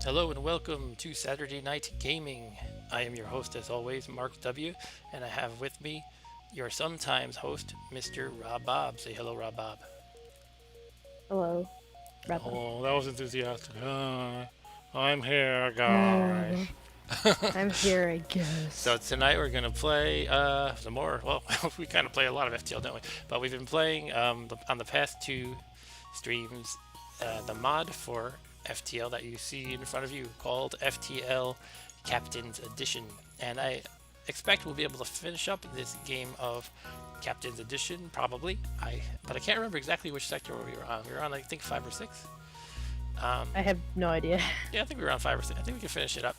Hello and welcome to Saturday Night Gaming. I am your host, as always, Mark W., and I have with me your sometimes host, Mr. Rob Bob. Say hello, Rob Bob. Hello, Rafa. Oh, that was enthusiastic. I'm here, guys. Uh, I'm here, I So guess. tonight we're gonna play some more. Well, we kind of play a lot of FTL, don't we? But we've been playing on the past two streams the mod for FTL that you see in front of you called FTL Captain's Edition, and I expect we'll be able to finish up this game of Captain's Edition probably. But I can't remember exactly which sector we were on. We were on I think 5 or 6. Um, I have no idea. yeah, I think we were on 5 or 6. I think we can finish it up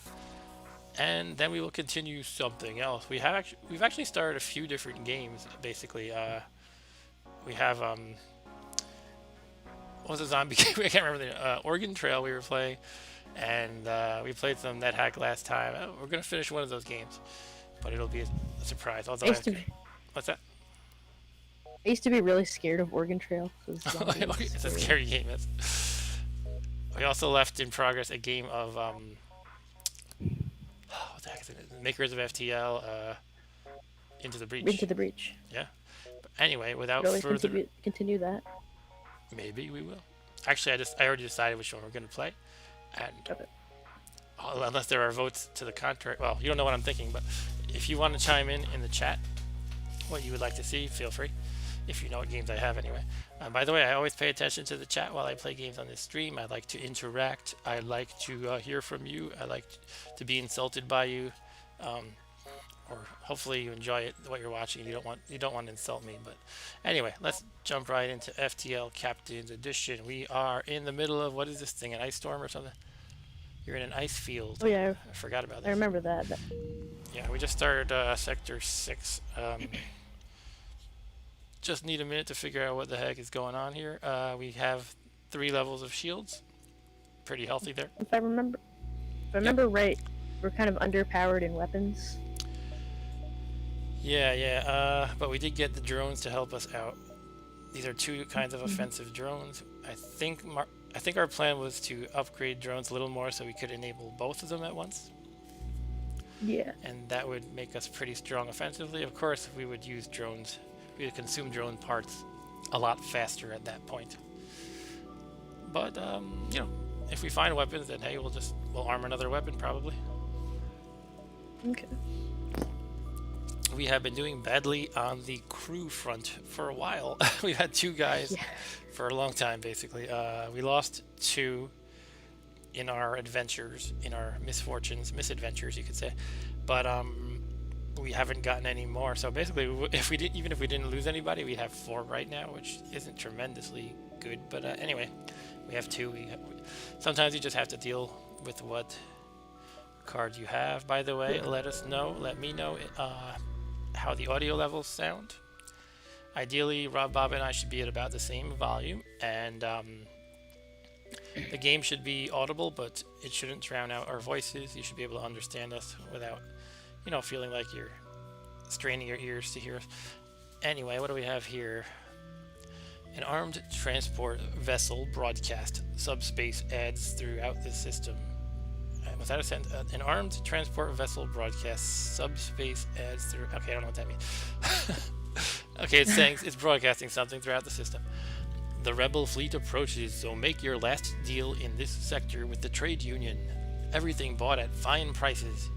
and then we will continue something else. We've actually started a few different games. Basically, we have what was the zombie game? I can't remember the Oregon Trail we were playing, and we played some Nethack last time. We're gonna finish one of those games, but it'll be a surprise. I Although used to be, what's that? I used to be really scared of Oregon Trail because zombies is It's a scary. scary game. We also left in progress a game of what the heck is it? Makers of FTL Into the Breach. Into the breach. Yeah. But anyway, without Really further continue that. maybe we will. Actually, I already decided which one we're going to play, and Okay. unless there are votes to the contrary, well, you don't know what I'm thinking. But if you want to chime in the chat, what you would like to see, feel free. If you know what games I have, anyway. By the way, I always pay attention to the chat while I play games on this stream. I like to interact. I like to hear from you. I like to be insulted by you. Um, or hopefully you enjoy it what you're watching. You don't want to insult me, but anyway, let's jump right into FTL Captain's Edition. We are in the middle of, what is this thing, an ice storm or something? You're in an ice field. Oh yeah, I forgot about I this. remember that. Yeah, we just started sector 6. Just need a minute to figure out what the heck is going on here. We have 3 levels of shields, pretty healthy there. If I Yep. remember right, we're kind of underpowered in weapons. Yeah. But we did get the drones to help us out. These are 2 kinds of Mhm. offensive drones. I think our plan was to upgrade drones a little more so we could enable both of them at once, Yeah. and that would make us pretty strong offensively. Of course, we would consume drone parts a lot faster at that point. But if we find weapons, then hey, we'll arm another weapon probably. Okay. We have been doing badly on the crew front for a while. We've had 2 guys Yeah. for a long time, basically. We lost 2 in our adventures, in our misadventures, you could say. But we haven't gotten any more. So basically, even if we didn't lose anybody, we have 4 right now, which isn't tremendously good. But anyway, we have 2. Sometimes you just have to deal with what card you have. By the way, Yeah. let me know how the audio levels sound. Ideally, Rob, Bob, and I should be at about the same volume, and the game should be audible, but it shouldn't drown out our voices. You should be able to understand us without, feeling like you're straining your ears to hear us. Anyway, what do we have here? An armed transport vessel broadcast subspace ads throughout the system. Was that a sentence? An armed transport vessel broadcasts subspace ads through. Okay, I don't know what that means. Okay, it's saying it's broadcasting something throughout the system. The rebel fleet approaches, so make your last deal in this sector with the trade union. Everything bought at fine prices.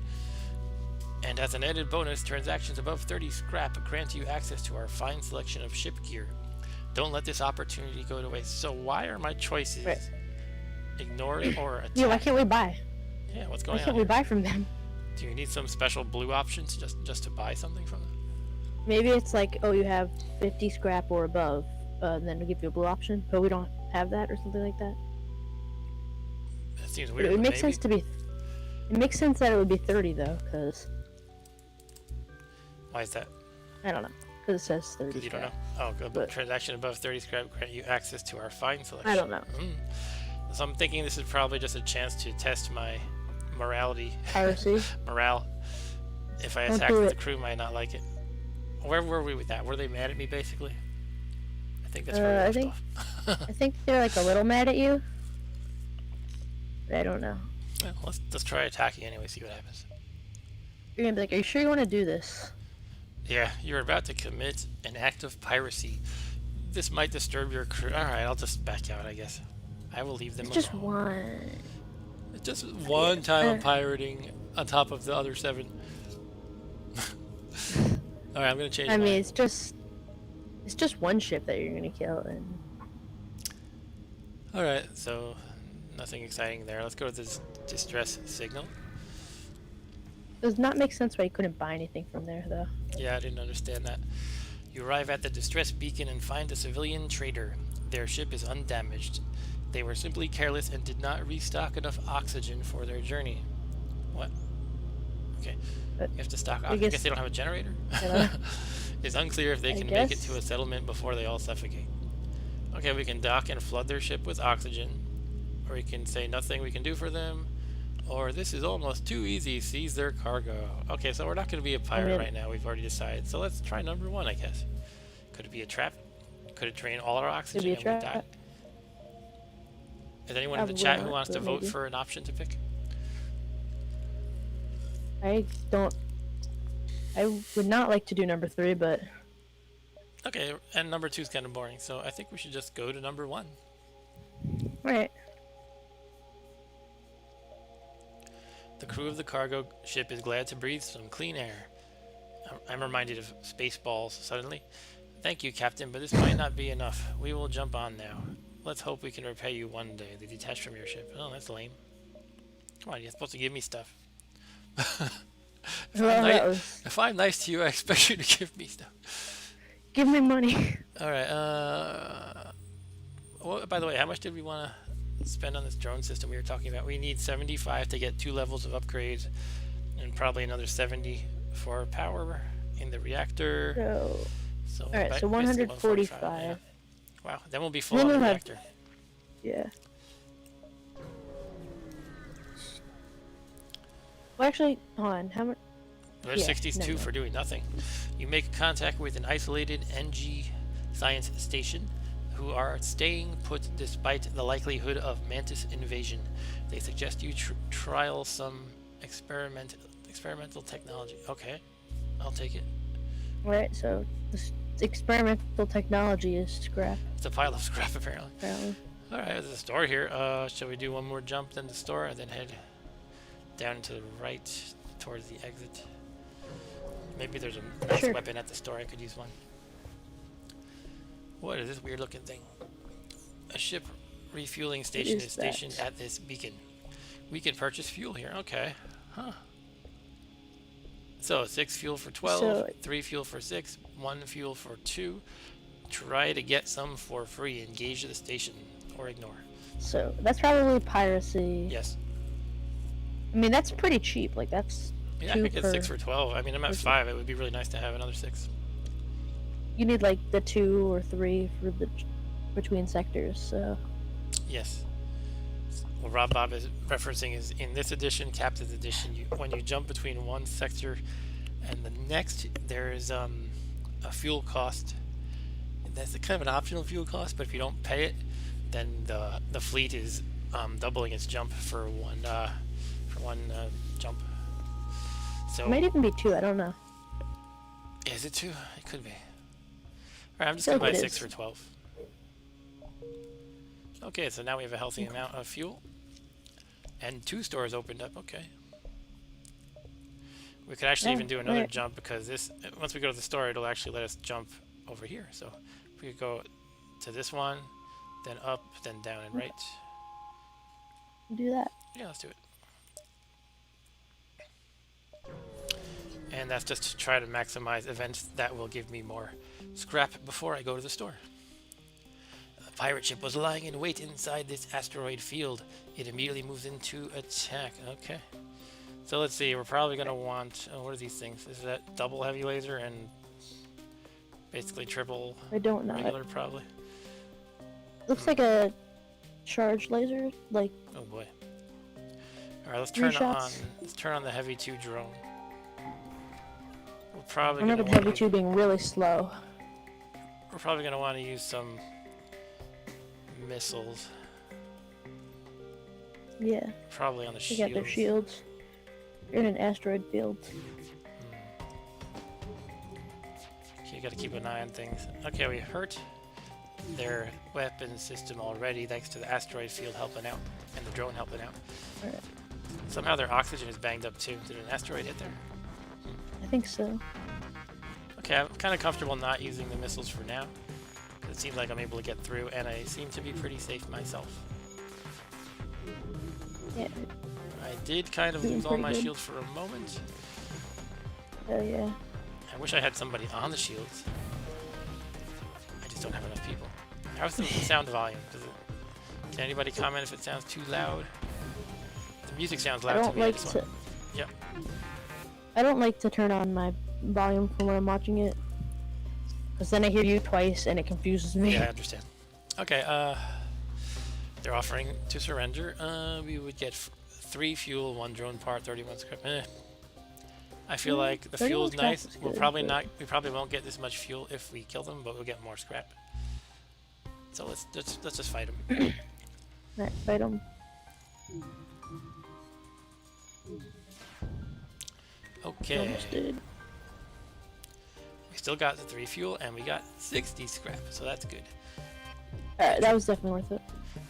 And as an added bonus, transactions above 30 scrap grant you access to our fine selection of ship gear. Don't let this opportunity go to waste. So why are my choices Right. ignore or Yeah. Why attack? can't we buy? Yeah, what's Why going on can't we here? buy from them? Do you need some special blue options just to buy something from them? Maybe it's like, oh, you have 50 scrap or above, and then we give you a blue option, but we don't have that or something like that. That seems It weird, would but make maybe. sense to be. It makes sense that it would be 30 though, because Why is that? I don't know, because it says 30 Because you don't know. scrap. Oh, good. But Transaction above 30 scrap grant you access to our fine selection. I don't know. So I'm thinking this is probably just a chance to test my Piracy. morale. If I Don't attack do the it. crew might not like it. Where were we with that? Were they mad at me basically? I think that's where we I left think off. I think they're like a little mad at you. But I don't know. Well, let's try attacking anyway. See what happens. You're gonna be like, "Are you sure you want to do this?" Yeah, you're about to commit an act of piracy. This might disturb your crew. Alright, I'll just back out, I guess. I will leave them It's just alone. one. It's just Yeah. one time I'm pirating on top of the other 7. Alright, I'm gonna change I mine. mean, it's just one ship that you're gonna kill, and Alright, so nothing exciting there. Let's go to this distress signal. it does not make sense why you couldn't buy anything from there, though. Yeah, I didn't understand that. You arrive at the distress beacon and find a civilian trader. Their ship is undamaged. They were simply careless and did not restock enough oxygen for their journey. What? Okay. But You have to stock oxygen. I guess- guess they don't have a generator? I don't know. It's unclear if they I can make it guess. to a settlement before they all suffocate. Okay, we can dock and flood their ship with oxygen. Or we can say nothing we can do for them. Or this is almost too easy, seize their cargo. Okay, so we're not going to be a pirate right now, we've already decided. So let's try number 1, I guess. Could it be a trap? Could it drain all our oxygen Could be a and we die? trap. Is anyone in the Probably chat who not, wants to but vote maybe. for an option to pick? I don't. I would not like to do number 3, but Okay, and number 2 is kind of boring, so I think we should just go to number 1. alright. The crew of the cargo ship is glad to breathe some clean air. I'm reminded of Spaceballs suddenly. Thank you, Captain, but this might not be enough. We will jump on now. Let's hope we can repay you one day. They detach from your ship. Oh, that's lame. Come on, you're supposed to give me stuff. Well, that was. If I'm nice to you, I expect you to give me stuff. Give me money. Alright, well, by the way, how much did we want to spend on this drone system we were talking about? We need 75 to get 2 levels of upgrades, and probably another 70 for power in the reactor. So, So alright, so basically 145. yeah. Wow, then we'll be full Then on the we'll have- reactor. Yeah. Well, actually, hold on. How much? There's Yeah, 62 no. for doing nothing. You make contact with an isolated NG science station who are staying put despite the likelihood of mantis invasion. They suggest you trial some experimental technology. Okay, I'll take it. Alright, so this experimental technology is scrap, It's a pile of scrap apparently. apparently. Alright, there's a store here. Shall we do one more jump then the store and then head down to the right towards the exit? Maybe there's a nice Sure. weapon at the store. I could use one. What is this weird looking thing? A ship refueling station is is stationed that? at this beacon. We can purchase fuel here. Okay. Huh. So 6 fuel for 12, So- 3 fuel for 6, 1 fuel for 2. Try to get some for free. Engage the station or ignore. So that's probably piracy. Yes. I mean, that's pretty cheap. Like, that's. Yeah, I 2 could get per 6 for 12. I mean, I'm at person. 5. It would be really nice to have another 6. You need, like, the 2 or 3 for the between sectors, so. Yes. What Rob Bob is referencing is in this edition, Captain's Edition, when you jump between one sector and the next, there is a fuel cost. That's kind of an optional fuel cost, but if you don't pay it, then the fleet is doubling its jump for one jump. So It might even be 2, I don't know. is it 2? It could be. Alright, I'm just feel gonna buy like it 6 is. for 12. Okay, so now we have a healthy amount of fuel. And 2 stores opened up, okay. We could actually Yeah, even do another right. jump because this, once we go to the store, it'll actually let us jump over here. So if we could go to this one, then up, then down and right. Do that. Yeah, let's do it. And that's just to try to maximize events that will give me more scrap before I go to the store. A pirate ship was lying in wait inside this asteroid field. It immediately moves into attack. Okay. So let's see, we're probably going to want... Oh, what are these things? Is that double heavy laser and basically triple I don't know. regular probably? Looks like a charged laser. Like, Oh boy. Alright, let's 3 turn on... shots. Let's turn on the heavy 2 drone. We're probably I remember going the heavy 2 being really slow. We're probably going to want to use some missiles. Yeah, Probably on the they got their shields. shields. You're in an asteroid field. Okay, you gotta keep an eye on things. Okay, we hurt their weapon system already thanks to the asteroid field helping out and the drone helping out. Alright, Somehow their oxygen is banged up too. Did an asteroid hit there? I think so. Okay, I'm kind of comfortable not using the missiles for now. It seems like I'm able to get through, and I seem to be pretty safe myself. Yeah. I did kind of Doing lose all pretty my good. shields for a moment. Oh yeah. I wish I had somebody on the shields. I just don't have enough people. How's the sound volume? Can anybody comment if it sounds too loud? The music sounds I loud to don't me. like to. Yep. I don't like to turn on my volume from when I'm watching it, because then I hear you twice and it confuses me. Yeah, I understand. Okay, they're offering to surrender. We would get 3 fuel, 1 drone part, 31 scrap. I feel like the 31 fuel is scrap nice. is We'll good, probably but- not. We probably won't get this much fuel if we kill them, but we'll get more scrap. So let's just fight them. Alright, fight 'em. Okay. Almost did. We still got the 3 fuel, and we got 60 scrap, so that's good. Alright, that was definitely worth it.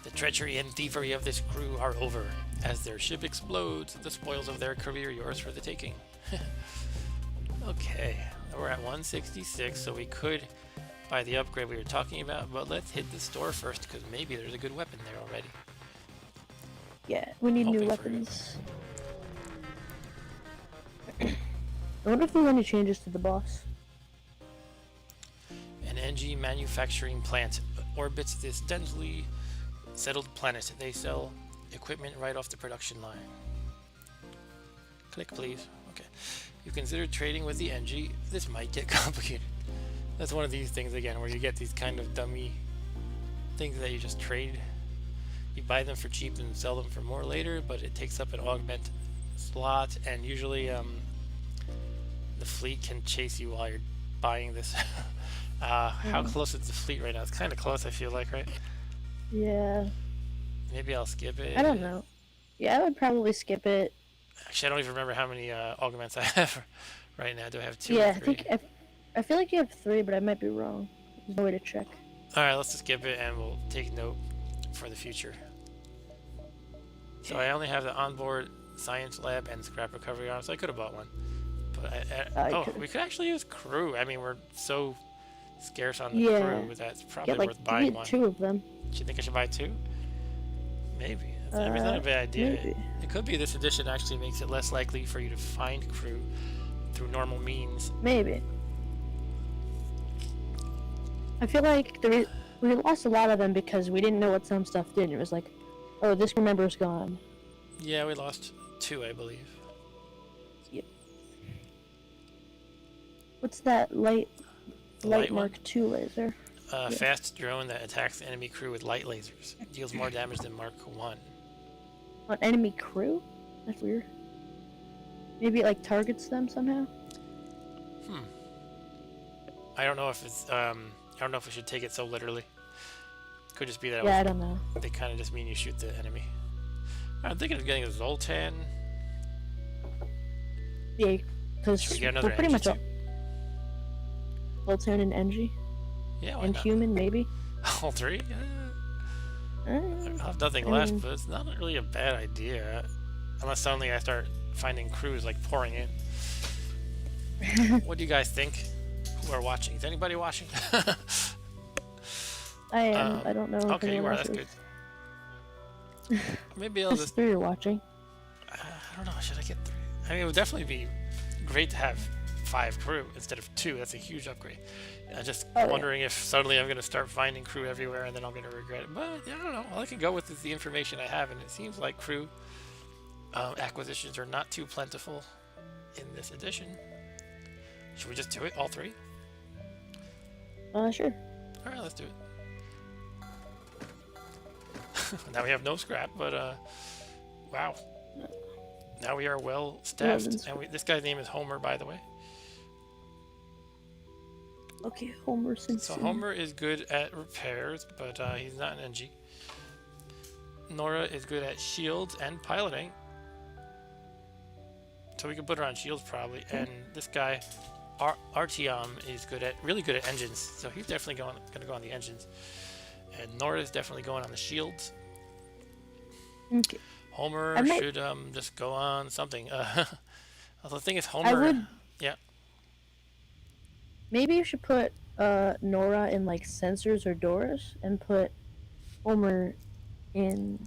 The treachery and thievery of this crew are over. As their ship explodes, the spoils of their career yours for the taking. Okay, we're at 166, so we could buy the upgrade we were talking about, but let's hit the store first, because maybe there's a good weapon there already. Yeah, we need new Hoping for it. weapons. I wonder if there's any changes to the boss. An NG manufacturing plant orbits this densely settled planet. They sell equipment right off the production line. Click, please. Okay. You considered trading with the NG. This might get complicated. That's one of these things again where you get these kind of dummy things that you just trade. You buy them for cheap and sell them for more later, but it takes up an augment slot, and usually the fleet can chase you while you're buying this. How close is the fleet right now? It's kind of close, I feel like, right? Yeah, Maybe I'll skip it. I don't know. Yeah, I would probably skip it. Actually, I don't even remember how many augments I have right now. Do I have 2 Yeah, or I 3? think I feel like you have 3, but I might be wrong. There's no way to check. Alright, let's just skip it and we'll take note for the future. So I only have the onboard science lab and scrap recovery on, so I could have bought one. But we could actually use crew. I mean, we're so scarce on the crew that's probably Get like worth buying one. 2 of them. Do you think I should buy 2? Maybe. It's not a bad idea. Maybe. It could be this edition actually makes it less likely for you to find crew through normal means. Maybe. I feel like we lost a lot of them because we didn't know what some stuff did. It was like, oh, this crew member's gone. Yeah, we lost 2, I believe. Yep. What's that light Light Mark II laser? Fast drone that attacks enemy crew with light lasers. Deals more damage than Mark 1. On enemy crew? That's weird. Maybe it like targets them somehow? I don't know if it's I don't know if we should take it so literally. Could just be that Yeah, I don't know. they kind of just mean you shoot the enemy. I'm thinking of getting a Zoltan. Yeah, because Should we get we're another pretty NG much Voltone and NG. Yeah, why And not? human, maybe. All 3? Uh, I have nothing I left, mean- but it's not really a bad idea. Unless suddenly I start finding crews like pouring in. What do you guys think? Who are watching? Is anybody watching? I am. I don't know. If Okay, you anyone are. else That's is. good. Maybe I'll Just just. 3 are watching. I don't know. Should I get 3? I mean, it would definitely be great to have 5 crew instead of 2. That's a huge upgrade. Just Oh, yeah. wondering if suddenly I'm going to start finding crew everywhere and then I'm going to regret it. But yeah, I don't know. All I can go with is the information I have, and it seems like crew acquisitions are not too plentiful in this edition. Should we just do it, all 3? Sure. All right, let's do it. Now we have no scrap, but wow. Now we are well staffed, and this guy's name is Homer, by the way. Okay, Homer Simpson. So Homer is good at repairs, but he's not an NG. Nora is good at shields and piloting. So we can put her on shields probably. And this guy, Artyom, is really good at engines. So he's definitely gonna go on the engines. And Nora is definitely going on the shields. Okay. Homer should just go on something. The thing is, Homer. I would. Yeah. Maybe you should put Nora in like sensors or doors, and put Homer in.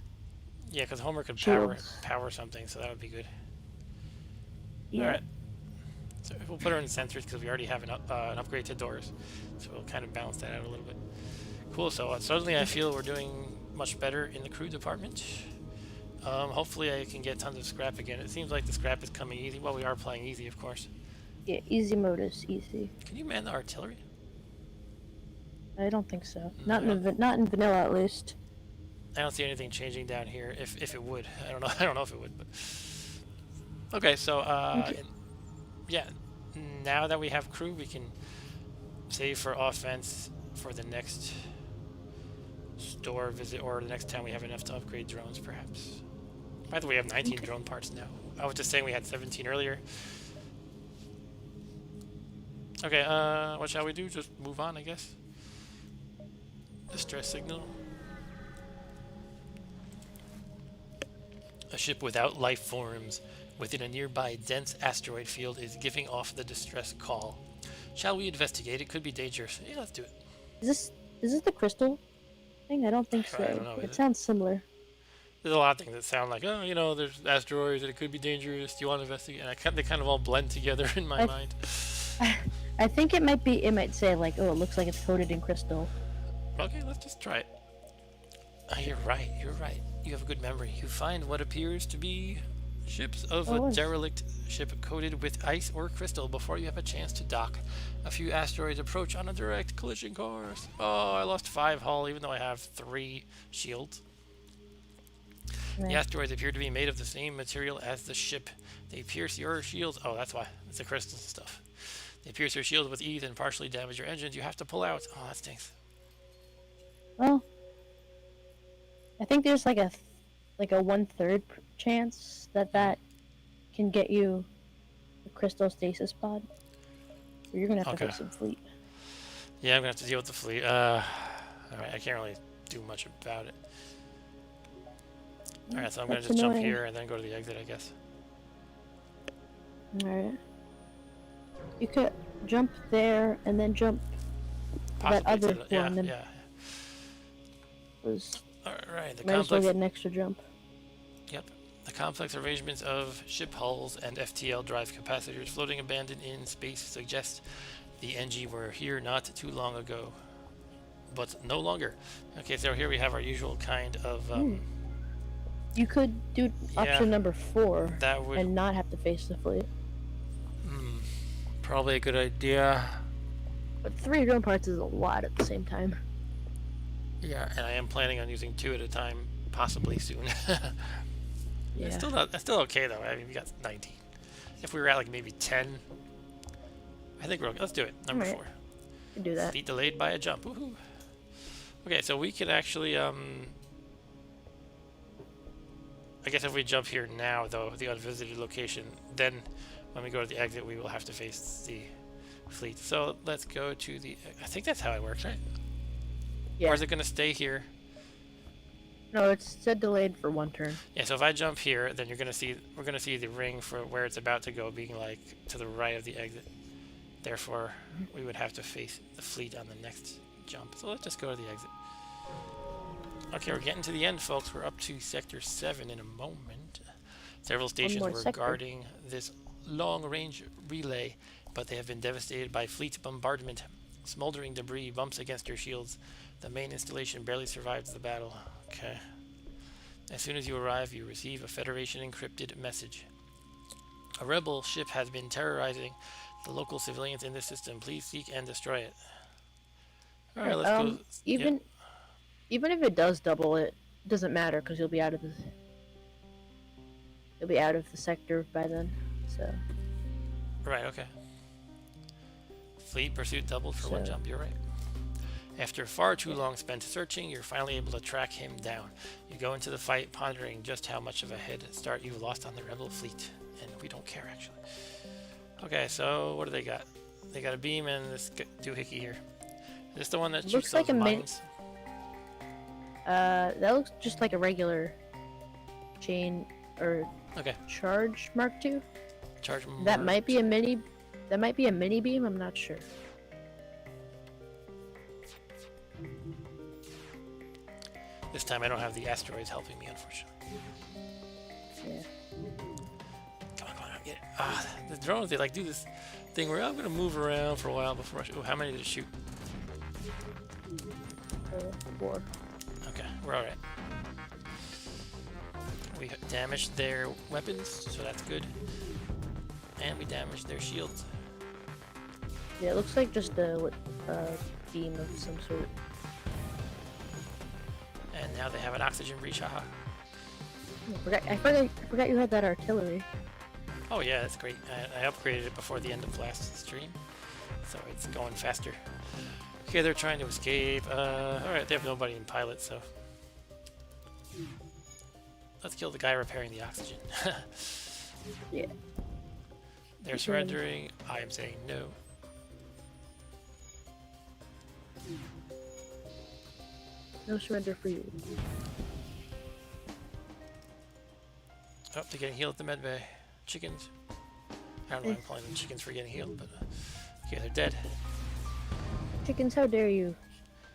Yeah, because Homer could shields. power something, so that would be good. Yeah. All right. So we'll put her in sensors because we already have an upgrade to doors, so we'll kind of balance that out a little bit. Cool. So suddenly I feel we're doing much better in the crew department. Hopefully I can get tons of scrap again. It seems like the scrap is coming easy. Well, we are playing easy, of course. Yeah, easy mode is easy. Can you man the artillery? I don't think so. Not in vanilla, at least. I don't see anything changing down here. If it would, I don't know. I don't know if it would, but okay. So yeah. Now that we have crew, we can save for offense for the next store visit, or the next time we have enough to upgrade drones, perhaps. By the way, we have 19 drone parts now. I was just saying we had 17 earlier. Okay, what shall we do? Just move on, I guess. Distress signal. A ship without life forms within a nearby dense asteroid field is giving off the distress call. Shall we investigate? It could be dangerous. Yeah, let's do it. Is this the crystal thing? I don't think so. I don't know. It sounds similar. There's a lot of things that sound like, oh, you know, there's asteroids and it could be dangerous. Do you want to investigate? And they kind of all blend together in my mind. I think it might say like, oh, it looks like it's coated in crystal. Okay, let's just try it. You're right. You have a good memory. You find what appears to be ships of a derelict ship coated with ice or crystal before you have a chance to dock. A few asteroids approach on a direct collision course. Oh, I lost 5 hull even though I have 3 shields. Right. The asteroids appear to be made of the same material as the ship. They pierce your shields. Oh, that's why. It's the crystals and stuff. They pierce your shields with ease and partially damage your engines. You have to pull out. Oh, that stinks. Well, I think there's like a 1/3 chance that can get you the crystal stasis pod. So you're gonna have to fix some fleet. Yeah, I'm gonna have to deal with the fleet. Alright, I can't really do much about it. Alright, so I'm gonna just jump here and then go to the exit, I guess. Alright. You could jump there and then jump Possibly that other yeah, one. Yeah. Alright, Might as well get an extra jump. Yep. The complex arrangements of ship hulls and FTL drive capacitors floating abandoned in space suggest the NG were here not too long ago. But no longer. Okay, so here we have our usual kind of... You could do option number 4 that would, and not have to face the fleet. Probably a good idea. But 3 drone parts is a lot at the same time. Yeah, and I am planning on using 2 at a time, possibly soon. Yeah. That's still okay though. I mean, we got 19. If we were at like maybe 10, I think we're okay. Let's do it. Number 4. Can do that. Fleet delayed by a jump. Woohoo! Okay, so we can actually I guess if we jump here now, though, the unvisited location, then when we go to the exit, we will have to face the fleet. So let's go to the... I think that's how it works, right? Yeah. Or is it going to stay here? No, it's said delayed for 1 turn. Yeah, so if I jump here, then we're going to see the ring for where it's about to go being like to the right of the exit. Therefore, we would have to face the fleet on the next jump. So let's just go to the exit. Okay, we're getting to the end, folks. We're up to Sector 7 in a moment. Several stations were guarding this long-range relay, but they have been devastated by fleet bombardment. Smoldering debris bumps against your shields. The main installation barely survives the battle. Okay. As soon as you arrive, you receive a Federation encrypted message. A rebel ship has been terrorizing the local civilians in this system. Please seek and destroy it. Alright, let's go. Even if it does double, it doesn't matter because you'll be out of the sector by then. So. Right. Okay. Fleet pursuit doubled for 1 jump. You're right. After far too long spent searching, you're finally able to track him down. You go into the fight pondering just how much of a head start you've lost on the rebel fleet. And we don't care, actually. Okay, so what do they got? They got a beam and this doohickey here. Is this the one that shoots Looks like those a mines? That looks just like a regular chain or Okay, charge Mark II. charge That mark. might be a mini. That might be a mini beam. I'm not sure. This time I don't have the asteroids helping me, unfortunately. Yeah. Come on, get it. Ah, the drones, they like do this thing where I'm gonna move around for a while before I shoot. Oh, how many did it shoot? 4. Okay, we're alright. We damaged their weapons, so that's good. And we damaged their shields. Yeah, it looks like just a beam of some sort. And now they have an oxygen breach, haha. I forgot you had that artillery. Oh yeah, that's great. I upgraded it before the end of last stream, so it's going faster. Okay, they're trying to escape. Alright, they have nobody in pilot, so... Let's kill the guy repairing the oxygen. Yeah. They're surrendering. I am saying no. No surrender for you. Oh, they're getting healed at the med bay. Chickens. I don't know why I'm calling them chickens for getting healed, but... okay, they're dead. Chickens, how dare you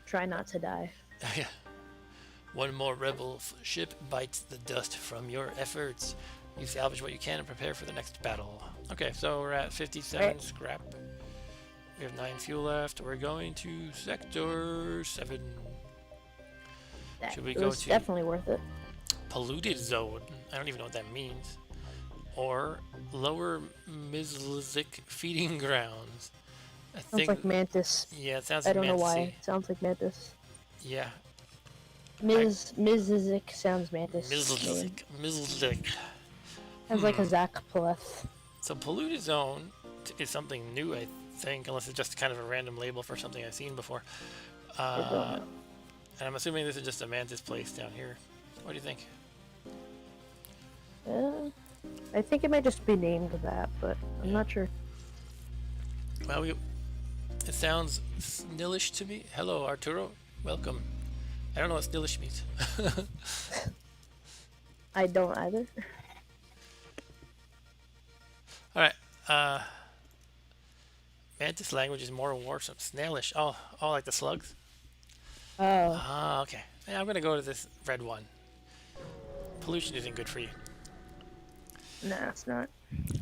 try not to die. Yeah. One more rebel ship bites the dust from your efforts. You salvage what you can and prepare for the next battle. Okay, so we're at 57 scrap. We have 9 fuel left. We're going to Sector 7. Should we go to definitely worth it. Polluted Zone? I don't even know what that means. Or Lower Mizlizik Feeding Grounds. I Sounds think... like Mantis. yeah, it sounds I like don't know why. Mantis-y. It sounds like Mantis. Yeah. Mizlizik sounds Mantis. Mizlizik. Sounds like a Zach Pleth. So Polluted Zone is something new, I think, unless it's just kind of a random label for something I've seen before. And I'm assuming this is just a Mantis place down here. What do you think? I think it might just be named that, but I'm not sure. Well, it sounds snillish to me. Hello, Arturo. Welcome. I don't know what snillish means. I don't either. Alright, Mantis language is more warsome. Snailish. Oh, like the slugs? Oh. Ah, okay. Yeah, I'm gonna go to this red one. Pollution isn't good for you. Nah, it's not.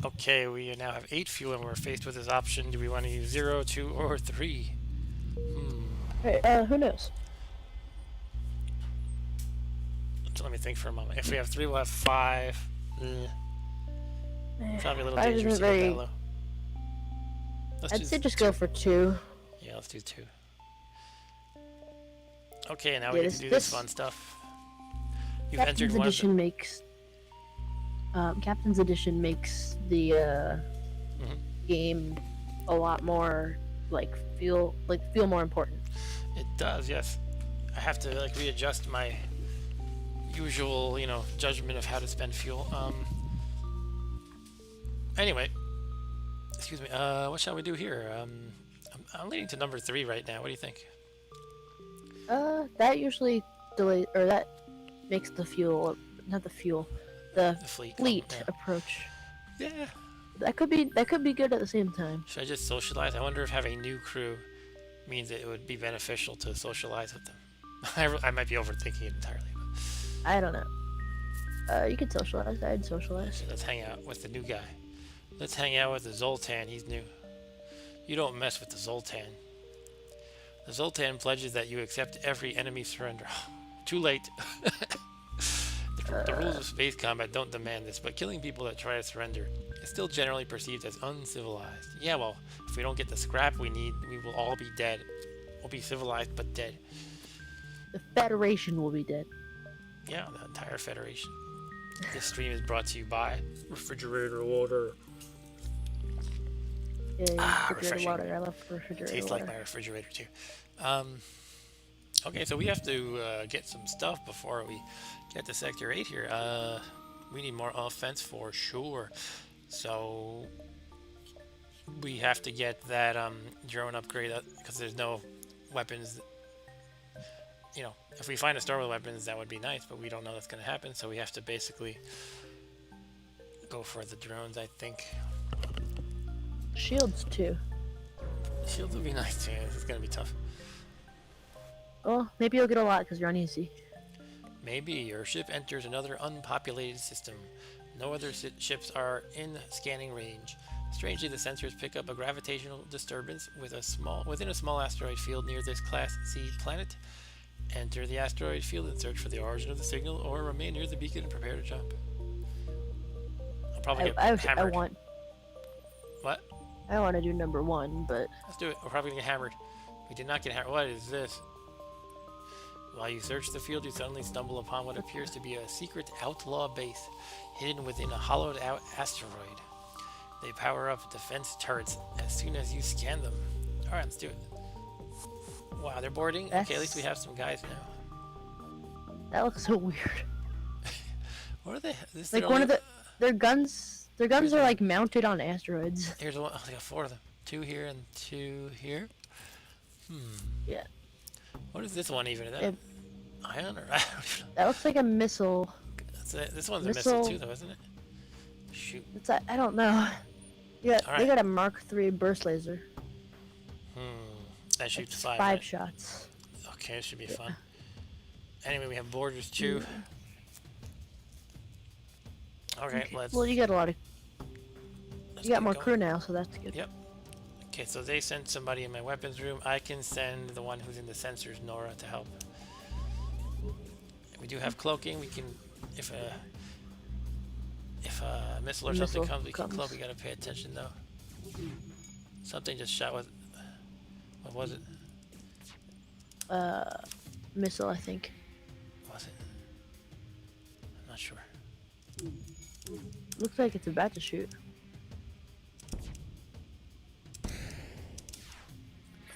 Okay, we now have 8 fuel and we're faced with this option. Do we want to use 0, 2, or 3? Hey, who knows? So let me think for a moment. If we have 3, we'll have 5. It's probably a little 5 dangerous isn't to get very... that low. I'd say just go for 2. Yeah, let's do 2. Okay, now we get to do this fun stuff. You've entered Captain's one of Edition makes... Captain's Edition makes the game a lot more, feel more important. It does, yes. I have to, readjust my usual, judgment of how to spend fuel. Anyway, excuse me. What shall we do here? I'm leading to number 3 right now. What do you think? That usually delays, or that makes the fuel, not the fuel, the fleet yeah. approach. Yeah. That could be good at the same time. Should I just socialize? I wonder if having new crew means that it would be beneficial to socialize with them. I might be overthinking it entirely. But... I don't know. You could socialize. I'd socialize. So let's hang out with the new guy. Let's hang out with the Zoltan. He's new. You don't mess with the Zoltan. The Zoltan pledges that you accept every enemy surrender. Too late. The rules of space combat don't demand this, but killing people that try to surrender is still generally perceived as uncivilized. Yeah, well, if we don't get the scrap we need, we will all be dead. We'll be civilized, but dead. The Federation will be dead. Yeah, the entire Federation. This stream is brought to you by Refrigerator Water. Yeah, refrigerator refreshing. water. I love refrigerator Tastes water. like my refrigerator too. Okay, so we have to get some stuff before we get to Sector 8 here. We need more offense for sure. So we have to get that drone upgrade because there's no weapons. You know, if we find a store with weapons, that would be nice, but we don't know that's going to happen. So we have to basically go for the drones, I think. Shields too. Shields would be nice too. This is going to be tough. Oh, maybe you'll get a lot because you're uneasy. Maybe your ship enters another unpopulated system. No other ships are in scanning range. Strangely, the sensors pick up a gravitational disturbance within a small asteroid field near this Class C planet. Enter the asteroid field and search for the origin of the signal, or remain near the beacon and prepare to jump. I'll probably get I hammered. want. What? I want to do number 1, but Let's do it. We're probably gonna get hammered. We did not get hammered. What is this? While you search the field, you suddenly stumble upon what appears to be a secret outlaw base hidden within a hollowed out asteroid. They power up defense turrets as soon as you scan them. Alright, let's do it. Wow, they're boarding? Okay, at least we have some guys now. that looks so weird. What are they? This Like one of their guns. Their guns are like mounted on asteroids. Here's one. Oh, they got 4 of them. 2 here and 2 here. Yeah. What is this one even? Is that ion or I don't even know. That looks like a missile. This one's a missile too, though, isn't it? Shoot. It's I don't know. Yeah, All right. they got a Mark III burst laser. That shoots It's 5. 5 right? shots. Okay, this should be fun. Anyway, we have boarders too. Okay, let's. Well, you got a lot of. let's You got get more going. crew now, so that's good. Yep. Okay, so they sent somebody in my weapons room. I can send the one who's in the sensors, Nora, to help. We do have cloaking. We can, if a missile or something comes, we can cloak. We gotta pay attention though. Something just shot with. What was it? Missile, I think. Was it? I'm not sure. Looks like it's about to shoot.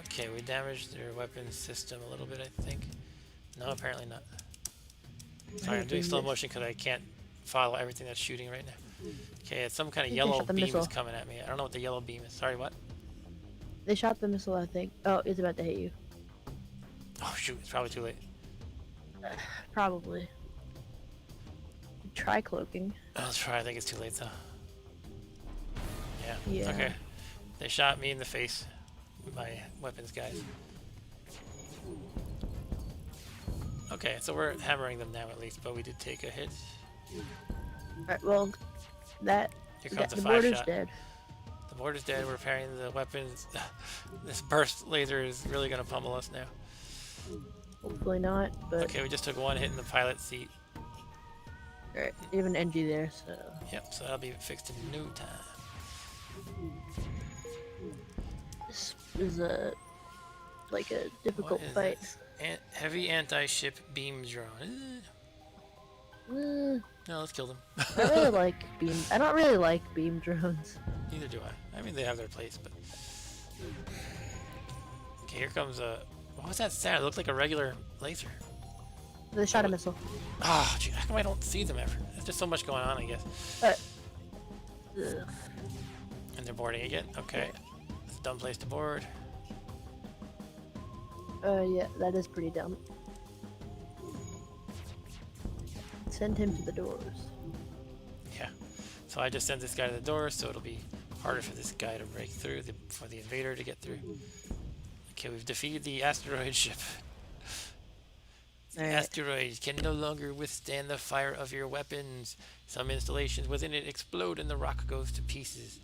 Okay, we damaged their weapons system a little bit, I think. No, apparently not. Sorry, I'm doing slow motion because I can't follow everything that's shooting right now. Okay, it's some kind of yellow beam is coming at me. I don't know what the yellow beam is. Sorry, what? They shot the missile, I think. Oh, it's about to hit you. Oh shoot, it's probably too late. Probably. Try cloaking. I'll try. I think it's too late though. Yeah. Yeah. Okay. They shot me in the face. My weapons guys. Okay, so we're hammering them now at least, but we did take a hit. Alright, well, Here comes the the 5 boarder's shot. dead. The board is dead. We're repairing the weapons. This burst laser is really gonna pummel us now. Hopefully not, but Okay, we just took 1 hit in the pilot seat. alright, you have an NG there, so Yep, so that'll be fixed in no time. this is a difficult What is fight. this? Heavy anti-ship beam drone. Uh, No, let's kill them. I really like beam. I don't really like beam drones. Neither do I. I mean, they have their place, but. Okay, here comes a. What was that sound? It looked like a regular laser. They shot a missile. Oh, gee, how come I don't see them ever? There's just so much going on, I guess. Ugh. And they're boarding again. Okay, it's a dumb place to board. Yeah, that is pretty dumb. Send him to the doors. Yeah. So I just sent this guy to the door, so it'll be harder for this guy to break through, for the invader to get through. Okay, we've defeated the asteroid ship. The asteroid can no longer withstand the fire of your weapons. Some installations within it explode and the rock goes to pieces.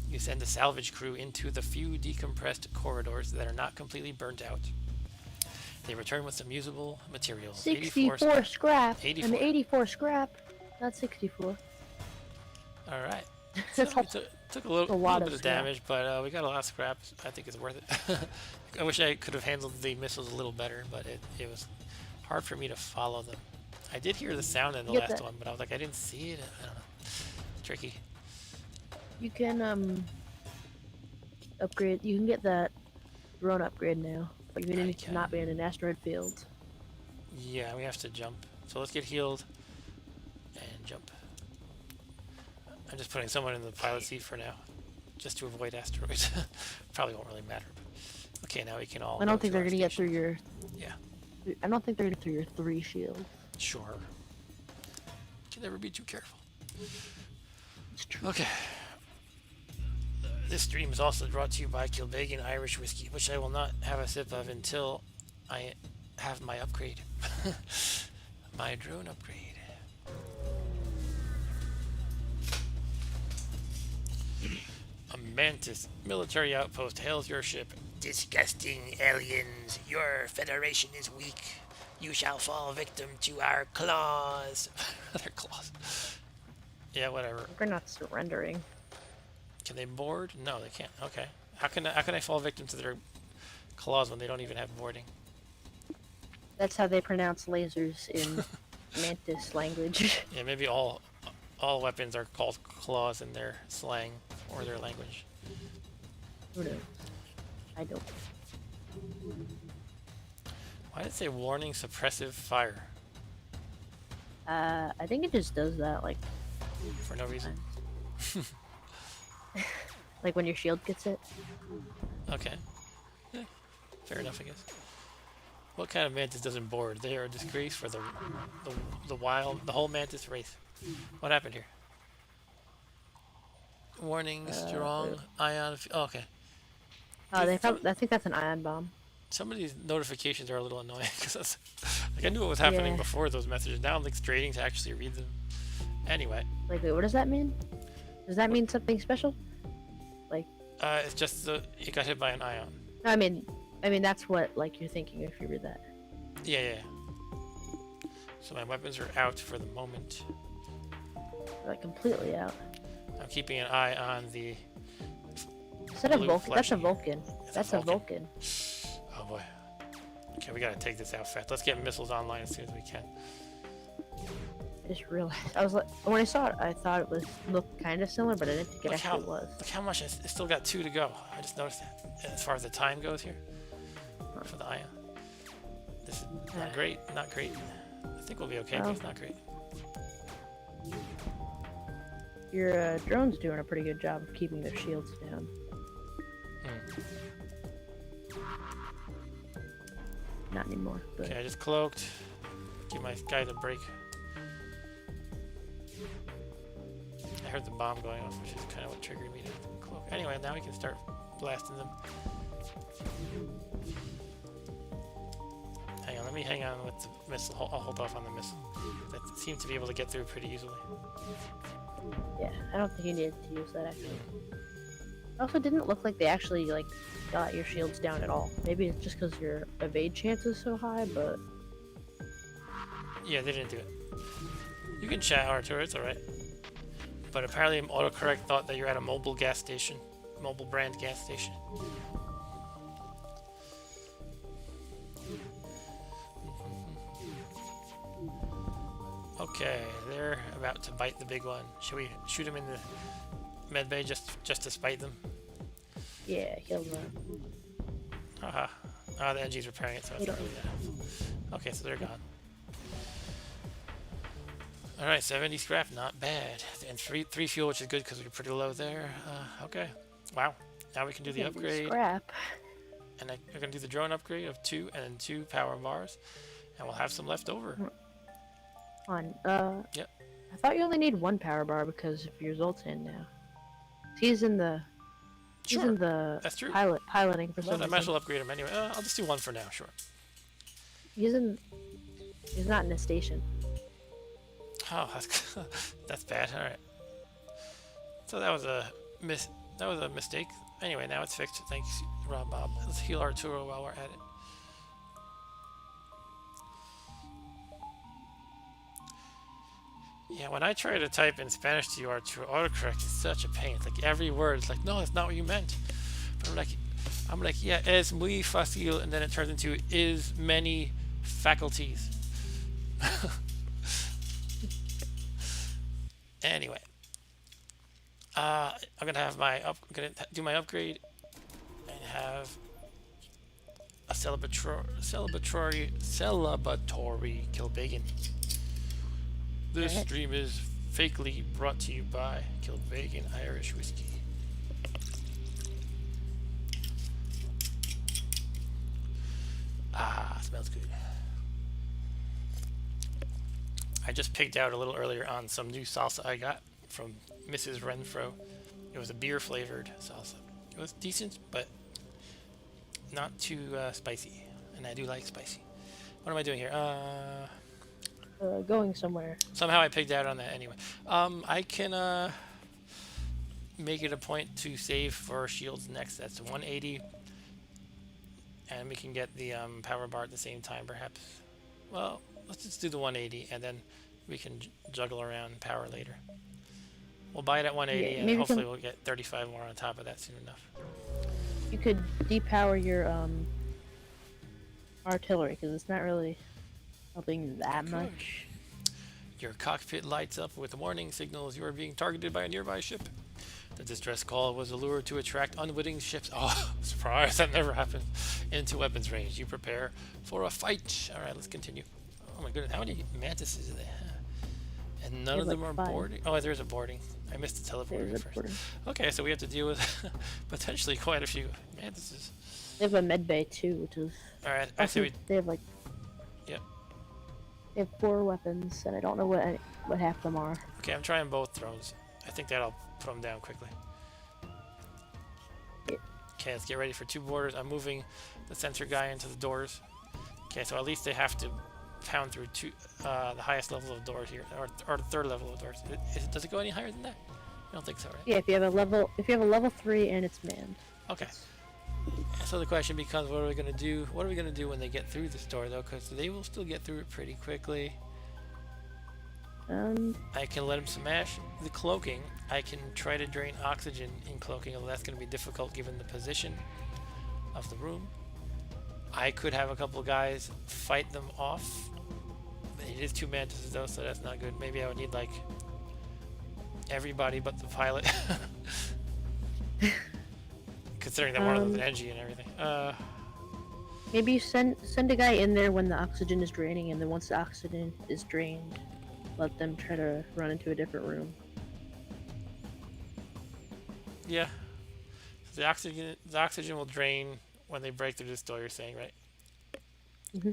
You send a salvage crew into the few decompressed corridors that are not completely burnt out. They return with some usable materials. 64 scrap. 84. And 84 scrap. Not 64. All right. That's So we took a little lot bit of of scrap. damage, but we got a lot of scrap. I think it's worth it. I wish I could have handled the missiles a little better, but it was hard for me to follow them. I did hear the sound in the last one, but I was like, I didn't see it. I don't know. Tricky. You can upgrade. You can get that drone upgrade now. Like we need to not be in an asteroid field. Yeah, we have to jump. So let's get healed and jump. I'm just putting someone in the pilot seat for now, just to avoid asteroids. Probably won't really matter. But okay, now we can all. I go don't think to they're our gonna get through station. your. Yeah, I don't think they're gonna get through your 3 shields. sure. Can never be too careful. It's true. Okay. This stream is also brought to you by Kilbeggan Irish Whiskey, which I will not have a sip of until I have my upgrade. My drone upgrade. A Mantis military outpost hails your ship. Disgusting aliens, your federation is weak. You shall fall victim to our claws. Their claws. Yeah, whatever. They're not surrendering. Can they board? No, they can't. Okay. How can I fall victim to their claws when they don't even have boarding? That's how they pronounce lasers in Mantis language. Yeah, maybe all weapons are called claws in their slang or their language. Who knows? I don't. Why did it say warning suppressive fire? I think it just does that, like For no reason. like when your shield gets hit. Okay. Yeah, fair enough, I guess. What kind of mantis doesn't board? They are a disgrace for the whole mantis race. What happened here? Warning, strong ion. Oh, okay. Oh, I think that's an ion bomb. Some of these notifications are a little annoying because like I knew what was happening Yeah. before those messages. Now I'm like straining to actually read them. Anyway, Like, wait, what does that mean? Does that mean something special? Like, it's just it got hit by an ion. no, I mean that's what like you're thinking if you read that. Yeah. So my weapons are out for the moment. Like completely out. I'm keeping an eye on the. Is that a Blue Vulcan? That's a fleshy. Vulcan. That's a Vulcan. Oh boy. Okay, we gotta take this out fast. Let's get missiles online as soon as we can. I just realized. I was like, when I saw it, I thought it looked kind of similar, but I didn't think it actually was. Look how much it's still got 2 to go. I just noticed that. As far as the time goes here, for the ion, this is not great. Not great. I think we'll be okay, but it's not great. Your drone's doing a pretty good job of keeping their shields down. Not anymore. But Okay, I just cloaked. Give my guys a break. I heard the bomb going off, which is kind of what triggered me to cloak. Anyway, now we can start blasting them. Hang on, let me hang on with the missile. I'll hold off on the missile. That seems to be able to get through pretty easily. yeah, I don't think you needed to use that actually. It also didn't look like they actually like got your shields down at all. Maybe it's just because your evade chance is so high, but Yeah, they didn't do it. You can chat, Artur, it's alright. But apparently autocorrect thought that you're at a mobile gas station. Mobile brand gas station. Okay, they're about to bite the big one. Should we shoot them in the med bay just to spite them? yeah, he'll run. Haha. Ah, the NG's repairing it, so it's not really that helpful. Okay, so they're gone. Alright, 70 scrap, not bad. And three fuel, which is good because we're pretty low there. Okay. Wow. Now we can do the upgrade. Scrap. And we're going to do the drone upgrade of 2 and then 2 power bars. And we'll have some left over. On. Yep. I thought you only need 1 power bar because of your Zoltan now. He's in the. He's Sure. in the That's true. piloting for Well, some I might as reason. well upgrade him anyway. I'll just do 1 for now, sure. He's not in a station. Oh, that's bad. All right. So that was a mistake. Anyway, now it's fixed. Thanks, Rob Bob. Let's heal Arturo while we're at it. Yeah, when I try to type in Spanish to you, Arturo, autocorrect is such a pain. It's like every word is like, no, that's not what you meant. But I'm like, yeah, es muy fácil, and then it turns into is many faculties. Anyway, I'm gonna do my upgrade and have a celebratory kill bacon. This Alright. stream is fakely brought to you by Kill Bacon Irish Whiskey. Ah, smells good. I just picked out a little earlier on some new salsa I got from Mrs. Renfro. It was a beer flavored salsa. It was decent, but not too spicy. And I do like spicy. What am I doing here? Going somewhere. Somehow I picked out on that anyway. I can make it a point to save for shields next. That's 180. And we can get the power bar at the same time, perhaps. Well, let's just do the 180, and then we can juggle around power later. We'll buy it at 180, Yeah, and maybe hopefully we'll get 35 more on top of that soon enough. you could depower your artillery because it's not really helping that much. Your cockpit lights up with warning signals. You are being targeted by a nearby ship. The distress call was a lure to attract unwitting ships. Oh, surprise, that never happened. Into weapons range. You prepare for a fight. Alright, let's continue. Oh my goodness, how many mantises do they have? And none of them are boarding. Oh, there's a boarding. I missed the teleporter first. Okay, so we have to deal with potentially quite a few mantises. They have a med bay too, which is. Alright, I say we. They have like. Yep. They have 4 weapons, and I don't know what half of them are. Okay, I'm trying both throws. I think that'll put them down quickly. Yeah. Okay, let's get ready for 2 boarders. I'm moving the sensor guy into the doors. Okay, so at least they have to pound through the highest level of doors here, or the 3rd level of doors. Does it go any higher than that? I don't think so, right? Yeah, if you have a level 3 and it's manned. Okay. So the question becomes, what are we gonna do? What are we gonna do when they get through this door, though? Because they will still get through it pretty quickly. I can let them smash the cloaking. I can try to drain oxygen in cloaking, although that's going to be difficult given the position of the room. I could have a couple of guys fight them off. It is 2 mantises though, so that's not good. Maybe I would need like everybody but the pilot. Considering that one of them's an NG and everything. Maybe you send a guy in there when the oxygen is draining, and then once the oxygen is drained, let them try to run into a different room. Yeah. The oxygen will drain when they break through this door, you're saying, right? Mm-hmm.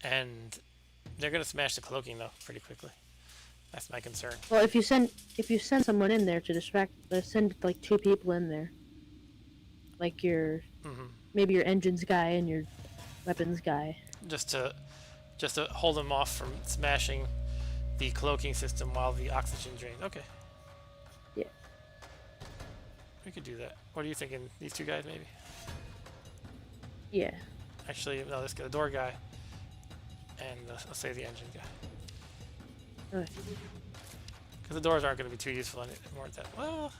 And they're gonna smash the cloaking though pretty quickly. That's my concern. Well, if you send someone in there to distract, send like 2 people in there, like your maybe your engines guy and your weapons guy, just to hold them off from smashing the cloaking system while the oxygen drains. Okay. Yeah. We could do that. What are you thinking? These 2 guys, maybe? Yeah. Actually, no, let's get the door guy. And let's say the engine guy. Okay. Because the doors aren't going to be too useful anymore at that. Well,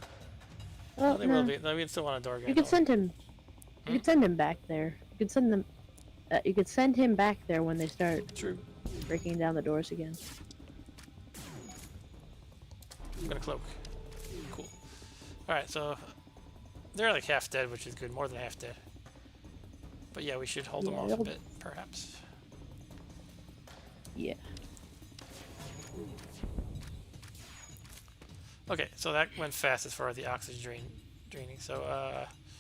Well, they no. will be. No, we still want a door guy. You could send him. You could send him back there. You could send them. You could send him back there when they start True. breaking down the doors again. I'm going to cloak. Cool. Alright, so they're like half dead, which is good. More than half dead. But yeah, we should hold them off a bit, perhaps. Yeah. Okay, so that went fast as far as the oxygen draining. So,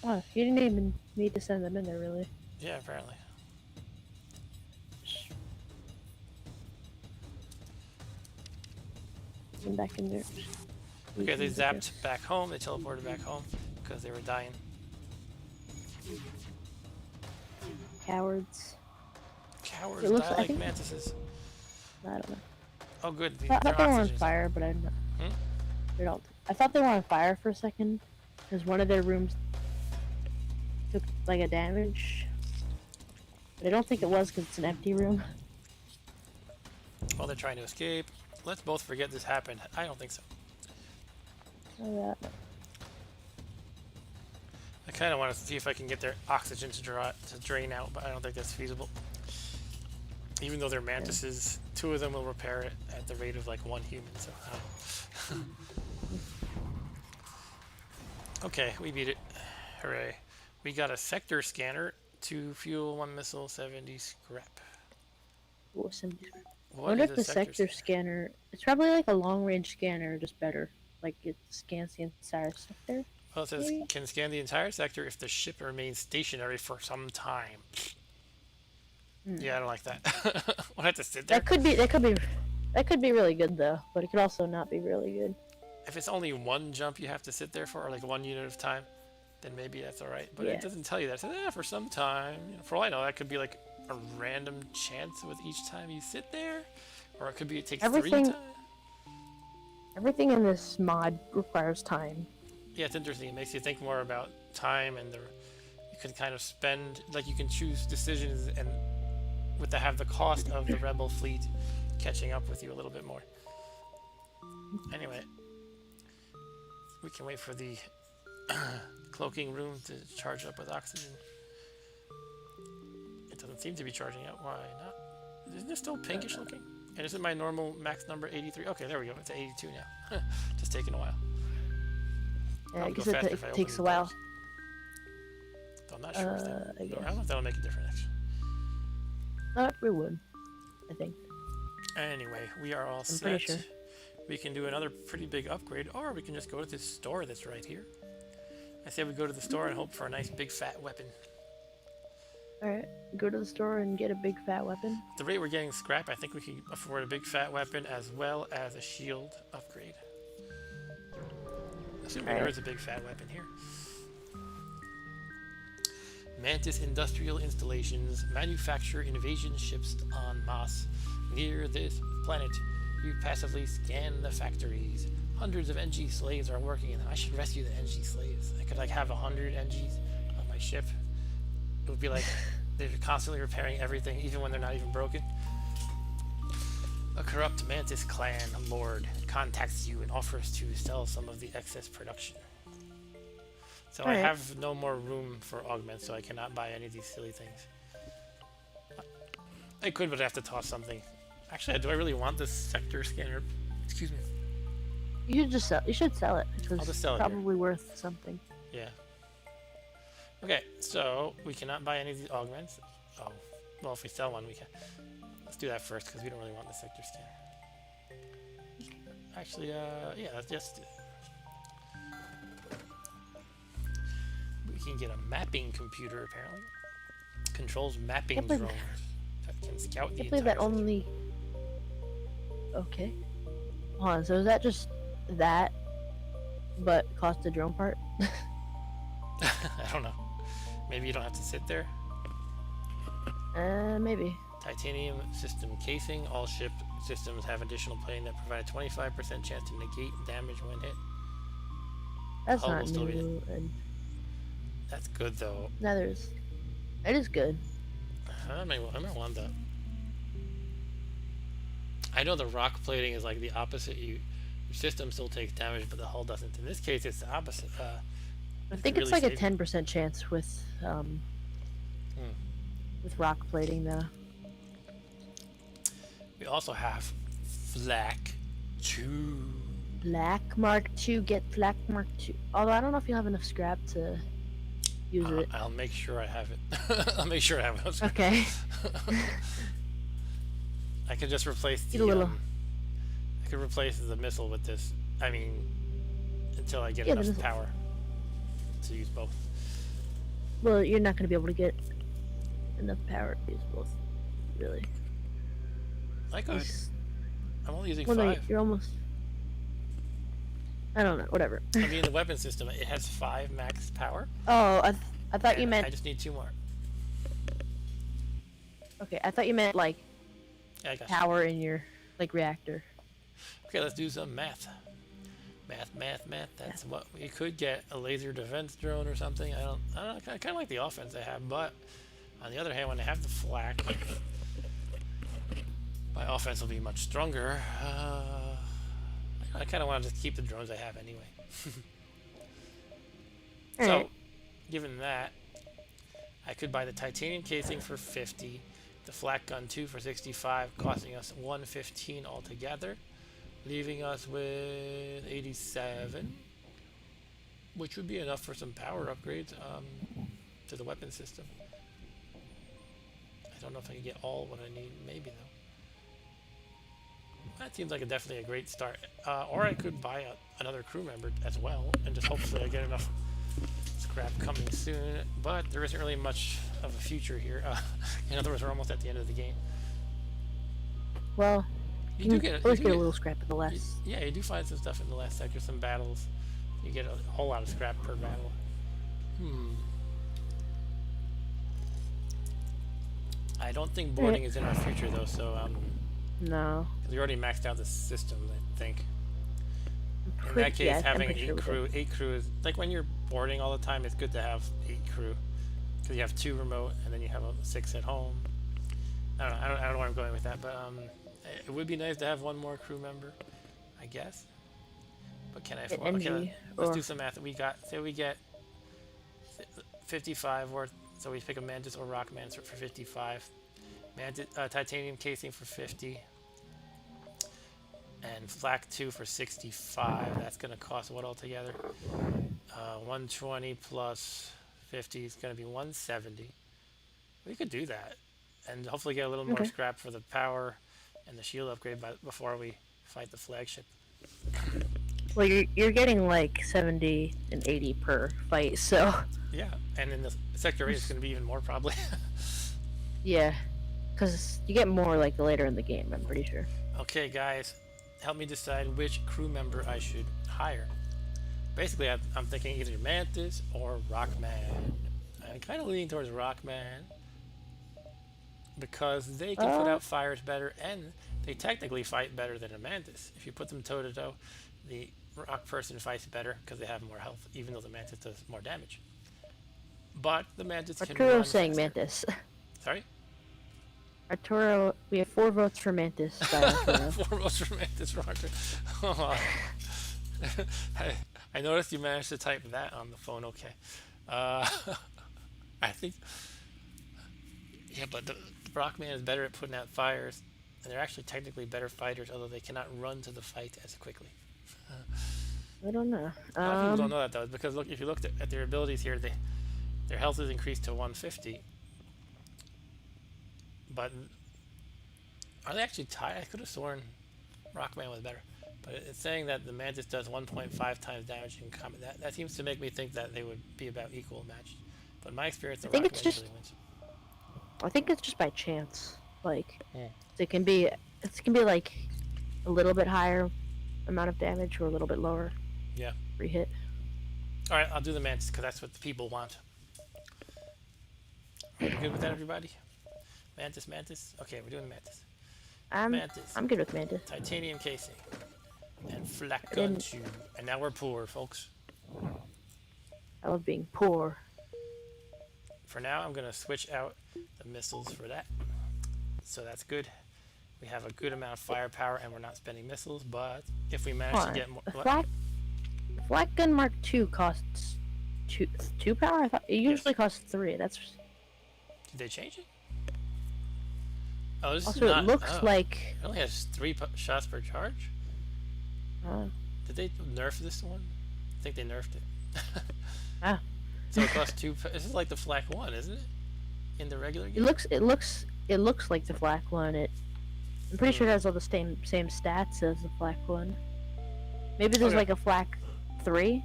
Oh, you didn't even need to send them in there, really. yeah, apparently. Come back in there. Okay, they zapped back home. They teleported back home because they were dying. Cowards. Cowards It looks- die I like think- mantises. I don't know. Oh, good. I thought they were on oxygen's fire, but I'm not. Hmm? They don't. I thought they were on fire for a second, because one of their rooms took like a damage. But I don't think it was because it's an empty room. While they're trying to escape. Let's both forget this happened. I don't think so. Oh, yeah. I kind of want to see if I can get their oxygen to drain out, but I don't think that's feasible. Even though they're mantises, 2 of them will repair it at the rate of like 1 human, so I don't know. Okay, we beat it. Hooray. We got a sector scanner 2 fuel, 1 missile, 70 scrap. I What wonder is if a the sector sector scanner? scanner. It's probably like a long range scanner, just better. Like it scans the entire sector, Well, it says maybe. can scan the entire sector if the ship remains stationary for some time. Hmm. Yeah, I don't like that. We'll have to sit there. That could be. That could be. That could be really good though, but it could also not be really good. If it's only one jump you have to sit there for, or like 1 unit of time, then maybe that's all right. But it Yeah. doesn't tell you that. It says, for some time. For all I know, that could be like a random chance with each time you sit there, or it could be it takes 3 Everything. times. Everything in this mod requires time. Yeah, it's interesting. It makes you think more about time and you can kind of spend like you can choose decisions and with the cost of the rebel fleet catching up with you a little bit more. Anyway, we can wait for the cloaking room to charge up with oxygen. It doesn't seem to be charging up. Why not? Isn't it still pinkish looking? And isn't my normal max number 83? Okay, there we go. It's at 82 now. Just taking a while. Yeah, I Probably go guess it faster if I open takes the a while. doors. So I'm not sure if that. I I guess. don't know if that'll make a difference. It would. I think. Anyway, we are all I'm set. pretty sure. We can do another pretty big upgrade, or we can just go to this store that's right here. I say we go to the store and hope for a nice big fat weapon. Alright, go to the store and get a big fat weapon. At the rate we're getting scrap, I think we can afford a big fat weapon as well as a shield upgrade. Assuming there is a big fat weapon here. Mantis Industrial Installations manufacture invasion ships en masse near this planet. You passively scan the factories. Hundreds of NG slaves are working in them. I should rescue the NG slaves. I could like have 100 NGs on my ship. It would be like they're constantly repairing everything, even when they're not even broken. A corrupt Mantis clan lord contacts you and offers to sell some of the excess production. So I have no more room for augments, so I cannot buy any of these silly things. I could, but I have to toss something. Actually, do I really want this sector scanner? Excuse me. You should just sell. You should sell it because I'll just it's sell it here. probably worth something. Yeah. Okay, so we cannot buy any of these augments. Oh, well, if we sell one, we can. Let's do that first because we don't really want the sector scanner. Actually, yeah, let's just do it. We can get a mapping computer apparently. Controls mapping Can't believe- drones that can scout the I believe that entire city. only. Okay. Hold on. So is that just that, but cost the drone part? I don't know. Maybe you don't have to sit there. Maybe. Titanium system casing. All ship systems have additional plating that provide a 25% chance to negate damage when hit. That's Hull not will still be new, and That's good though. neither is. It is good. I might want that. I know the rock plating is like the opposite. Your system still takes damage, but the hull doesn't. In this case, it's the opposite. I think it's really like a save you. 10% chance with rock plating though. We also have Flak 2. Black Mark II, get Black Mark II. Although I don't know if you'll have enough scrap to use it. I'll make sure I have it. I'll make sure I have it. Okay. I can just replace Get a little. I could replace the missile with this. I mean, until I get Yeah, the enough missile. power to use both. Well, you're not going to be able to get enough power to use both, really. I could. It's- I'm only using Well, no, 5. you're almost. I don't know. Whatever. I mean, the weapon system, it has 5 max power. Oh, I thought you and meant. I just need 2 more. Okay, I thought you meant like Yeah, I got you. power in your like reactor. Okay, let's do some math. Math. That's what we could get. A laser defense drone or something. I don't know. I kind of like the offense they have, but on the other hand, when they have the flak, my offense will be much stronger. I kind of want to just keep the drones I have anyway. So, Alright. given that, I could buy the titanium casing for 50, the flak gun 2 for 65, costing us 115 altogether, leaving us with 87, which would be enough for some power upgrades to the weapon system. I don't know if I can get all what I need. Maybe though. That seems like definitely a great start. Or I could buy another crew member as well, and just hopefully I get enough scrap coming soon. But there isn't really much of a future here. In other words, we're almost at the end of the game. Well, You you do can get always get a little scrap in the you, last. yeah, you do find some stuff in the last sector, some battles. You get a whole lot of scrap per battle. I don't think boarding is in our future though, so No. because we already maxed out the system, I think. In Pretty, that case, yeah, I'm having pretty sure we did. eight crew is like when you're boarding all the time. It's good to have 8 crew because you have 2 remote and then you have 6 at home. I don't know. I don't know where I'm going with that, but it would be nice to have one more crew member, I guess. But can I Get afford? Okay, NG let's or do some math. Say we get 55 worth. So we pick a Mantis or Rock Mantis for 55. Mantis, titanium casing for 50. And flak 2 for 65. That's going to cost what altogether? 120 plus 50 is going to be 170. We could do that. And hopefully get a little more okay. scrap for the power and the shield upgrade before we fight the flagship. Well, you're getting like 70 and 80 per fight, so Yeah, and in the sector 8 it's going to be even more probably. yeah, because you get more like later in the game. I'm pretty sure. Okay, guys, help me decide which crew member I should hire. Basically, I'm thinking either Mantis or Rockman. I'm kind of leaning towards Rockman because they can put out fires better and they technically fight better than a Mantis. If you put them toe to toe, the Rock person fights better because they have more health, even though the Mantis does more damage. But the Mantis can run Arturo's saying faster. Mantis. Sorry? Arturo, we have 4 votes for Mantis. By Arturo. 4 votes for Mantis, Roger. I noticed you managed to type that on the phone. Okay. I think. Yeah, but the Rockman is better at putting out fires, and they're actually technically better fighters, although they cannot run to the fight as quickly. I don't know. A lot of people don't know that though, because look, if you looked at their abilities here, their health is increased to 150. But are they actually tied? I could have sworn Rockman was better. But it's saying that the Mantis does 1.5 times damage in combat. That seems to make me think that they would be about equal matched. But in my experience, the I think Rockman it's just. usually wins. I think it's just by chance. Like, it can be like a little bit higher amount of damage or a little bit lower. Yeah. Re-hit. All right, I'll do the Mantis because that's what the people want. Are you good with that, everybody? Mantis. Okay, we're doing the Mantis. Mantis. I'm good with Mantis. Titanium casing. And flak gun 2. And now we're poor, folks. I love being poor. For now, I'm going to switch out the missiles for that. So that's good. We have a good amount of firepower and we're not spending missiles, but if we manage to get more... The flak gun Mark II costs 2 power? I thought it usually costs 3. That's... Did they change it? Oh, this also, is not... it looks like... It only has 3 shots per charge? Did they nerf this one? I think they nerfed it. So it costs 2... This is like the flak 1, isn't it? In the regular game? It looks like the flak one. I'm pretty sure it has all the same stats as the flak one. Maybe there's like a flak 3.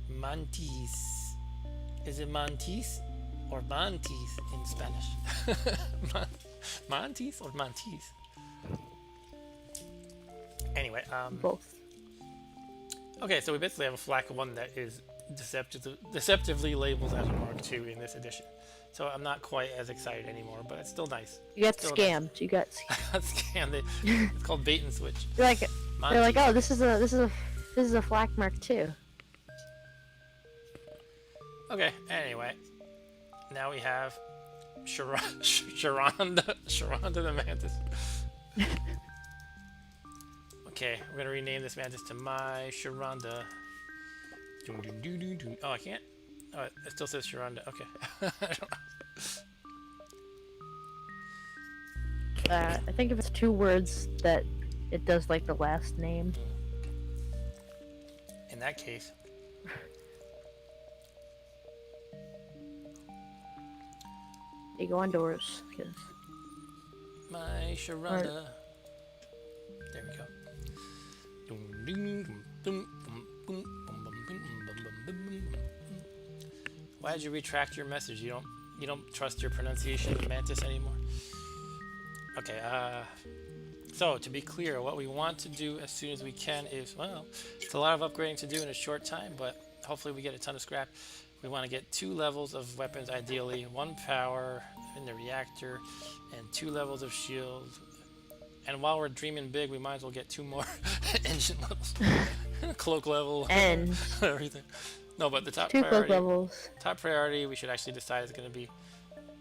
Mantis. Is it Mantis or Mantis in Spanish? Mantis or Mantis? Anyway, Both. Okay, so we basically have a flak 1 that is deceptively labeled as a Mark II in this edition. So I'm not quite as excited anymore, but it's still nice. You got scammed. Nice. You got scammed. It's called bait and switch. They're like, oh, this is a flak Mark II. Okay. Anyway, now we have Sharonda the Mantis. Okay, we're gonna rename this Mantis to My Sharonda. Oh, I can't. Oh, it still says Sharonda. Okay. I think if it's 2 words, that it does like the last name. In that case. They go on doors. 'Cause- My or, Sharona. There we go. Dum, ding, dum, dum, bum, bum, bum, bum, bum, bum, bum, bum, bum. Why did you retract your message? You don't trust your pronunciation of mantis anymore? Okay, so to be clear, what we want to do as soon as we can is, well, it's a lot of upgrading to do in a short time, but hopefully we get a ton of scrap. We want to get 2 levels of weapons, ideally 1 power in the reactor and 2 levels of shield. And while we're dreaming big, we might as well get 2 more engine levels, cloak level, and everything. No, but the 2 cloak levels. top priority, we should actually decide is going to be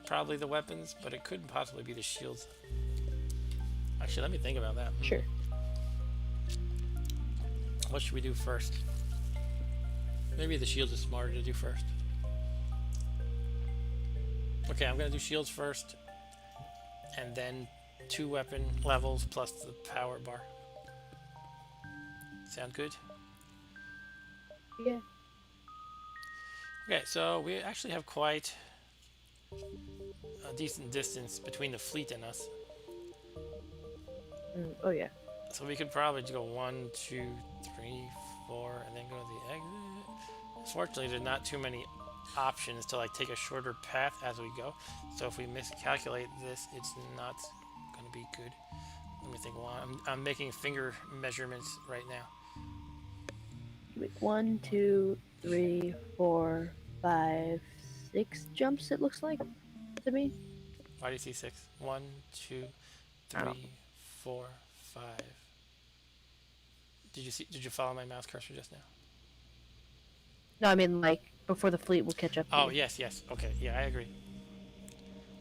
probably the weapons, but it could possibly be the shields. Actually, let me think about that. Sure. What should we do first? Maybe the shields is smarter to do first. Okay, I'm gonna do shields first, and then 2 weapon levels plus the power bar. Sound good? Yeah. Okay, so we actually have quite a decent distance between the fleet and us. Oh yeah. So we could probably go 1, 2, 3, 4, and then go to the exit. Fortunately, there's not too many options to like take a shorter path as we go. So if we miscalculate this, it's not gonna be good. Let me think. Well, I'm making finger measurements right now. Wait, 1, 2, 3, 4, 5, 6 jumps. It looks like to me. Why do you see 6? 1, 2, I don't 3, 4, 5. Did you follow my mouse cursor just now? No, I mean like before the fleet will catch up. To Oh, you. yes. Okay, yeah, I agree.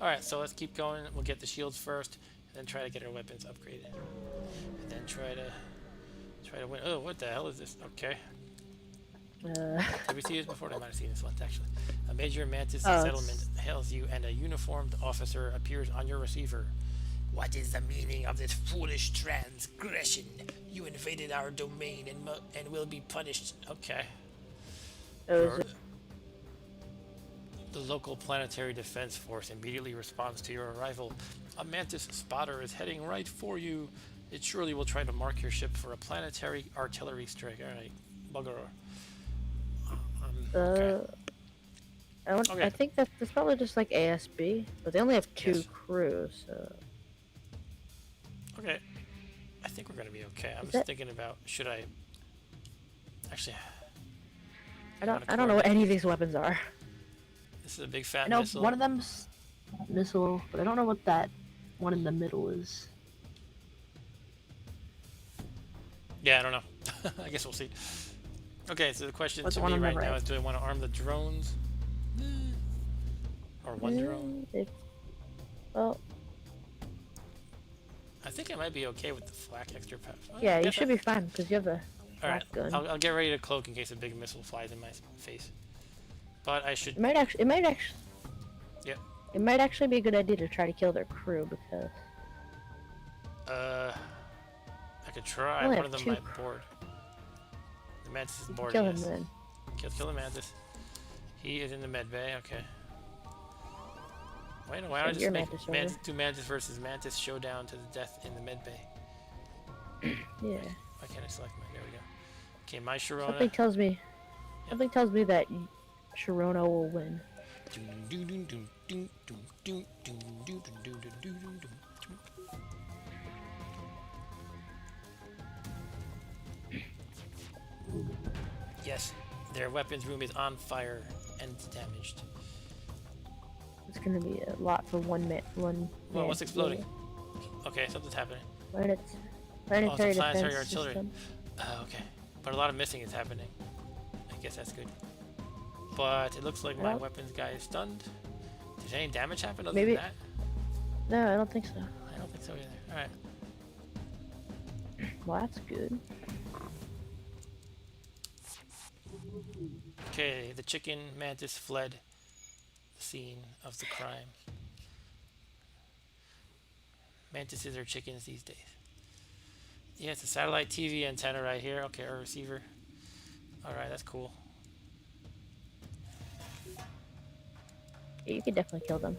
Alright, so let's keep going. We'll get the shields first, and then try to get our weapons upgraded. And then try to win. Oh, what the hell is this? Okay. Did we see this before? I might have seen this once, actually. A major mantis settlement hails you, and a uniformed officer appears on your receiver. What is the meaning of this foolish transgression? You invaded our domain and will be punished. Okay. The local planetary defense force immediately responds to your arrival. A mantis spotter is heading right for you. It surely will try to mark your ship for a planetary artillery strike. Alright, bugger. Okay. I think that's probably just like ASB, but they only have 2 Yes. crews. So. Okay. I think we're gonna be okay. I'm Is just that- thinking about, should I actually I don't know what any of these weapons are. this is a big fat I know missile. one of them's missile, but I don't know what that one in the middle is. Yeah, I don't know. I guess we'll see. Okay, so the question What's to the one me on the right now right? is, do I want to arm the drones? Or one drone? Well, I think I might be okay with the flak extra pass. Well, yeah, I you guess should be fine because you have the Alright, flak gun. I'll get ready to cloak in case a big missile flies in my face. But I should... It might actually. Yep. It might actually be a good idea to try to kill their crew because. I could try. Only One have of them 2 might board. The mantis is You can bored, kill him yes. then. Kill the mantis. He is in the med bay, okay. Why don't I So just you're make mantis over. 2 mantis versus mantis showdown to the death in the med bay? Yeah. Why can't I select mine? There we go. Okay, my Sharona. Something tells me. Something tells me that Sharona will win. Yes, their weapons room is on fire and damaged. It's gonna be a lot for one man. Well, what's exploding? Okay, something's happening. Planetary planetary defense artillery. system. Okay, but a lot of missing is happening. I guess that's good. But it looks like my Well- weapons guy is stunned. Did any damage happen other Maybe- than that? No, I don't think so. I don't think so either. Alright. Well, that's good. Okay, the chicken mantis fled the scene of the crime. Mantises are chickens these days. Yeah, it's a satellite TV antenna right here. Okay, or receiver. Alright, that's cool. Yeah, you could definitely kill them.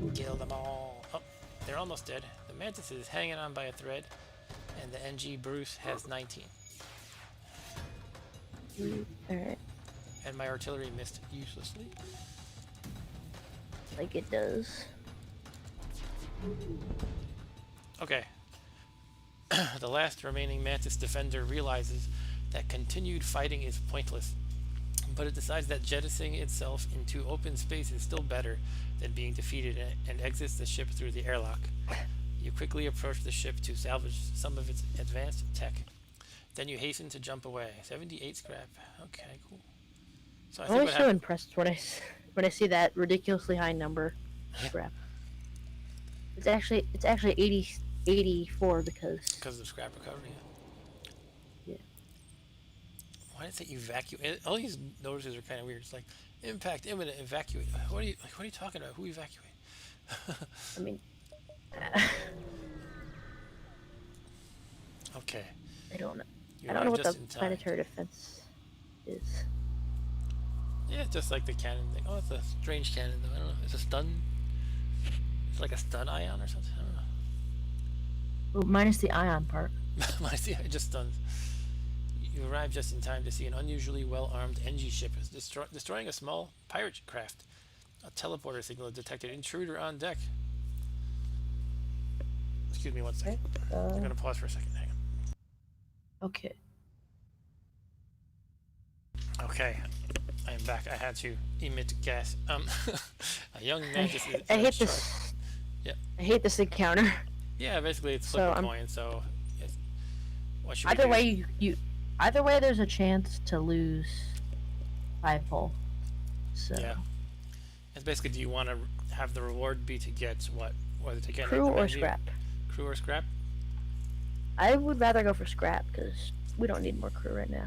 Kill them all. Oh, they're almost dead. The mantis is hanging on by a thread, and the NG Bruce has 19. Alright, And my artillery missed uselessly. like it does. Okay. The last remaining mantis defender realizes that continued fighting is pointless, but it decides that jettisoning itself into open space is still better than being defeated and exits the ship through the airlock. You quickly approach the ship to salvage some of its advanced tech. Then you hasten to jump away. 78 scrap. Okay, cool. So I I'm think always what so happened... impressed when I see that ridiculously high number of scrap. It's actually 84 because Because of scrap recovery. yeah. Why did it say evacuate? All these notices are kind of weird. It's like impact imminent, evacuate. What are you talking about? Who evacuate? I mean, Okay. I don't know. You I don't know arrived what the just in time. planetary defense is. Yeah, just like the cannon thing. Oh, it's a strange cannon though. I don't know. It's a stun. It's like a stun ion or something. I don't know. Well, minus the ion part. I see. It just stuns. You arrive just in time to see an unusually well-armed NG ship is destroying a small pirate craft. A teleporter signal detected. Intruder on deck. Excuse me one second. I'm gonna pause for a second. Hang Okay. on. Okay, I am back. I had to emit gas. A young mantis is I hate charged. this. Yep. I hate this encounter. Yeah, basically it's So flip a coin. So, yes. What should Either we do? way, either way, there's a chance to lose 5 hull. So Yeah. It's basically, do you want to have the reward be to get what? Whether to get crew like the or Benji? scrap. Crew or scrap? I would rather go for scrap because we don't need more crew right now.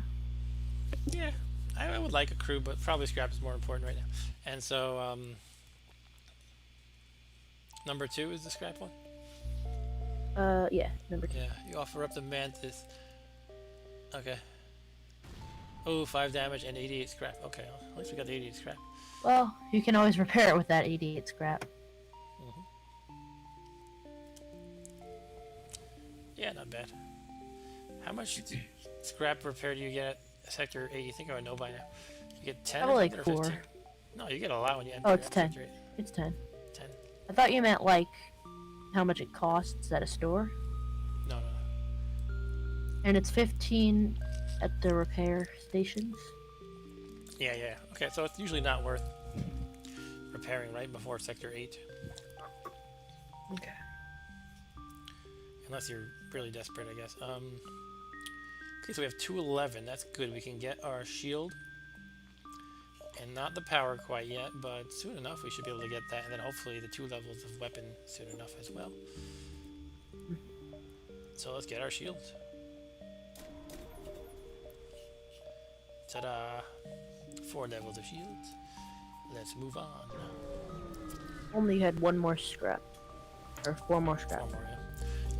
Yeah, I would like a crew, but probably scrap is more important right now. And so, number 2 is the scrap one? Yeah, number 2. Yeah, you offer up the mantis. Okay. Oh, 5 damage and 88 scrap. Okay, well, at least we got the 88 scrap. Well, you can always repair it with that 88 scrap. Yeah, not bad. How much scrap repair do you get at Sector 8? You think I would know by now. You get 10 Probably or like something, or 4. 15? No, you get a lot when you enter. Oh, it's 10. Sector 8. It's 10. 10? I thought you meant like how much it costs at a store. No, no, no. And it's 15 at the repair stations. Yeah, yeah. Okay, so it's usually not worth repairing right before Sector 8. Okay. Unless you're really desperate, I guess. Okay, so we have 211. That's good. We can get our shield. And not the power quite yet, but soon enough we should be able to get that. And then hopefully the 2 levels of weapon soon enough as well. So let's get our shields. Ta-da! 4 levels of shields. Let's move on. Only had 1 more scrap. Or 4 more scrap. 4 more, yeah.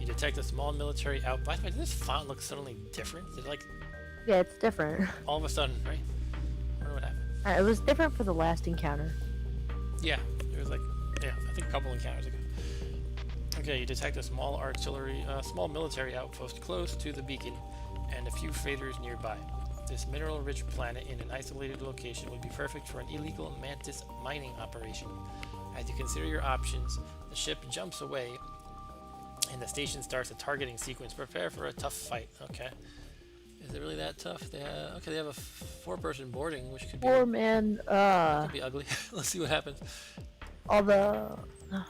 You detect a small military out. By the way, does this font look suddenly different? Is it like Yeah, it's different. all of a sudden, right? I wonder what happened. It was different for the last encounter. Yeah, it was like, yeah, I think a couple encounters ago. Okay, you detect a small small military outpost close to the beacon, and a few freighters nearby. This mineral-rich planet in an isolated location would be perfect for an illegal mantis mining operation. As you consider your options, the ship jumps away, and the station starts a targeting sequence. Prepare for a tough fight. Okay. Is it really that tough? Okay, they have a 4-person boarding, which could be... 4-man, could be ugly. Let's see what happens. all the... Are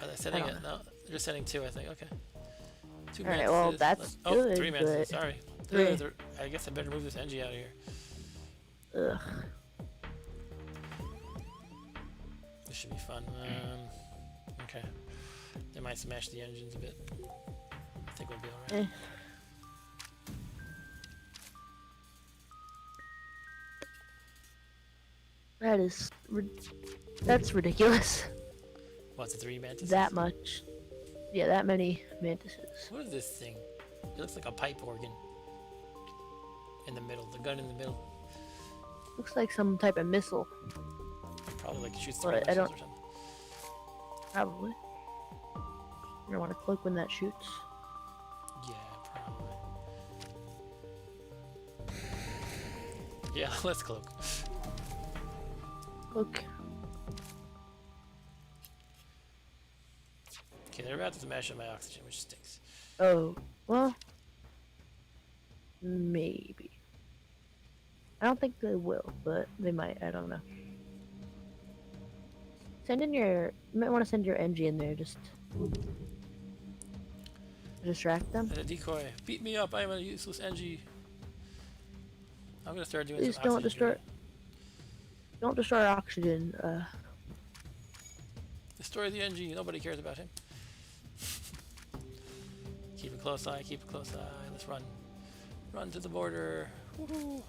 they setting it? No, they're just setting 2, I think. Okay. 2 Alright, mantises. well, that's Oh, good, 3 mantises. but- Sorry. 3. I guess I better move this NG out of here. Ugh. This should be fun. Okay. They might smash the engines a bit. I think we'll be alright. That's ridiculous. What's the 3 mantises? That much. Yeah, that many mantises. What is this thing? It looks like a pipe organ. In the middle. The gun in the middle. Looks like some type of missile. Probably like it shoots But 3 I missiles don't- or something. Probably. You don't want to cloak when that shoots. Yeah, probably. Yeah, let's cloak. Look. Okay, they're about to smash up my oxygen, which stinks. Oh, well, maybe. I don't think they will, but they might. I don't know. Send in your. You might want to send your NG in there just to distract them. And a decoy. Beat me up, I am a useless NG. I'm gonna start doing Please some don't oxygen destroy. drilling. Don't destroy oxygen. Destroy the NG, nobody cares about him. Keep a close eye, keep a close eye. Let's run. Run to the border. Woohoo.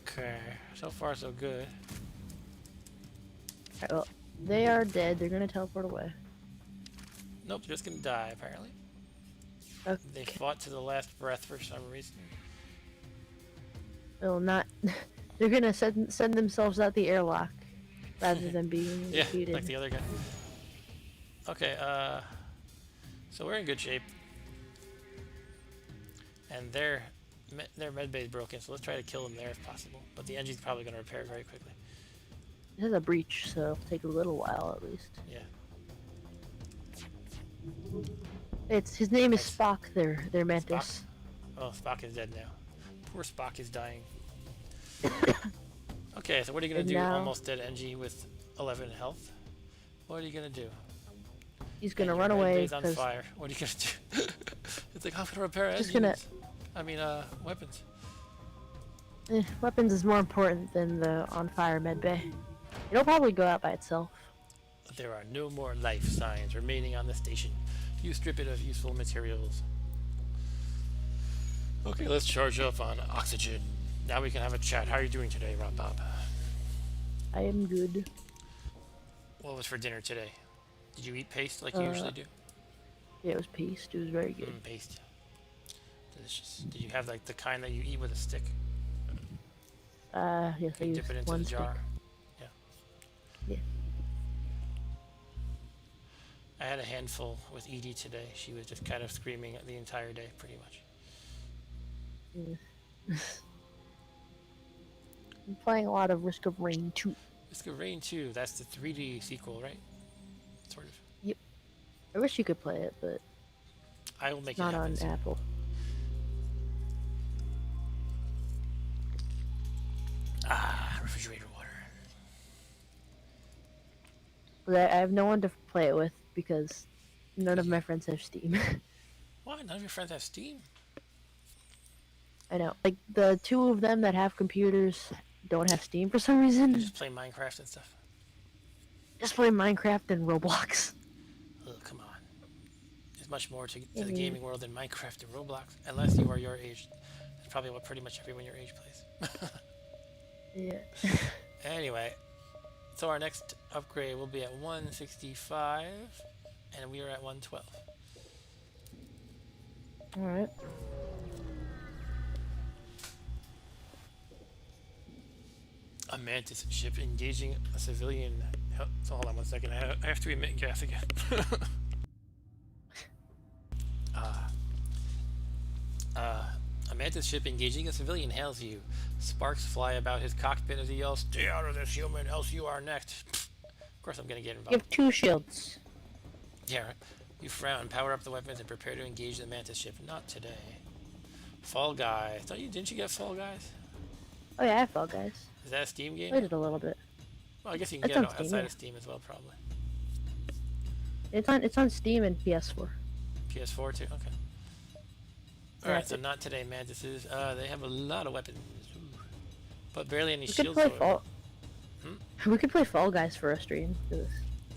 Okay, so far so good. Alright, well, they are dead. They're gonna teleport away. Nope, they're just gonna die apparently. Okay. They fought to the last breath for some reason. Well, not. They're gonna send themselves out the airlock rather than being Yeah, defeated. like the other guy. Okay, so we're in good shape. And their medbay is broken, so let's try to kill them there if possible. But the engine's probably gonna repair very quickly. It has a breach, so it'll take a little while at least. Yeah. It's his name is Spock. Their mantis. Spock? Oh, Spock is dead now. Poor Spock is dying. Okay, so what are you gonna And do? now- Almost dead NG with 11 health. What are you gonna do? He's gonna And run your away medbay's on because fire. What are you gonna do? It's like I'm gonna repair engines. Just gonna- I mean, weapons. weapons is more important than the on fire medbay. It'll probably go out by itself. There are no more life signs remaining on the station. You strip it of useful materials. Okay, let's charge up on oxygen. Now we can have a chat. How are you doing today, Rob Bob? I am good. What was for dinner today? Did you eat paste like you usually do? Yeah, it was paste. It was very good. Paste. Delicious. Did you have like the kind that you eat with a stick? Yes, I You used dip it into one the stick. jar. Yeah. Yeah. I had a handful with Edie today. She was just kind of screaming the entire day, pretty much. I'm playing a lot of Risk of Rain 2. Risk of Rain 2, that's the 3D sequel, right? Sort of. Yep. I wish you could play it, but I will make it's it not happen on soon. Apple. Ah, refrigerator water. But I have no one to play it with because none of my friends have Steam. Why? None of your friends have Steam? I know. Like, the two of them that have computers don't have Steam for some You reason. just play Minecraft and stuff. Just play Minecraft and Roblox. Oh, come on. There's much more to the gaming world than Minecraft and Roblox. Unless you are your age. That's probably what pretty much everyone your age plays. Yeah. Anyway, so our next upgrade will be at 165, and we are at 112. Alright. A Mantis ship engaging a civilian. So hold on 1 second. I have to emit gas again. A Mantis ship engaging a civilian hails you. Sparks fly about his cockpit as he yells, "Stay out of this, human, else you are next." Of course I'm gonna get You involved. have 2 shields. Yeah, right. You frown, power up the weapons, and prepare to engage the Mantis ship. Not today. Fall Guys. Didn't you get Fall Guys? Oh yeah, I have Fall Guys. Is that a Steam game? Played it a little bit. Well, I guess you can It's get on it Steam, outside yeah. of Steam as well, probably. It's on Steam and PS4. PS4 too? Okay. Alright, so not today, Mantises. They have a lot of weapons. Ooh. But barely any We could shields. play though. Fall. We could play Fall Guys for a stream.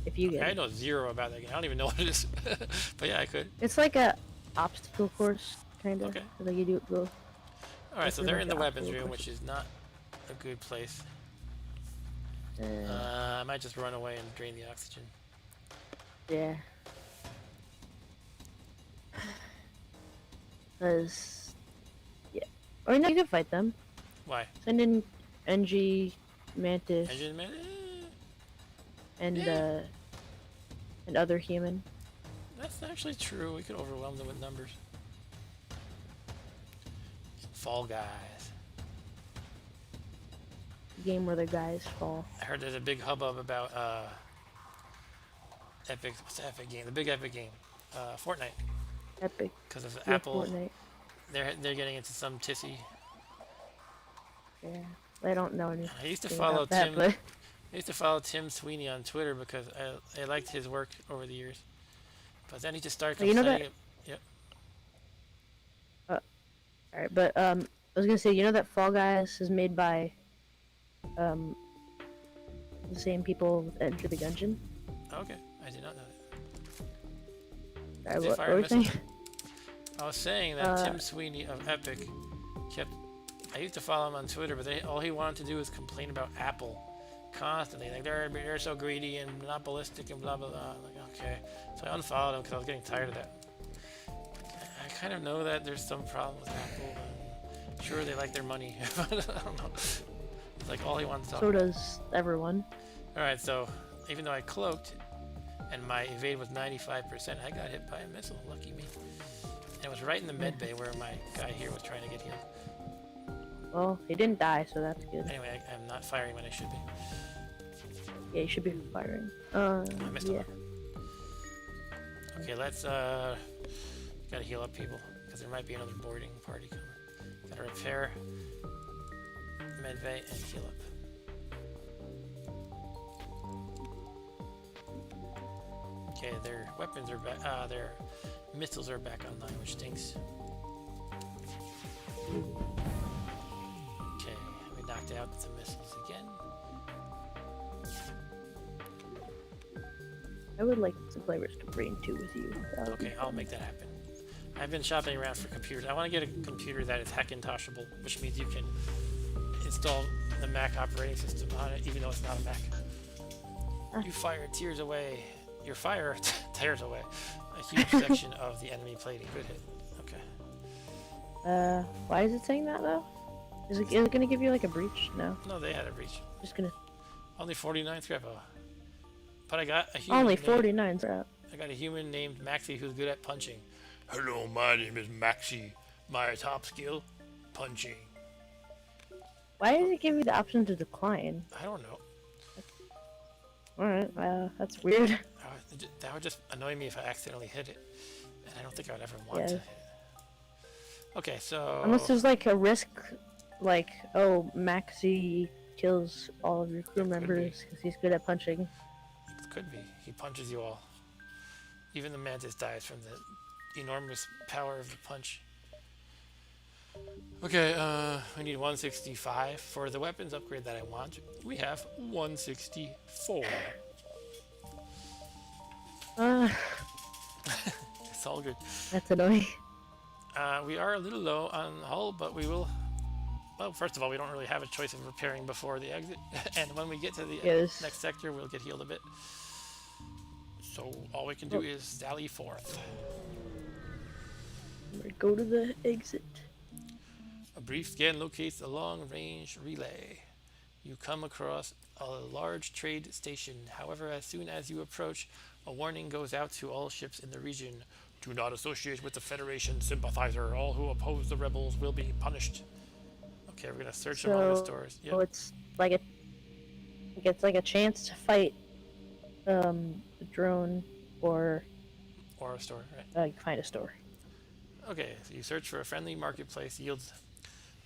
If you get I it. know zero about that game. I don't even know what it is. But yeah, I could. It's like a obstacle course, kind of. Okay. Like you do go. Alright, so pretty they're much in the the weapons obstacle room, courses. which is not a good place. Uh, I might just run away and drain the oxygen. yeah. Cause, yeah. Or no, you can fight them. Why? Send in NG, Mantis. Engine man? and Yeah, uh, and other human. that's actually true. We could overwhelm them with numbers. Fall Guys. Game where the guys fall. I heard there's a big hubbub about Epic. What's the Epic game? The big Epic game, Fortnite, Epic. because of Yeah, Apple. Fortnite. They're getting into some tissy. Yeah, I don't know anything I used to follow about that, Tim. but I used to follow Tim Sweeney on Twitter because I liked his work over the years. But then he just started you know complaining. that. Yep. Uh, all right, but I was gonna say, you know that Fall Guys is made by um the same people with Enter the Gungeon. Okay, I did not know that. Sorry, Did they what fire were you missiles? saying? I was saying that Tim Sweeney of Epic kept. I used to follow him on Twitter, but all he wanted to do was complain about Apple constantly. Like they're so greedy and monopolistic and blah blah blah. I'm like, okay, so I unfollowed him because I was getting tired of that. I kind of know that there's some problem with Apple. Sure, they like their money, but I don't know. It's like all he wants to talk So about. does everyone. All right, so even though I cloaked and my evade was 95%, I got hit by a missile. Lucky me. And it was right in the med bay where my guy here was trying to get healed. Well, he didn't die, so that's good. Anyway, I'm not firing when I should be. Yeah, you should be firing. I missed a Yeah. lot. Okay, let's gotta heal up people because there might be another boarding party coming. Gotta repair medbay and heal up. Okay, their weapons are back. Their missiles are back online, which stinks. Okay, we knocked out the missiles again. I would like to play Risk of Rain 2 with you. That would be Okay, I'll fun. make that happen. I've been shopping around for computers. I want to get a computer that is Hackintoshable, which means you can install the Mac operating system on it, even though it's not a Mac. You fire tears away. Your fire tears away a huge section of the enemy plating. Good hit. Okay. Why is it saying that though? Is it gonna give you like a breach? No. No, they had a breach. Just gonna. Only 49 scrap. Oh. But I got a human. Only named- 49's out. I got a human named Maxie who's good at punching. Hello, my name is Maxie. My top skill, punching. Why does it give you the option to decline? I don't know. Alright, that's weird. That would just annoy me if I accidentally hit it. And I don't think I would ever want Yeah. to hit it. Okay, so... Unless there's like a risk, like, oh, Maxie kills all of your crew Could be. members because he's good at punching. It could be. He punches you all. Even the mantis dies from the enormous power of the punch. Okay, we need 165. For the weapons upgrade that I want, we have 164. It's all good. That's annoying. We are a little low on hull, but we will... Well, first of all, we don't really have a choice of repairing before the exit. And when we get to the Yes. next sector, we'll get healed a bit. So all we can do is sally forth. Go to the exit. A brief scan locates a long-range relay. You come across a large trade station. However, as soon as you approach, a warning goes out to all ships in the region. Do not associate with the Federation sympathizer. All who oppose the rebels will be punished. Okay, we're gonna search among the stores. So it's like a chance to fight the drone or Or a store, right? find a store. Okay, so you search for a friendly marketplace, yields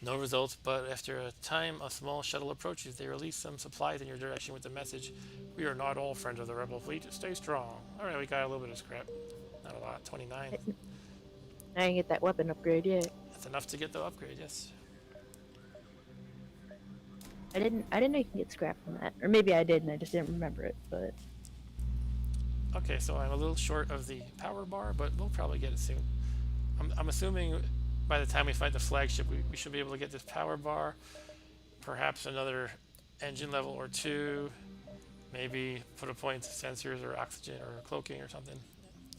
no results, but after a time, a small shuttle approaches. They release some supplies in your direction with the message, "We are not all friends of the rebel fleet. Stay strong." Alright, we got a little bit of scrap. Not a lot, 29. I didn't get that weapon upgrade yet. That's enough to get the upgrade, yes. I didn't know you can get scrap from that, or maybe I did and I just didn't remember it. But Okay, so I'm a little short of the power bar, but we'll probably get it soon. I'm assuming by the time we fight the flagship, we should be able to get this power bar, perhaps another engine level or two, maybe put a point to sensors or oxygen or cloaking or something,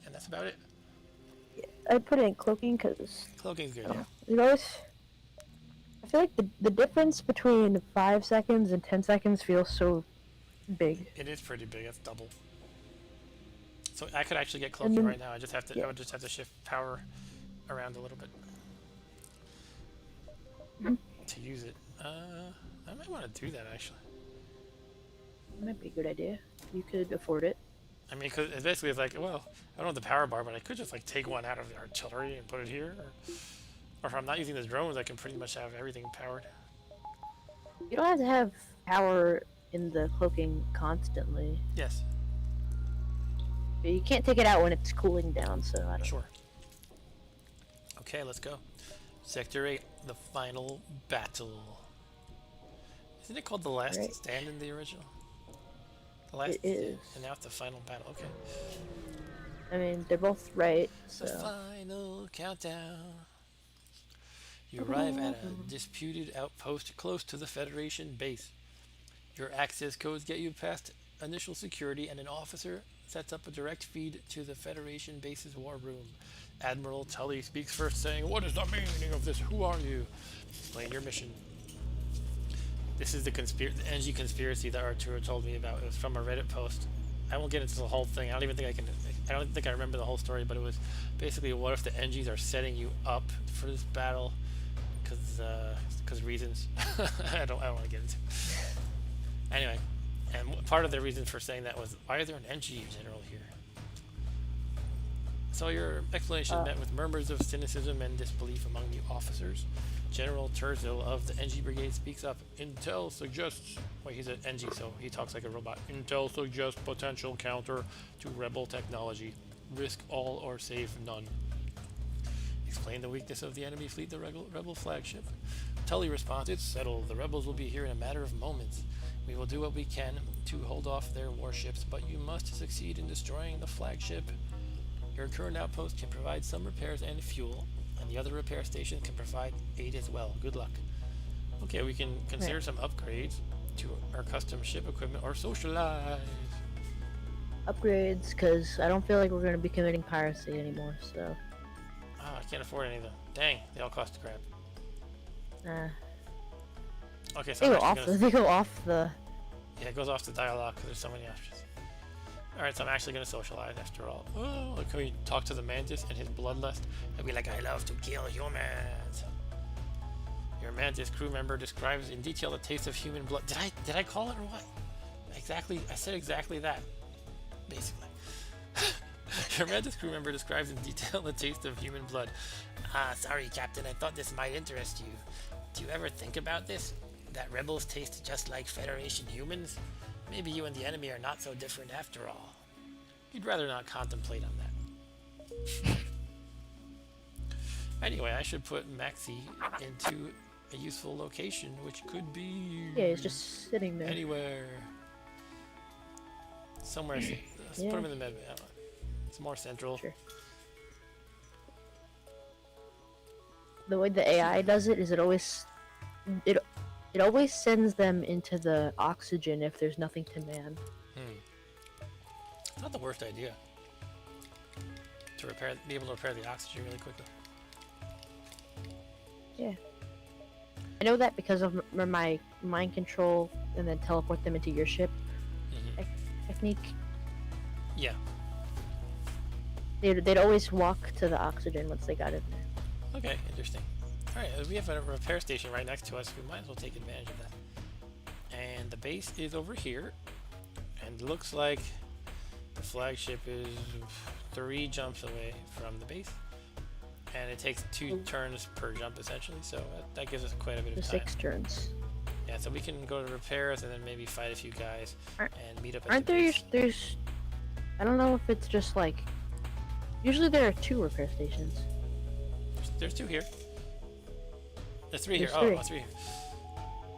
and that's about it. I put it in cloaking because Cloaking's good, yeah. it always. I feel like the difference between 5 seconds and 10 seconds feels so big. It is pretty big. That's double. So I could actually get And closer then right now. I just have to. I yeah, would just have to shift power around a little bit mhm, to use it. I might want to do that actually. might be a good idea. You could afford it. I mean, because it basically it's like, well, I don't have the power bar, but I could just like take one out of the artillery and put it here. Or if I'm not using the drones, I can pretty much have everything powered. You don't have to have power in the cloaking constantly. Yes, But you can't take it out when it's cooling down, so I don't know. sure. Okay, let's go. Sector 8, the final battle. Isn't it called The Last Right. Stand in the original? The Last It is. and now it's the final battle. Okay. I mean, they're both right, The so. final countdown. You arrive at a disputed outpost close to the Federation base. Your access codes get you past initial security, and an officer sets up a direct feed to the Federation base's war room. Admiral Tully speaks first, saying, "What is the meaning of this? Who are you? Explain your mission." This is the energy conspiracy that Arturo told me about. It was from a Reddit post. I won't get into the whole thing. I don't even think I can. I don't think I remember the whole story, but it was basically, what if the NGs are setting you up for this battle? Because reasons. I don't want to get into. Anyway, and part of the reason for saying that was, why is there an NG general here? So your explanation met with murmurs of cynicism and disbelief among the officers. General Terzil of the NG Brigade speaks up. Intel suggests... Wait, he's an NG, so he talks like a robot. Intel suggests potential counter to rebel technology. Risk all or save none. Explain the weakness of the enemy fleet, the rebel flagship. Tully responds, "It's settled. The rebels will be here in a matter of moments. We will do what we can to hold off their warships, but you must succeed in destroying the flagship. Your current outpost can provide some repairs and fuel, and the other repair stations can provide aid as well. Good luck." Okay, we can consider some upgrades to our custom ship equipment or socialize. Upgrades, because I don't feel like we're going to be committing piracy anymore, so. Ah, I can't afford any of them. Dang, they all cost a crap. Okay, so They I'm go actually off. gonna... They go off the. Yeah, it goes off the dialogue because there's so many options. Alright, so I'm actually going to socialize after all. Oh, can we talk to the Mantis and his bloodlust? I'd be like, "I love to kill humans." Your Mantis crew member describes in detail the taste of human blood. Did I call it or what? Exactly, I said exactly that. Basically. Your Mantis crew member describes in detail the taste of human blood. "Ah, sorry, Captain, I thought this might interest you. Do you ever think about this? That rebels taste just like Federation humans? Maybe you and the enemy are not so different after all." You'd rather not contemplate on that. Anyway, I should put Maxi into a useful location, which could be... Yeah, he's just sitting there. anywhere. Somewhere. Let's put him in the med bay. I don't know. It's more central. Sure. The way the AI does it is it always sends them into the oxygen if there's nothing to man. It's not the worst idea. To be able to repair the oxygen really quickly. Yeah. I know that because of my mind control and then teleport them into your ship technique. Yeah. They'd always walk to the oxygen once they got in there. Okay, interesting. Alright, we have a repair station right next to us. We might as well take advantage of that. And the base is over here. And it looks like the flagship is 3 jumps away from the base. And it takes 2 turns per jump, essentially. So that gives us quite a bit of time. 6 turns. Yeah, so we can go to repairs and then maybe fight a few guys and meet up at Aren't the base. there's I don't know if it's just like usually there are 2 repair stations. There's 2 here. There's 3 here. There's 3.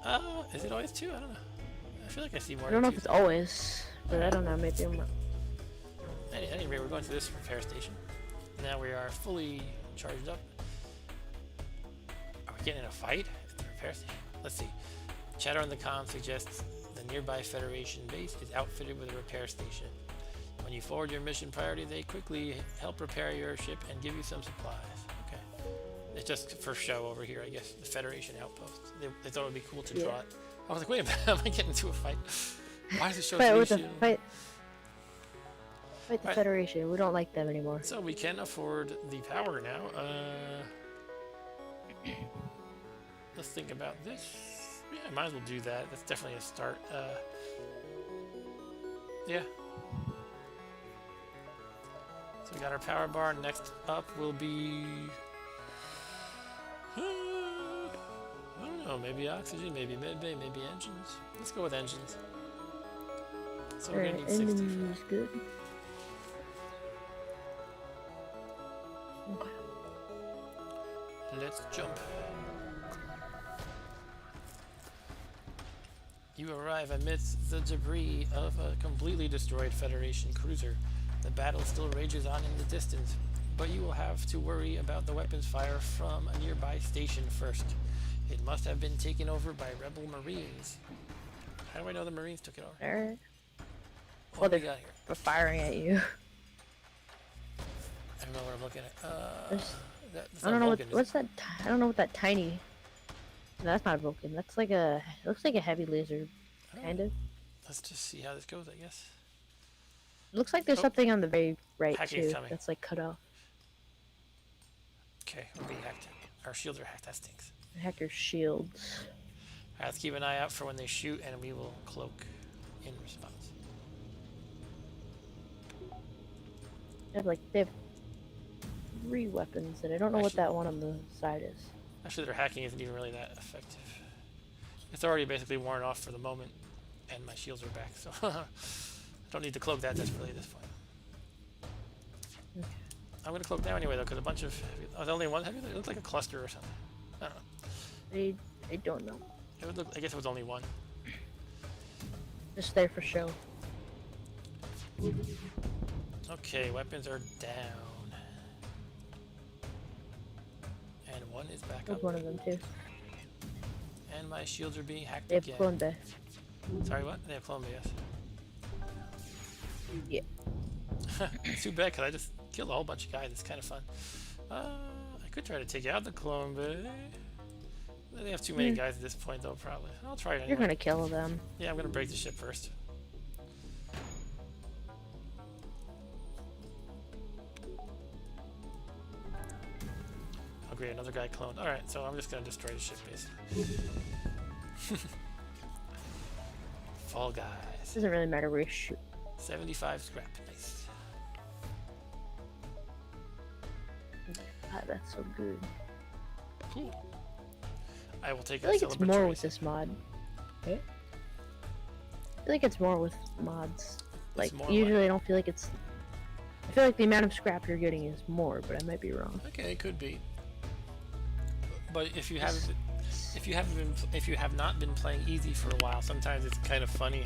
Oh, 3 here. Is it always 2? I don't know. I feel like I see more. I don't know than if 2. it's always, but I don't know. Maybe I'm not. Anyway, we're going to this repair station. Now we are fully charged up. Are we getting in a fight at the repair station? Let's see. Chatter on the comm suggests the nearby Federation base is outfitted with a repair station. When you forward your mission priority, they quickly help repair your ship and give you some supplies. Okay. It's just for show over here, I guess. The Federation outpost. They thought it would be cool to draw it. I was like, wait a minute, am I getting into a fight? Why does it show Fight three with the shield? fight the Alright, Federation. We don't like them anymore. so we can afford the power now. Let's think about this. Yeah, might as well do that. That's definitely a start. Yeah. So we got our power bar. Next up will be... I don't know, maybe oxygen, maybe medbay, maybe engines. Let's go with engines. So we're gonna Alright, need 60 for engine that. is good. Okay. Let's jump. You arrive amidst the debris of a completely destroyed Federation cruiser. The battle still rages on in the distance, but you will have to worry about the weapons fire from a nearby station first. It must have been taken over by rebel Marines. How do I know the Marines took it over? Alright. What do we got here? They're firing at you. I don't know what I'm looking at. That's I don't know Vulcan, what's that. I don't know what that tiny. No, that's not Vulcan. That's like a. It looks like a heavy laser, kind of. Let's just see how this goes, I guess. It looks like there's something on the very right Hacking's too. coming. That's like cut off. Okay, we're being hacked. Our shields are hacked. That stinks. Hacker shields. Alright, let's keep an eye out for when they shoot, and we will cloak in response. They have 3 weapons, and I don't know what that one on the side is. Actually, their hacking isn't even really that effective. It's already basically worn off for the moment, and my shields are back, so I don't need to cloak that desperately at this point. Okay. I'm gonna cloak now anyway, though, because a bunch of heavy, oh, only one heavy. It looked like a cluster or something. I don't know. I don't know. It would look. I guess it was only one. Just there for show. Okay, weapons are down, and one is back There's up. one of them too. And my shields are being hacked They have again. clone bay. Sorry, what? They have clone bay, Yeah. yes. It's too bad, because I just killed a whole bunch of guys. It's kind of fun. I could try to take out the clone bay. They have too many guys at this point, though, probably. I'll try it anyway. You're gonna kill them. Yeah, I'm gonna break the ship first. Oh great, another guy cloned. Alright, so I'm just gonna destroy the ship, basically. Fall Guys. Doesn't really matter where you shoot. 75 scrap. Nice. God, that's so good. Cool. I will take I feel like a it's more celebratory with this mod. I feel like it's more with mods. Like, more usually like- I don't feel like it's... I feel like the amount of scrap you're getting is more, but I might be wrong. Okay, it could be. But if you have not been playing easy for a while, sometimes it's kind of funny.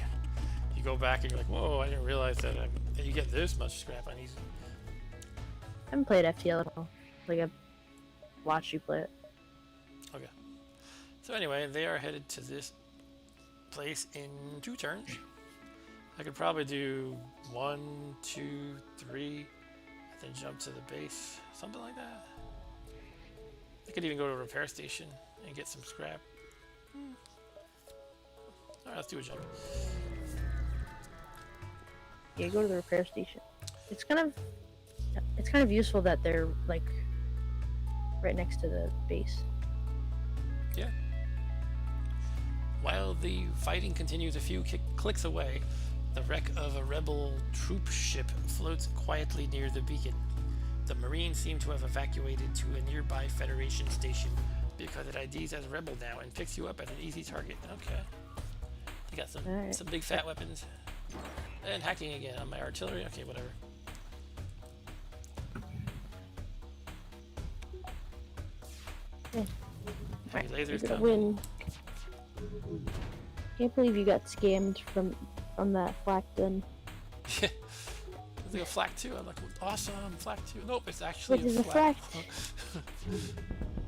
You go back and you're like, whoa, I didn't realize that you get this much scrap on easy. I haven't played FTL at all. Like, I've watched you play it. Okay. So anyway, they are headed to this place in 2 turns. I could probably do 1, 2, 3, and then jump to the base, something like that. I could even go to a repair station and get some scrap. Alright, let's do a jump. Yeah, go to the repair station. It's kind of useful that they're like right next to the base. Yeah. While the fighting continues a few clicks away, the wreck of a rebel troop ship floats quietly near the beacon. The Marines seem to have evacuated to a nearby Federation station because it IDs as rebel now and picks you up as an easy target. Okay. You got some big fat weapons. And hacking again on my artillery. Okay, whatever. Yeah. Heavy lasers You're gonna coming. win. Can't believe you got scammed from that flak gun. Yeah. It's like a flak 2. I'm like, awesome, flak 2. Nope, it's actually Which is a a flak.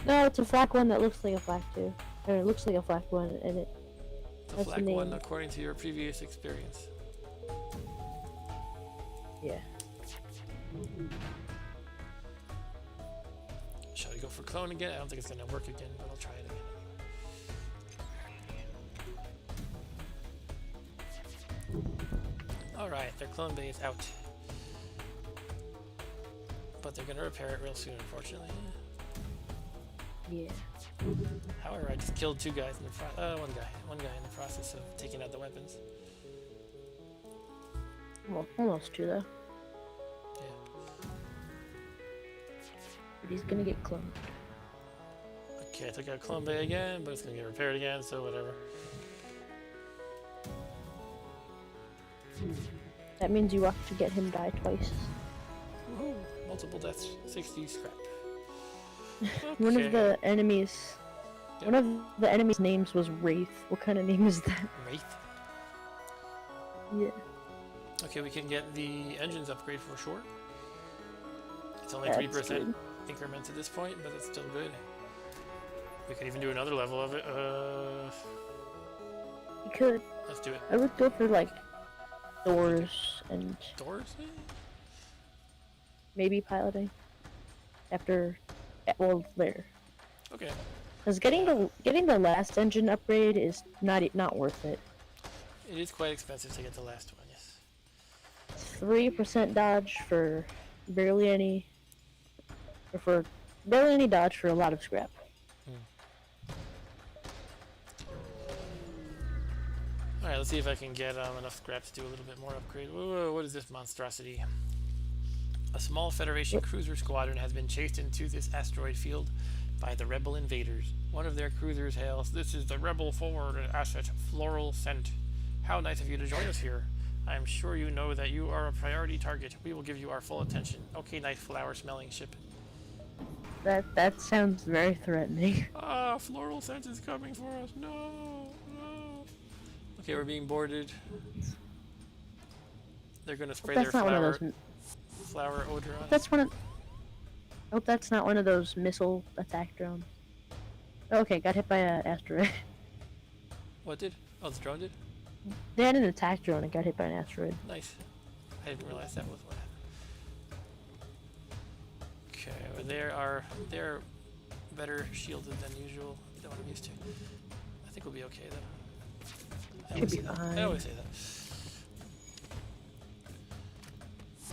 No, it's a flak one that looks like a flak 2. Or it looks like a flak one, and it The has flak the 1 name. according to your previous experience. Yeah. Shall we go for clone again? I don't think it's gonna work again, but I'll try it again. Alright, their clone bay is out. But they're gonna repair it real soon, unfortunately. Yeah. However, I just killed two guys in the one guy in the process of taking out the weapons. Well, almost two though. Yeah. But he's gonna get cloned. Okay, I took out clone bay again, but it's gonna get repaired again, so whatever. That means you have to get him die twice. Woohoo! Multiple deaths, 60 scrap. One of Okay. the enemies. Yep. One of the enemies' names was Wraith. What kind of name is that? Wraith. Yeah. Okay, we can get the engines upgrade for sure. It's only That's 3% good. increments at this point, but it's still good. We could even do another level of it. You could. Let's do it. I would go for like doors and Doors? maybe piloting. After, well, there. Okay. Because getting the last engine upgrade is not worth it. It is quite expensive to get the last one, yes. 3% dodge for barely any, or for barely any dodge for a lot of scrap. Alright, let's see if I can get enough scrap to do a little bit more upgrade. Whoa, what is this monstrosity? A small Federation cruiser squadron has been chased into this asteroid field by the rebel invaders. One of their cruisers hails, "This is the rebel forward asset, Floral Scent. How nice of you to join us here. I am sure you know that you are a priority target. We will give you our full attention. Okay, nice flower-smelling ship." That sounds very threatening. Ah, Floral Scent is coming for us. No, no. Okay, we're being boarded. They're gonna spray their That's not one of flower odor on us. That's one of. I hope that's not one of those missile attack drones. Okay, got hit by an asteroid. What did? Oh, the drone did? They had an attack drone and got hit by an asteroid. Nice. I didn't realize that was what happened. Okay, well, they're better shielded than usual than what I'm used to. I think we'll be okay though. Should be fine. I always say that.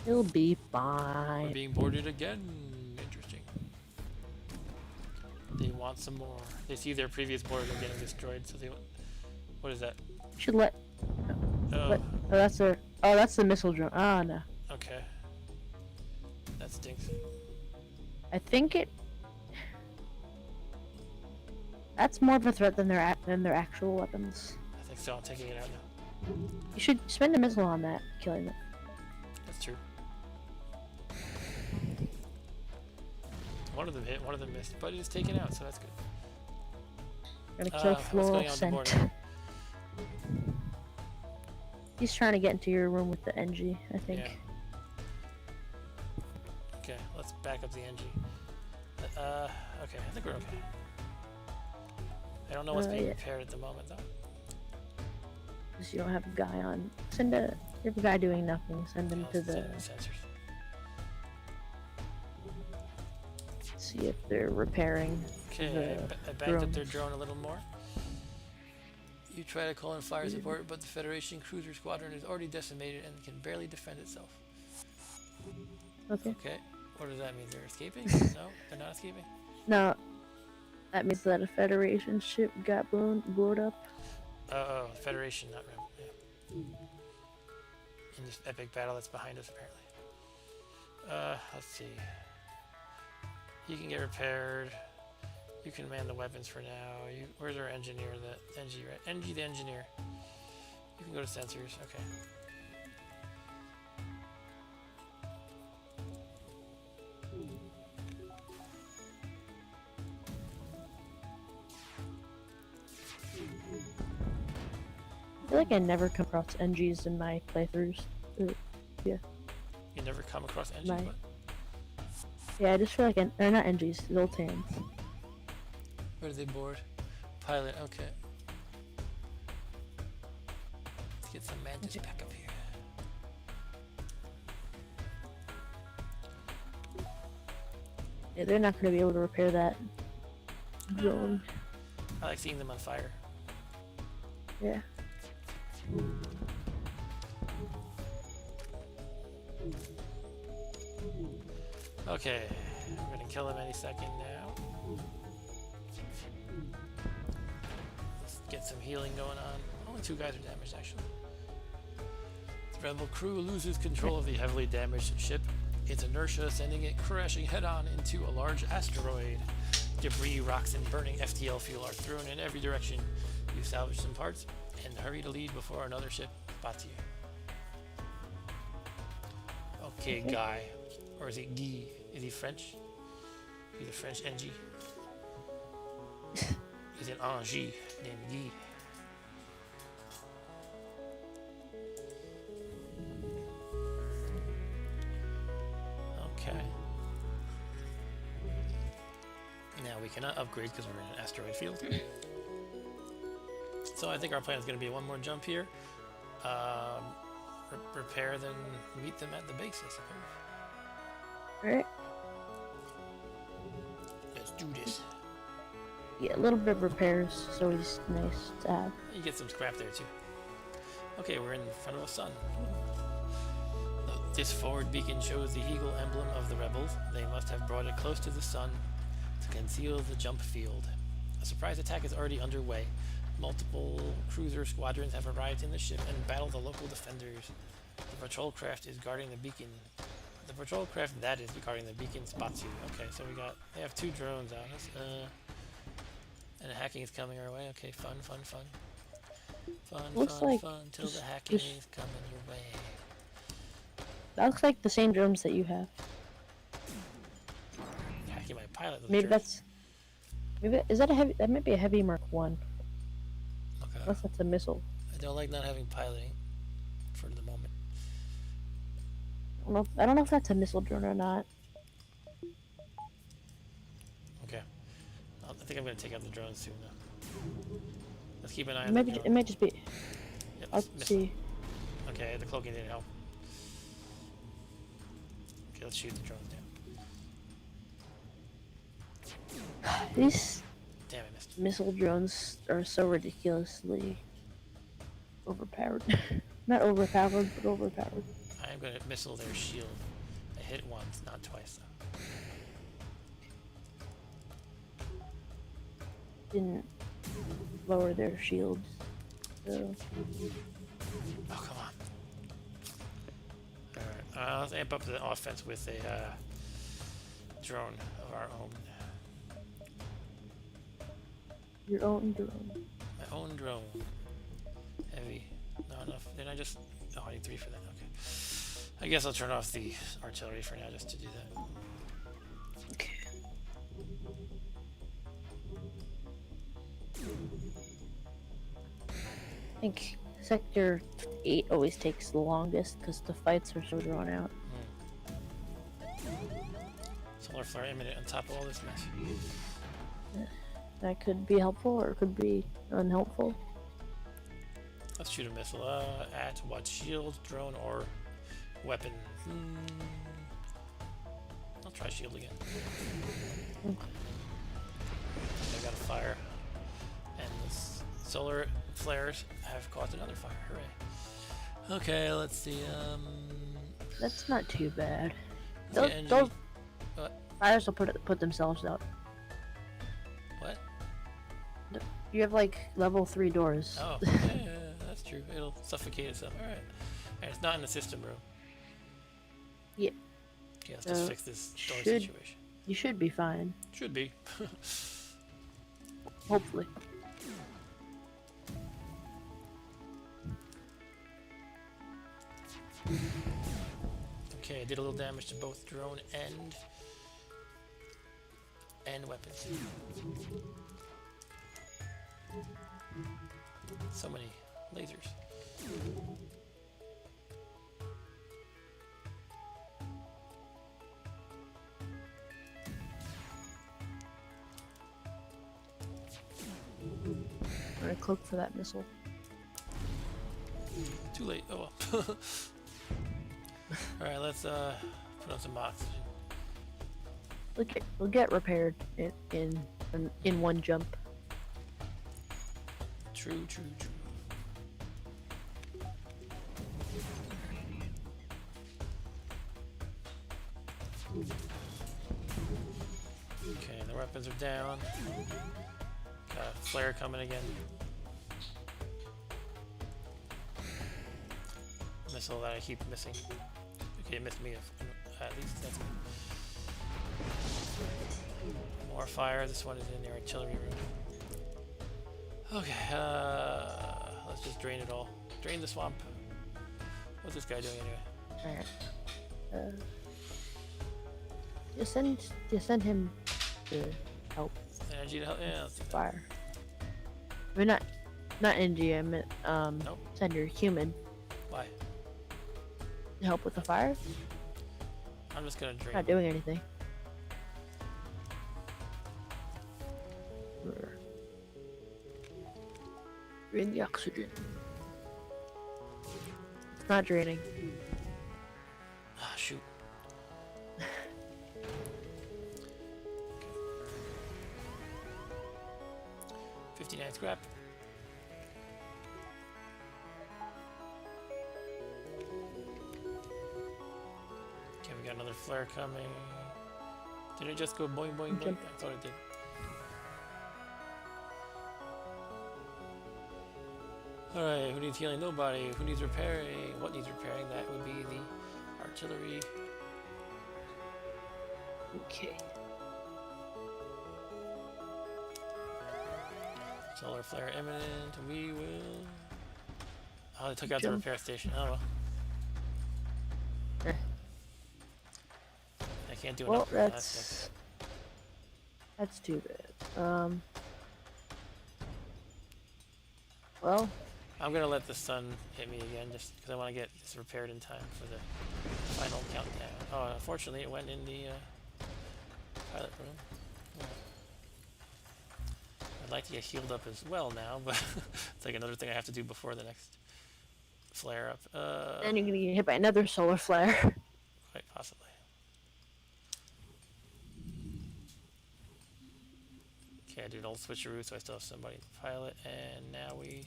He'll be We're fine. being boarded again. Interesting. They want some more. They see their previous boarders are getting destroyed, so they want. What is that? Should let. Oh, Oh, that's their. Oh, that's the missile drone. Oh no. okay. That stinks. I think it. That's more of a threat than their actual weapons. I think so. I'm taking it out now. You should spend a missile on that, killing it. That's true. One of them hit, one of them missed, but it is taken out, so that's good. Gonna kill What's Floral going on with the board Scent. now? He's trying to get into your room with the NG, I think. Yeah. Okay, let's back up the NG. Okay, I think we're okay. I don't know what's being Yeah. repaired at the moment, though. Because you don't have a guy on. You have a guy doing nothing. Send him to Let's the. send in the sensors. See if they're repairing. Okay, the I backed up their drones. drone a little more. You try to call in fire support, but the Federation cruiser squadron is already decimated and can barely defend itself. Okay. Okay, what does that mean? They're escaping? No, they're not escaping? No. That means that a Federation ship got blown up. Oh, Federation, not Rebel. Yeah. In this epic battle that's behind us, apparently. Let's see. You can get repaired. You can man the weapons for now. Where's our engineer? The NG, right? NG, the engineer. You can go to sensors. Okay. I feel like I never come across NGs in my playthroughs. Yeah. You never come across NG, My- but Yeah, I just feel like they're not NGs, Zoltans. where are they board? Pilot. Okay. Let's get some mantis back up here. Yeah, they're not going to be able to repair that drone. I like seeing them on fire. Yeah. Okay, we're gonna kill him any second now. Let's get some healing going on. Only 2 guys are damaged, actually. The rebel crew loses control of the heavily damaged ship. Its inertia sending it crashing head-on into a large asteroid. Debris, rocks, and burning FTL fuel are thrown in every direction. You salvage some parts and hurry to leave before another ship spots you. Okay, Guy. Or is it Guy? Is he French? He's a French NG. He's an Angie named Guy. Okay. Now we cannot upgrade because we're in an asteroid field. So I think our plan is going to be one more jump here. Repair, then meet them at the base, I suppose. Alright. Let's do this. Yeah, a little bit of repairs is always nice to have. You get some scrap there too. Okay, we're in front of a sun. This forward beacon shows the eagle emblem of the rebels. They must have brought it close to the sun to conceal the jump field. A surprise attack is already underway. Multiple cruiser squadrons have arrived in the ship and battled the local defenders. The patrol craft is guarding the beacon. The patrol craft that is guarding the beacon spots you. Okay, so they have 2 drones on us. And hacking is coming our way. Okay, fun. Looks like fun, till the hacking is coming your way. That looks like the same drones that you have. Hacking my pilot. Maybe that's. Maybe is that a heavy? That might be a heavy Mark 1. Okay. Unless that's a missile. I don't like not having piloting for the moment. I don't know if that's a missile drone or not. Okay. I think I'm going to take out the drones soon, though. Let's keep an eye on Maybe the drone. it might just be. Yep, I'll see. Okay, the cloaking didn't help. Okay, let's shoot the drones down. These Damn, I missed. missile drones are so ridiculously overpowered. Not overpowered, but overpowered. I'm going to missile their shield. I hit once, not twice, though. Didn't lower their shields. So. Oh, come on. Alright, let's amp up the offense with a drone of our own. Your own drone. My own drone. Heavy. Not enough. Didn't I just... Oh, I need 3 for that. Okay. I guess I'll turn off the artillery for now just to do that. Okay. I think Sector 8 always takes the longest because the fights are so drawn out. Solar flare imminent on top of all this mess. That could be helpful or it could be unhelpful. Let's shoot a missile at what? Shield, drone, or weapon? I'll try shield again. Okay. I got a fire. And the solar flares have caused another fire. Hooray. Okay, let's see. That's not too bad. The Those What? fires will put themselves out. What? You have like level 3 doors. Oh, yeah, that's true. It'll suffocate itself. Alright. And it's not in the system room. Yeah. Okay, let's just fix this door should- situation. You should be fine. Should be. Hopefully. Okay, I did a little damage to both drone and weapons. So many lasers. I'm gonna cloak for that missile. Too late. Oh well. Alright, let's put on some oxygen. We'll get repaired in one jump. True. Okay, the weapons are down. Got a flare coming again. Missile that I keep missing. Okay, it missed me at least. That's good. More fire. This one is in the artillery room. Okay, let's just drain it all. Drain the swamp. What's this guy doing anyway? Alright. You send him to help Energy to help? Yeah, let's do that. fire. I mean, not energy. I meant Nope. send your human Why? to help with the fire. I'm just gonna drain. Not doing anything. Drain the oxygen. It's not draining. Ah, shoot. 59 scrap. Okay, we got another flare coming. Did it just go boing boing boing? I thought it did. Alright, who needs healing? Nobody. Who needs repairing? What needs repairing? That would be the artillery. Okay. Solar flare imminent. We will. Oh, they took out the repair station. Oh well. Eh. I can't do Well, enough. that's too bad. Well, I'm gonna let the sun hit me again just because I want to get this repaired in time for the final countdown. Oh, unfortunately, it went in the pilot room. Yeah. I'd like to get healed up as well now, but it's like another thing I have to do before the next flare up. then you're gonna get hit by another solar flare. Quite possibly. Okay, I did an old switcheroo, so I still have somebody to pilot, and now we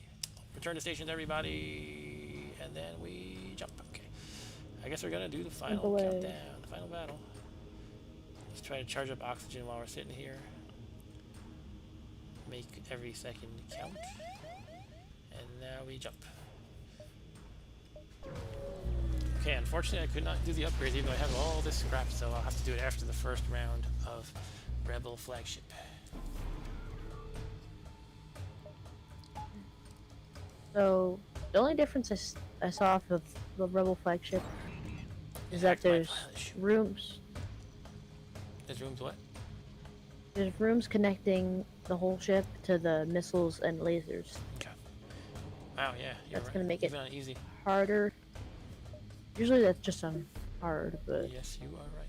return to stations, everybody, and then we jump. Okay, I guess we're gonna do the final countdown, the final battle. Let's try to charge up oxygen while we're sitting here. Make every second count, and now we jump. Okay, unfortunately I could not do the upgrades even though I have all this scrap, so I'll have to do it after the first round of Rebel Flagship. So the only difference I saw with the Rebel flagship is that there's rooms. There's rooms what? There's rooms connecting the whole ship to the missiles and lasers. Okay. Wow, yeah. That's right. gonna make it Even on easy. harder. Usually that's just on hard, but Yes, you are right.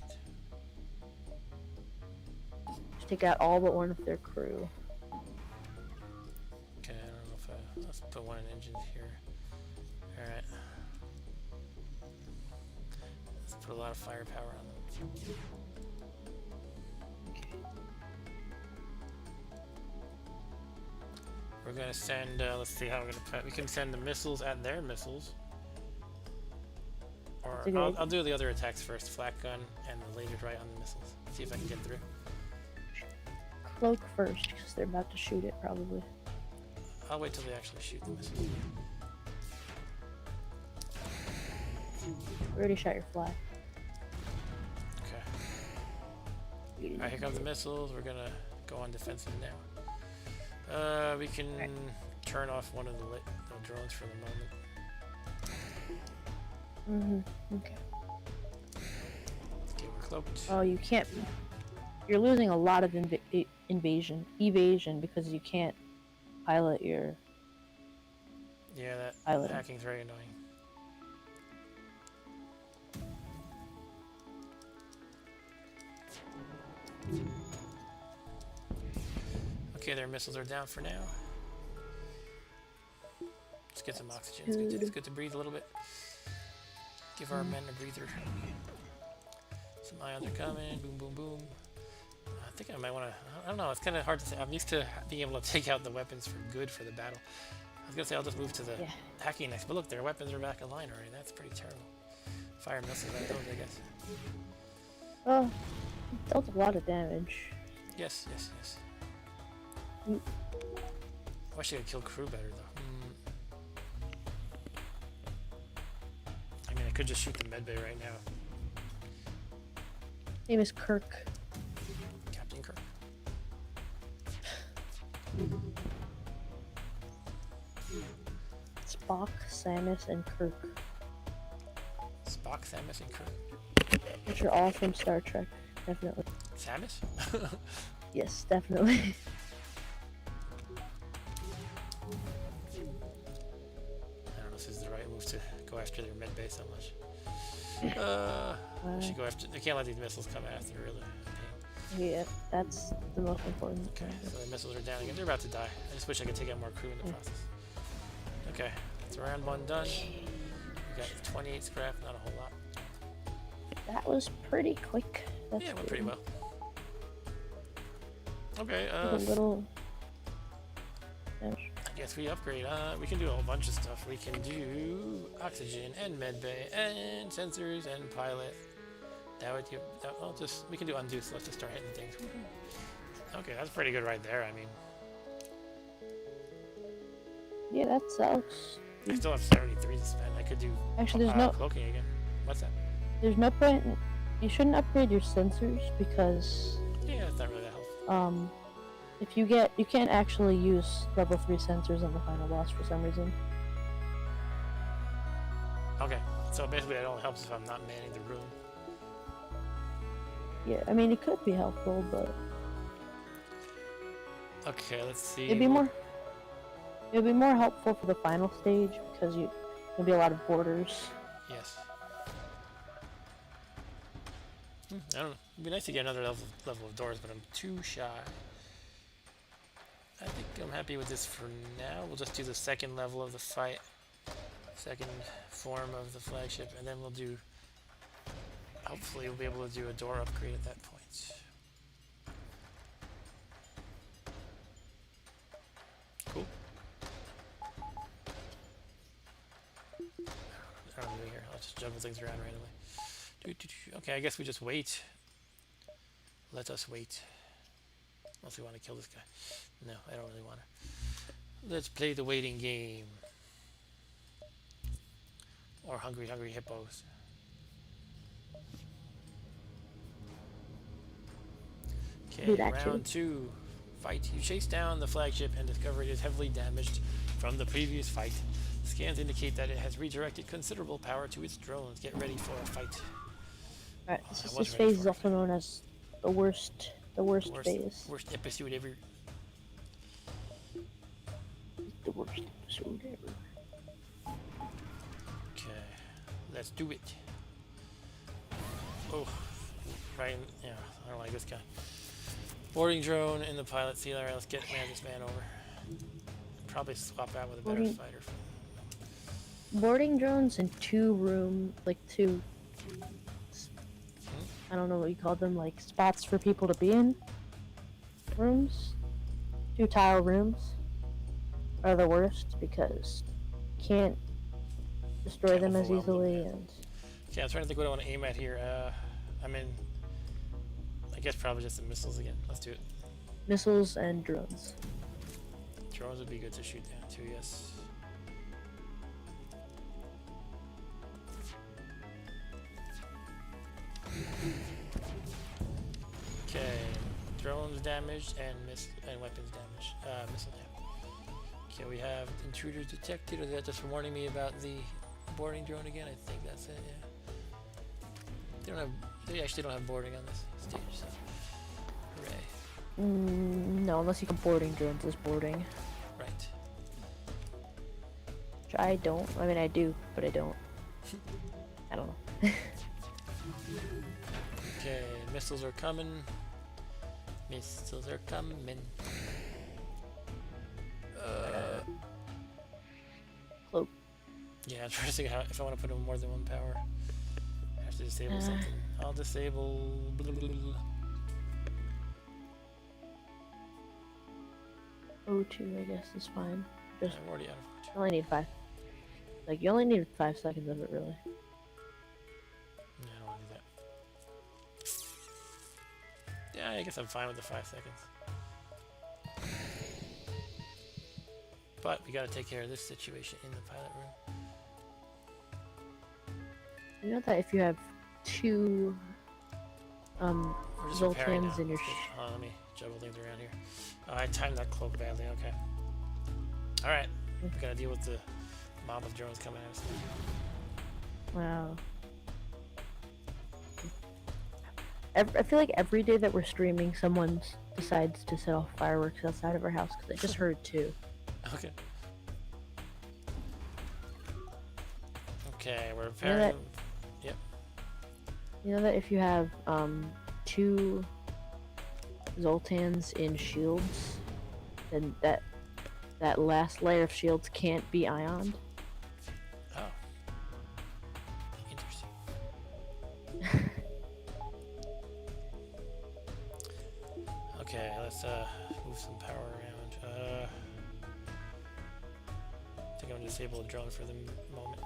just take out all but one of their crew. Okay, I don't know if let's put one in engines here. Alright. Let's put a lot of firepower on them. We're gonna send, let's see how we're gonna put, we can send the missiles at their missiles. Or I'll do the other attacks first, flak gun and the lasers right on the missiles. See if I can get through. Cloak first, because they're about to shoot it probably. I'll wait till they actually shoot the missiles. You already shot your flag. Okay. Alright, here comes the missiles. We're gonna go on defensive now. We can turn off one of the drones for the moment. Okay. Okay, we're cloaked. Oh, you can't. You're losing a lot of evasion because you can't pilot your. Yeah, that piloting. hacking's very annoying. Okay, their missiles are down for now. Let's get some oxygen. It's good to breathe a little bit. Give our men a breather. Some ions are coming. Boom, boom, boom. I think I might want to. I don't know. It's kind of hard to say. I'm used to being able to take out the weapons for good for the battle. I was gonna say I'll just move to the hacking next, but look, their weapons are back online already. That's pretty terrible. Fire missiles at those, I guess. Oh, dealt a lot of damage. Yes, yes, yes. Mm. I wish I could kill crew better though. I mean, I could just shoot the medbay right now. Name is Kirk. Captain Kirk. Spock, Samus, and Kirk, Spock, Samus, and Kirk. which are all from Star Trek. Definitely. Samus? Yes, definitely. I don't know if this is the right move to go after their medbay so much. I should go after. They can't let these missiles come after, really. Yeah, that's the most important. Okay, so the missiles are down again. They're about to die. I just wish I could take out more crew in the process. Okay, it's round one done. We got 28 scrap, not a whole lot. That was pretty quick. That's Yeah, it went good. pretty well. Okay, A little damage. I guess we upgrade. We can do a whole bunch of stuff. We can do oxygen and medbay and sensors and pilot. That would give. Well, just we can do undo. So let's just start hitting things. Okay, that's pretty good right there. I mean, Yeah, that sucks. I still have 73 to spend. I could do Actually, there's no cloaking again. What's that? there's no point. You shouldn't upgrade your sensors because Yeah, it's not really that helpful. if you can't actually use level 3 sensors on the final boss for some reason. Okay, so basically it only helps if I'm not manning the room. Yeah, I mean it could be helpful, but Okay, let's see. it'd be more helpful for the final stage because there'll be a lot of borders. Yes. I don't know. It'd be nice to get another level of doors, but I'm too shy. I think I'm happy with this for now. We'll just do the second level of the fight, second form of the flagship, and then we'll do. Hopefully, we'll be able to do a door upgrade at that point. Cool. I don't know here. I'll just juggle things around randomly. Okay, I guess we just wait. Let us wait. Unless we want to kill this guy. No, I don't really want to. Let's play the waiting game. Or Hungry Hungry Hippos. Okay, round 2. Fight. You chase down the flagship and discover it is heavily damaged from the previous fight. Scans indicate that it has redirected considerable power to its drones. Get ready for a fight. Alright, this phase is also known as the worst phase. Worst episode ever. The worst episode ever. Okay, let's do it. Oh, right. Yeah, I don't like this guy. Boarding drone in the pilot seat. Alright, let's get this man over. Probably swap out with a better fighter. Boarding drones in two I don't know what you call them, like spots for people to be in. Rooms? 2 tile rooms are the worst because you can't destroy them as easily. And okay, I'm trying to think what I want to aim at here. I guess probably just the missiles again. Let's do it. Missiles and drones. Drones would be good to shoot down too, yes. Okay, drones damaged and weapons damaged. Missile damage. Okay, we have intruders detected. Is that just warning me about the boarding drone again? I think that's it. Yeah. They actually don't have boarding on this stage. So, hooray! No, unless you can boarding drones as boarding. Right. Which I don't. I mean, I do, but I don't. I don't know. Okay, missiles are coming. Missiles are coming. Cloak. Yeah, I'm trying to think if I want to put in more than one power. I have to disable something. I'll disable. O2, I guess, is fine. Just I'm already out of you only need 5. Like, you only need 5 seconds of it, really. Yeah, I don't want to do that. I guess I'm fine with the 5 seconds. But we gotta take care of this situation in the pilot room. You know that if you have two We're just repairing now. Zoltans in your Let me juggle things around here. Oh, I timed that cloak badly. Okay. All right. We gotta deal with the mob of drones coming at us. Wow. I feel like every day that we're streaming, someone decides to set off fireworks outside of our house because I just heard two. Okay. Okay, we're repairing. Yep. You know that if you have two Zoltans in shields, then that last layer of shields can't be ioned. Oh. Interesting. Okay, let's move some power around. I think I'm gonna disable the drone for the moment.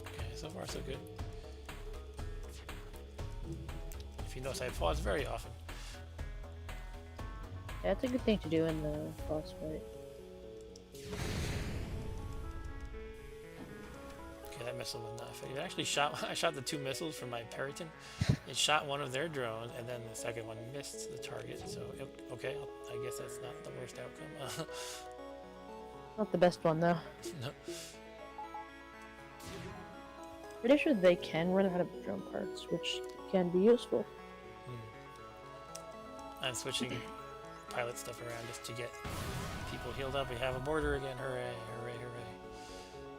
Okay, so far so good. If you notice, I pause very often. Yeah, that's a good thing to do in the boss fight. Okay, that missile was not effective. It actually shot. I shot the 2 missiles from my Periton. It shot one of their drones, and then the second one missed the target. So okay, I guess that's not the worst outcome. Not the best one though. No. Pretty sure they can run out of drone parts, which can be useful. I'm switching pilot stuff around just to get people healed up. We have a border again. Hooray! Hooray! Hooray!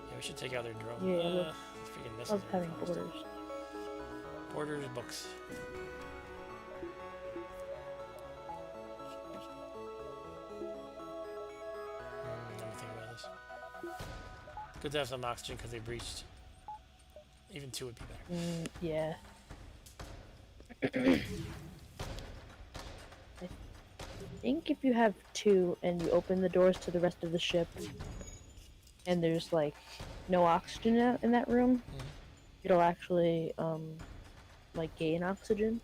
Yeah, we should take out their drone. Yeah, freaking I missiles. love having borders. Borders books. Let me think about this. Good to have some oxygen because they breached. Even 2 would be better. Yeah. I think if you have 2 and you open the doors to the rest of the ship, and there's like no oxygen in that room, it'll actually like gain oxygen.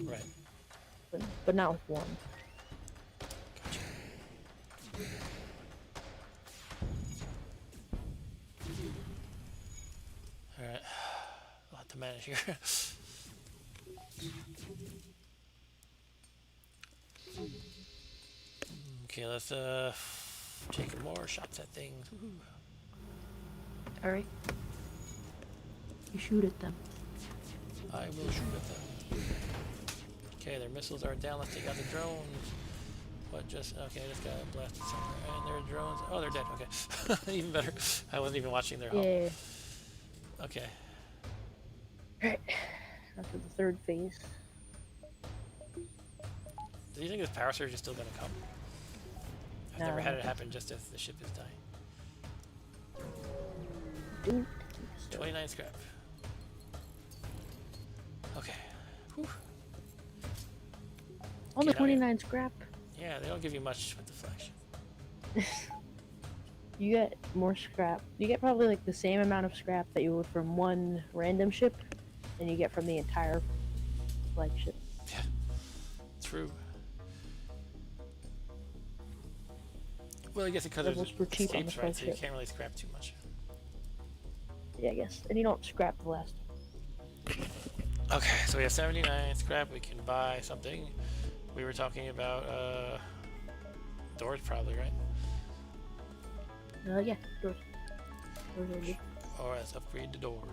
Right. But not with 1. Gotcha. Alright. A lot to manage here. Okay, let's take more shots at things. Alright. You shoot at them. I will shoot at them. Okay, their missiles are down. Let's take out the drones. What just... Okay, I just got blasted somewhere. And their drones... Oh, they're dead. Okay. Even better. I wasn't even watching their hull. Yeah. Okay. Alright. After the 3rd phase. Do you think this power surge is still going to come? I've never had it happen just as the ship is dying. 29 scrap. Okay. Whew. Only 29 scrap. Yeah, they don't give you much with the flagship. You get more scrap. You get probably like the same amount of scrap that you would from one random ship than you get from the entire flagship. Yeah, true. Well, I guess because there's escapes, right? So you can't really scrap too much. Yeah, I guess. And you don't scrap the last. Okay, so we have 79 scrap. We can buy something. We were talking about doors, probably, right? Yeah, doors. Doors are good. Or let's upgrade the doors.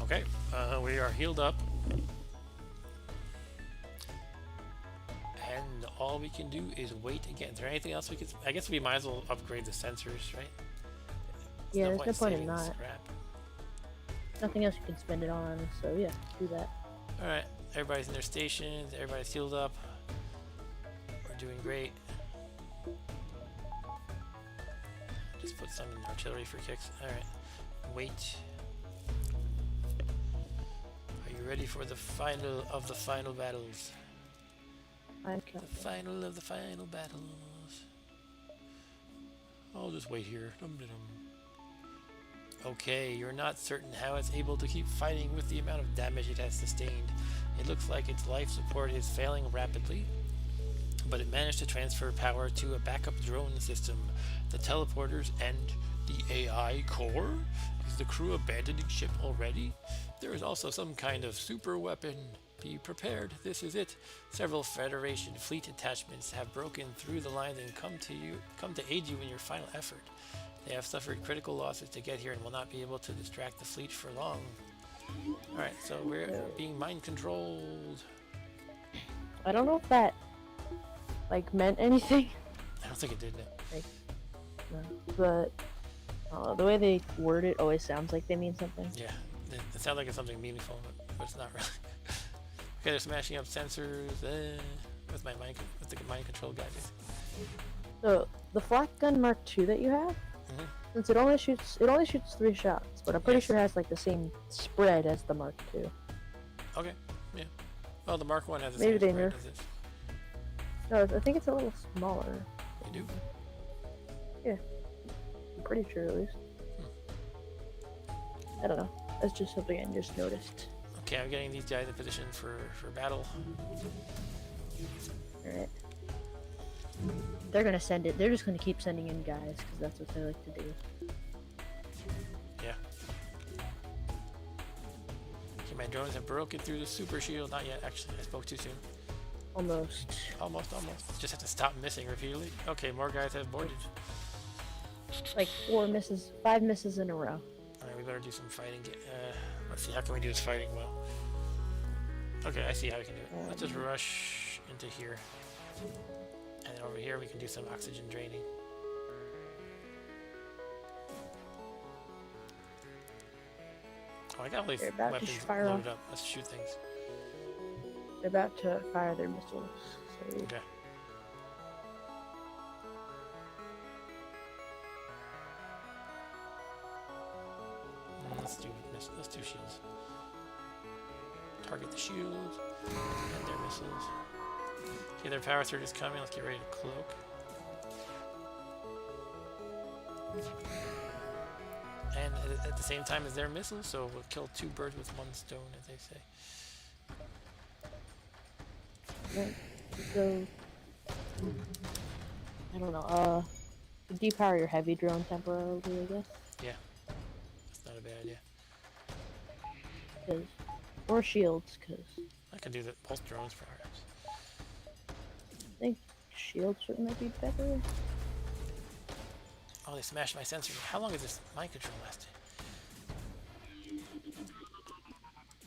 Okay, we are healed up. And all we can do is wait again. Is there anything else we could... I guess we might as well upgrade the sensors, right? Yeah, there's no point in not. not. Nothing else you can spend it on, so yeah, do that. Alright, everybody's in their stations, everybody's healed up. We're doing great. Just put some in artillery for kicks. Alright, wait. Are you ready for the final of the final battles? I'm The counting. final of the final battles. I'll just wait here. Okay, you're not certain how it's able to keep fighting with the amount of damage it has sustained. It looks like its life support is failing rapidly, but it managed to transfer power to a backup drone system, the teleporters, and the AI core? Is the crew abandoning ship already? There is also some kind of super weapon. Be prepared, this is it. Several Federation fleet attachments have broken through the lines and come to aid you in your final effort. They have suffered critical losses to get here and will not be able to distract the fleet for long. Alright, so we're So, being mind controlled. I don't know if that like meant anything. I don't think it did. No. Like, no. But the way they word it always sounds like they mean something. Yeah, it sounds like it's something meaningful, but it's not really. Okay, they're smashing up sensors with the mind control gadgets. So the flak gun Mark II that you have, since it only shoots 3 shots, but I'm pretty Yes. sure it has like the same spread as the Mark II. Okay, yeah. Well, the Mark 1 has the Maybe same they spread nerf. as this. No, I think it's a little smaller. You do? Yeah, I'm pretty sure at least. I don't know. That's just something I just noticed. Okay, I'm getting these guys in position for battle. Alright. They're gonna send it. They're just gonna keep sending in guys because that's what they like to do. Yeah. Okay, my drones have broken through the super shield. Not yet, actually. I spoke too soon. Almost. Almost. Just have to stop missing repeatedly. Okay, more guys have boarded. Like 5 misses in a row. Alright, we better do some fighting. Let's see, how can we do this fighting well? Okay, I see how we can do it. Let's just rush into here. And then over here we can do some oxygen draining. Oh, I got all these They're about to weapons fire loaded off. up. Let's shoot things. They're about to fire their missiles. So Okay. Let's do shields. Target the shields and their missiles. Okay, their power surge is coming. Let's get ready to cloak. And at the same time as their missiles, so we'll kill 2 birds with 1 stone, as they say. So I don't know. Depower your heavy drone temporarily, I guess. Yeah, that's not a bad idea. Or shields, because I can do that both drones perhaps. I think shields might be better. Oh, they smashed my sensor. How long is this mind control lasting?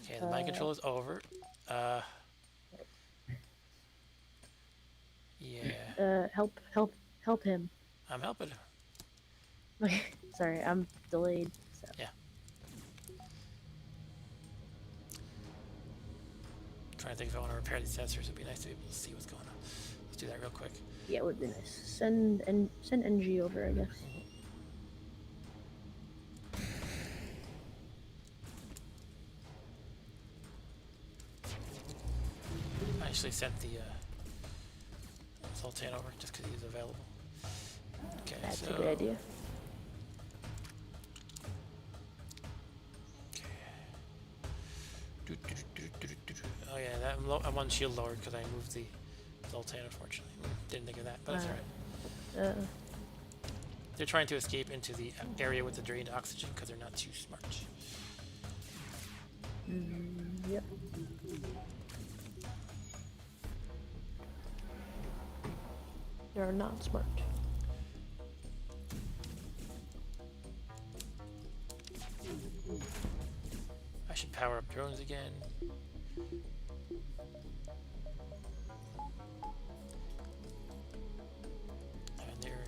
Okay, the mind control is over. Yeah. Help him. I'm helping. Okay, sorry, I'm delayed. So. Yeah. Trying to think if I want to repair these sensors. It'd be nice to be able to see what's going on. Let's do that real quick. Yeah, it would be nice. Send NG over, I guess. I actually sent the Sultan over just because he's available. Okay, That's so a good idea. Oh yeah, I'm on shield lowered because I moved the Sultan, unfortunately. Didn't think of that, but that's alright. They're trying to escape into the area with the drained oxygen because they're not too smart. Yep. They're not smart. I should power up drones again. And they're...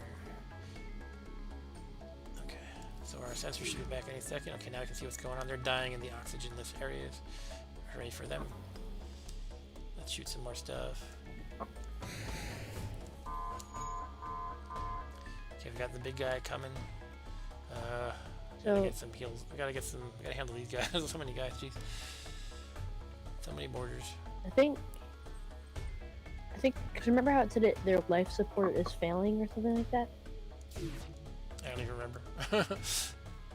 Okay, so our sensor should be back any second. Okay, now I can see what's going on. They're dying in the oxygenless areas. Ready for them. Let's shoot some more stuff. Okay, we got the big guy coming. Gotta get some heals. I gotta handle these guys. There's so many guys, jeez. So many borders. I think think, because remember how it said their life support is failing or something like that I don't even remember.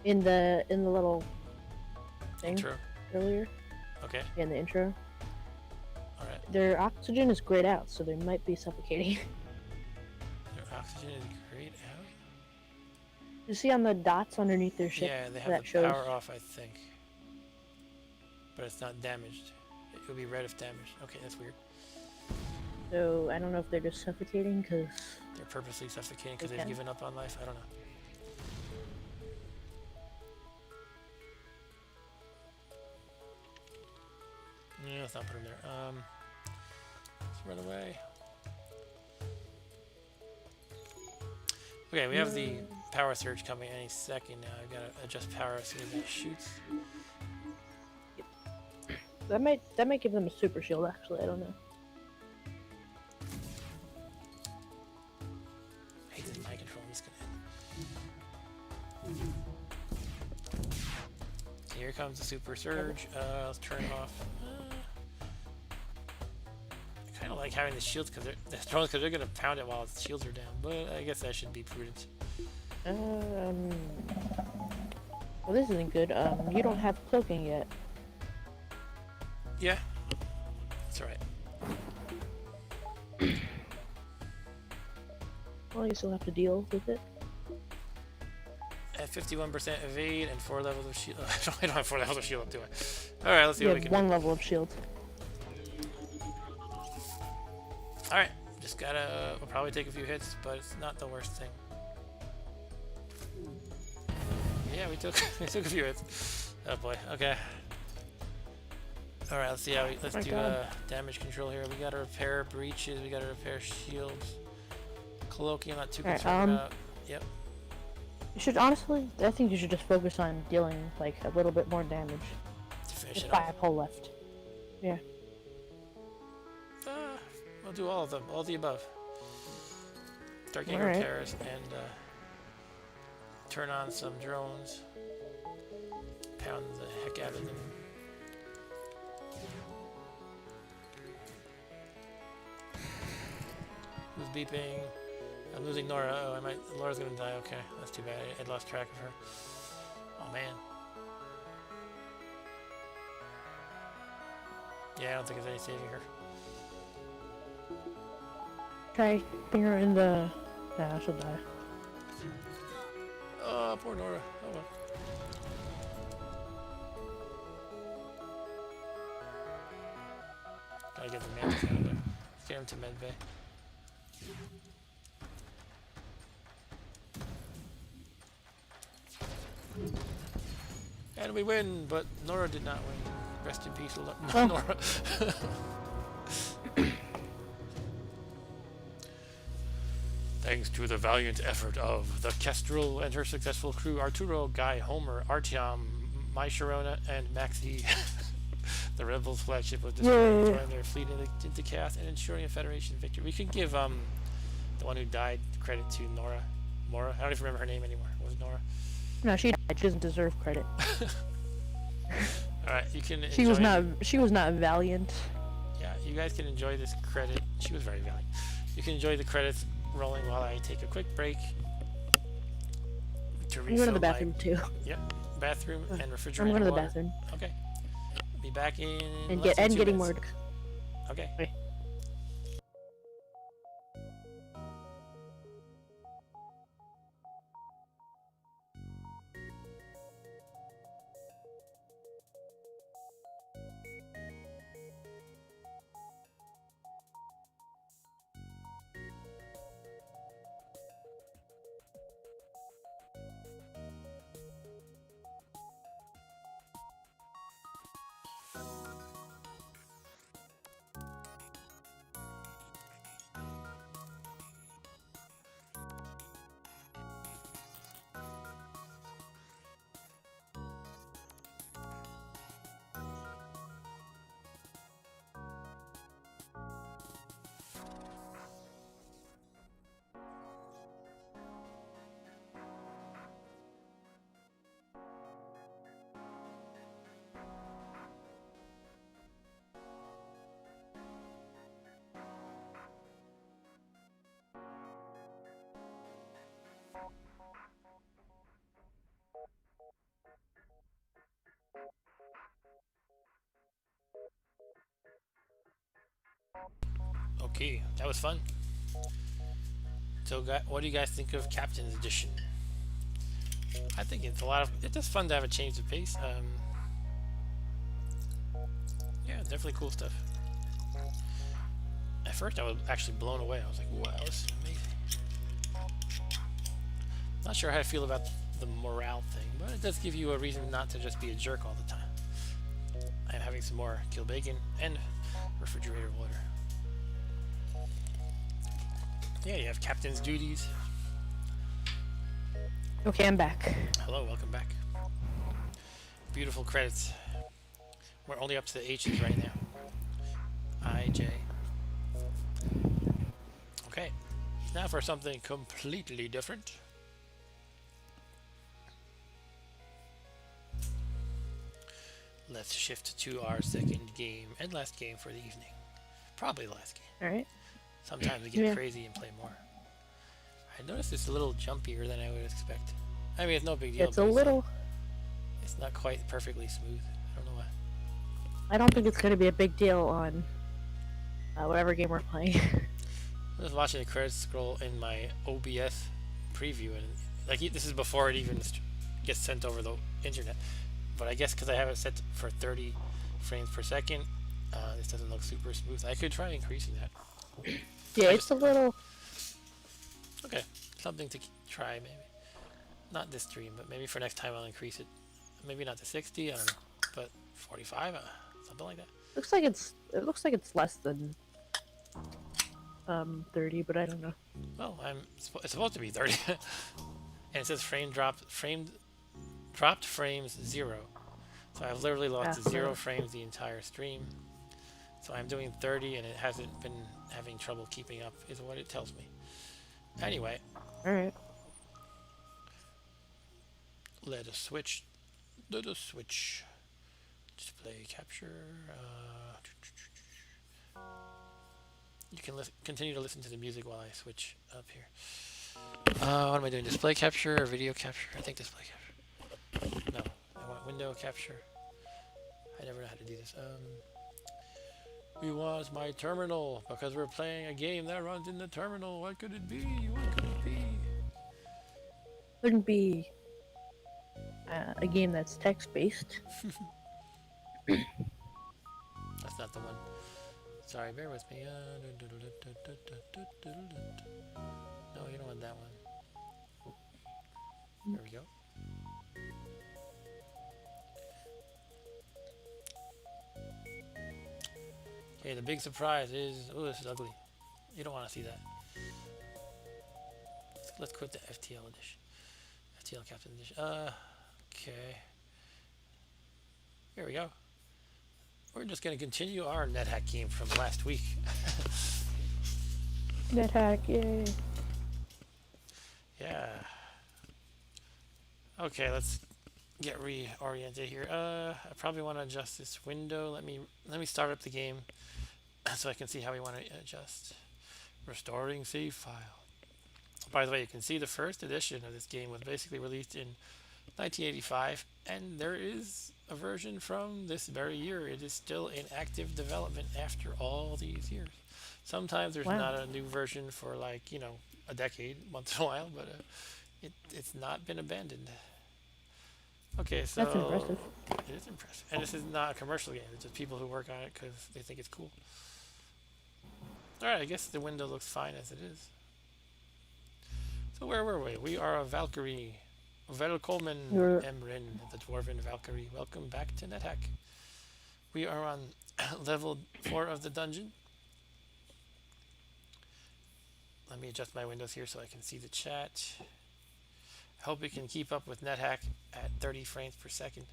in the little thing Intro. earlier. Okay. Yeah, in the intro. All right. Their oxygen is grayed out, so they might be suffocating. Their oxygen is grayed out. You see on the dots underneath their ship Yeah, they have that the shows. power off, I think. But it's not damaged. It would be red if damaged. Okay, that's weird. So I don't know if they're just suffocating because They're purposely suffocating because they've given up on life. I don't know. Yeah, let's not put them there. Let's run away. Okay, we have the power surge coming any second now. I've got to adjust power as soon as it shoots. that might give them a super shield. Actually, I don't know. I hate this mind control. I'm just gonna. Okay, here comes the super surge. Let's turn it off. I kind of like having the shields because they're gonna pound it while its shields are down. But I guess that should be prudent. Well, this isn't good. You don't have cloaking yet. Yeah, that's alright. Well, you still have to deal with it. At 51% evade and 4 levels of shield. I don't have 4 levels of shield up, do I? Alright, let's see You what we have can one do. level of shield. Alright, just gotta. We'll probably take a few hits, but it's not the worst thing. Yeah, we took we took a few hits. Oh boy. Okay. All right. Let's see how let's do damage control here. We gotta repair breaches. We gotta repair shields. Cloaking, I'm not too concerned about. Yep. You should honestly. I think you should just focus on dealing like a little bit more damage. To finish Just it 5 off. hull left. Yeah. We'll do all of them. All the above. Start getting Alright. repairs and turn on some drones. Pound the heck out of them. Who's beeping? I'm losing Nora. Oh, Laura's gonna die. Okay, that's too bad. I lost track of her. Oh man. Yeah, I don't think there's any saving her. Try putting her in the. Nah, she'll die. Oh, poor Nora. Oh well. Gotta get the man out of there. Let's get him to medbay. And we win, but Nora did not win. Rest in peace, Nora. Thanks to the valiant effort of the Kestrel and her successful crew, Arturo, Guy, Homer, Artyom, Mai Sharona, and Maxi, the Rebels' flagship was destroyed, throwing their fleet into chaos and ensuring a Federation victory. We could give the one who died credit to Nora. Mora? I don't even remember her name anymore. Was it Nora? No, she died. She doesn't deserve credit. Alright, you can She was not valiant. Yeah, you guys can enjoy this credit. She was very valiant. You can enjoy the credits rolling while I take a quick break to refill. I'm going to the bathroom too. Yep, bathroom and refrigerator. I'm going to the water. bathroom. Okay. Be back in. And less than 2 getting minutes. more. Okay. Okay. Okay, that was fun. So, what do you guys think of Captain's Edition? I think it's a lot of. It's just fun to have a change of pace. Yeah, definitely cool stuff. At first, I was actually blown away. I was like, "Wow, this is amazing." Not sure how I feel about the morale thing, but it does give you a reason not to just be a jerk all the time. I'm having some more killed bacon and refrigerator water. Yeah, you have captain's duties. Okay, I'm back. Hello, welcome back. Beautiful credits. We're only up to the H's right now. I, J. Okay, now for something completely different. Let's shift to our second game and last game for the evening. Probably the last game. All right. Sometimes we get Yeah. crazy and play more. I noticed it's a little jumpier than I would expect. I mean, it's no big deal. It's a but little. It's not quite perfectly smooth. I don't know why. I don't think it's going to be a big deal on whatever game we're playing. I was watching the credits scroll in my OBS preview, and like this is before it even gets sent over the internet. But I guess because I have it set for 30 frames per second, this doesn't look super smooth. I could try increasing that. Yeah, it's a little. Okay, something to try maybe. Not this stream, but maybe for next time I'll increase it. Maybe not to 60, I don't know, but 45, something like that. Looks like it's. It looks like it's less than 30, but I don't know. Well, it's supposed to be 30, and it says dropped frames 0. So I've literally lost 0 frames the entire stream. So I'm doing 30, and it hasn't been having trouble keeping up, is what it tells me. Anyway. All right. Let us switch. Display capture. You can continue to listen to the music while I switch up here. What am I doing? Display capture or video capture? I think display capture. No, I want window capture. I never know how to do this. We want my terminal because we're playing a game that runs in the terminal. What could it be? What could it be? Couldn't be a game that's text-based. That's not the one. Sorry, bear with me. No, you don't want that one. There we go. Okay, the big surprise is... Oh, this is ugly. You don't want to see that. Let's quit the FTL edition. FTL Captain Edition. Okay. Here we go. We're just going to continue our Nethack game from last week. Nethack, yay. Yeah. Okay, let's get reoriented here. I probably want to adjust this window. Let me start up the game so I can see how we want to adjust. Restoring save file. By the way, you can see the first edition of this game was basically released in 1985, and there is a version from this very year. It is still in active development after all these years. Sometimes there's not a new version for like, you know, a decade, once in a while, but it's not been abandoned. Okay, so that's impressive. It is impressive, and this is not a commercial game. It's just people who work on it because they think it's cool. All right, I guess the window looks fine as it is. So where were we? We are a Valkyrie. Velkommen Emrin, the Dwarven Valkyrie. Welcome back to Nethack. We are on level 4 of the dungeon. Let me adjust my windows here so I can see the chat. I hope we can keep up with Nethack at 30 frames per second.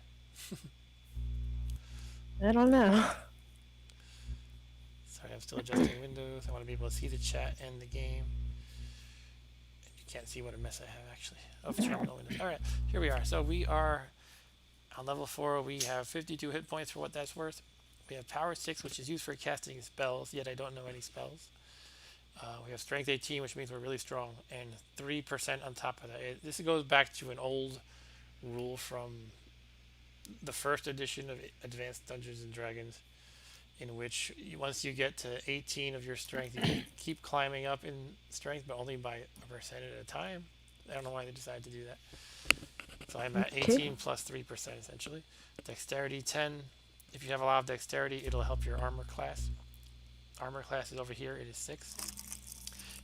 I don't know. Sorry, I'm still adjusting windows. I want to be able to see the chat and the game. You can't see what a mess I have, actually. Oh, terminal windows. All right, here we are. So we are on level 4. We have 52 hit points for what that's worth. We have power 6, which is used for casting spells, yet I don't know any spells. We have strength 18, which means we're really strong, and 3% on top of that. This goes back to an old rule from the first edition of Advanced Dungeons and Dragons. in which once you get to 18 of your strength, you can keep climbing up in strength, but only by a percent at a time. I don't know why they decided to do that. So I'm at Okay. 18 plus 3% essentially. Dexterity 10. If you have a lot of dexterity, it'll help your armor class. Armor class is over here. It is 6.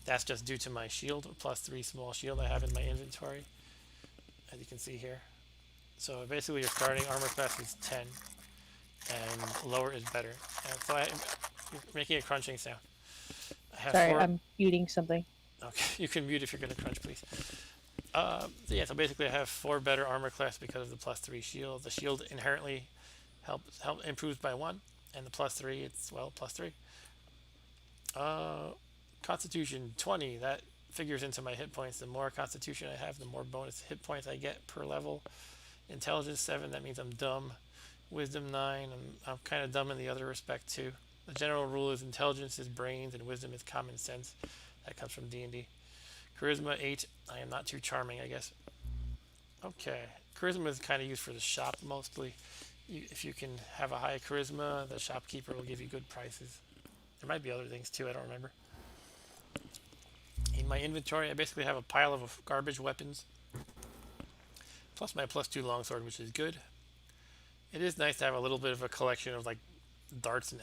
That's just due to my shield, plus 3 small shield I have in my inventory, as you can see here. So basically your starting armor class is 10, and lower is better. And so you're making a crunching sound. I have Sorry, 4. I'm eating something. Okay, you can mute if you're going to crunch, please. So basically I have 4 better armor class because of the plus 3 shield. The shield inherently improves by 1, and the plus 3, it's, well, plus 3. Uh, Constitution 20, that figures into my hit points. The more Constitution I have, the more bonus hit points I get per level. Intelligence 7, that means I'm dumb. Wisdom 9, I'm kind of dumb in the other respect too. The general rule is intelligence is brains and wisdom is common sense. That comes from D&D. Charisma 8, I am not too charming, I guess. Okay, charisma is kind of used for the shop mostly. If you can have a high charisma, the shopkeeper will give you good prices. There might be other things too, I don't remember. In my inventory, I basically have a pile of garbage weapons, plus my plus 2 longsword, which is good. It is nice to have a little bit of a collection of like darts and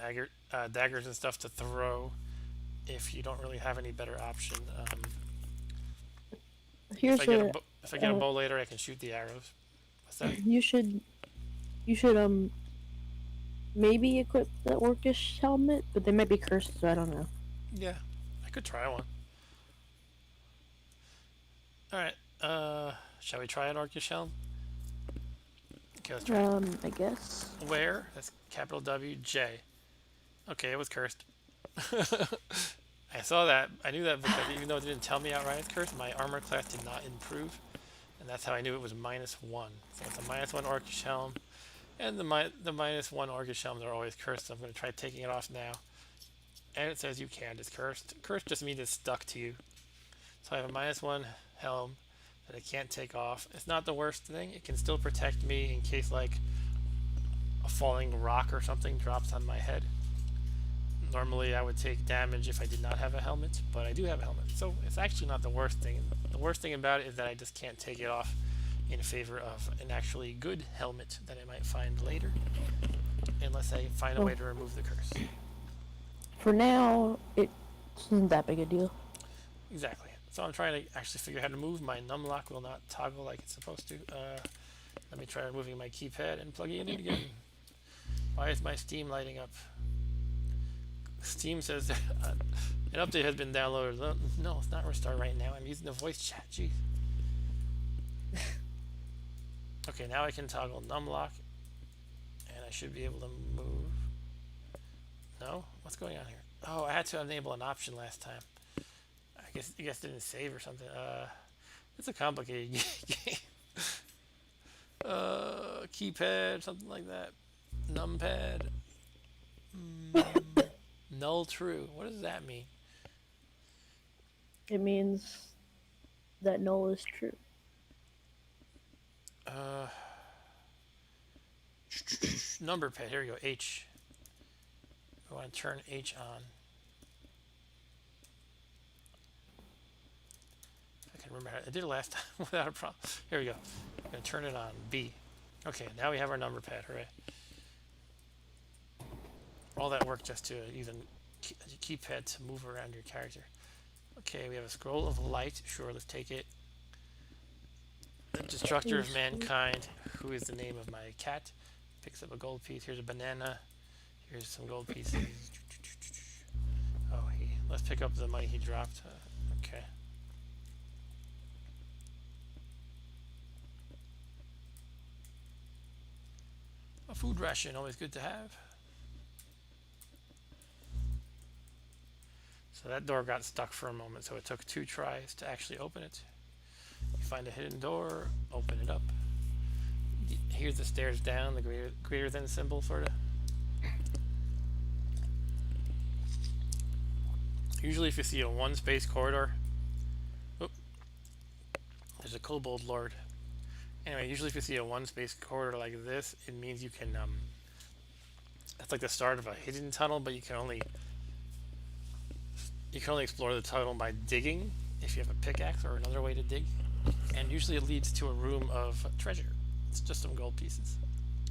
daggers and stuff to throw if you don't really have any better option. Here's a. If I get a bow later, I can shoot the arrows. What's that? You should maybe equip the orcish helmet, but they might be cursed, so I don't know. Yeah, I could try one. All right. Shall we try an orcish helm? Okay, let's try. I guess. Where? That's capital W J. Okay, it was cursed. I saw that. I knew that because even though it didn't tell me outright it's cursed, my armor class did not improve, and that's how I knew it was -1. So it's a -1 orcish helm, and the -1 orcish helms are always cursed. So I'm going to try taking it off now. And it says you can't. It's cursed. Cursed just means it's stuck to you. So I have a -1 helm that I can't take off. It's not the worst thing. It can still protect me in case like a falling rock or something drops on my head. Normally I would take damage if I did not have a helmet, but I do have a helmet. So it's actually not the worst thing. The worst thing about it is that I just can't take it off in favor of an actually good helmet that I might find later, unless I find a way to remove the curse. For now, it isn't that big a deal. Exactly. So I'm trying to actually figure out how to move. My numlock will not toggle like it's supposed to. Let me try removing my keypad and plugging it in again. Why is my Steam lighting up? Steam says an update has been downloaded. No, it's not restart right now. I'm using the voice chat. Jeez. Okay, now I can toggle numlock, and I should be able to move. No? What's going on here? Oh, I had to enable an option last time. I guess it didn't save or something. It's a complicated game. Keypad, something like that. Numpad. Null true. What does that mean? It means that null is true. Number pad. Here we go. H. I want to turn H on. I can remember how I did it last time without a problem. Here we go. I'm going to turn it on. B. Okay, now we have our number pad. Hooray. All that work just to use a keypad to move around your character. Okay, we have a scroll of light. Sure, let's take it. The Destructor of Mankind, who is the name of my cat, picks up a gold piece. Here's a banana. Here's some gold pieces. Oh, let's pick up the money he dropped. Okay. A food ration, always good to have. So that door got stuck for a moment, so it took 2 tries to actually open it. You find a hidden door, open it up. Here's the stairs down, the greater than symbol, sort of. Usually if you see a 1-space corridor, there's a kobold lord. Anyway, usually if you see a 1-space corridor like this, it means you can That's like the start of a hidden tunnel, but you can only explore the tunnel by digging if you have a pickaxe or another way to dig. And usually it leads to a room of treasure. It's just some gold pieces.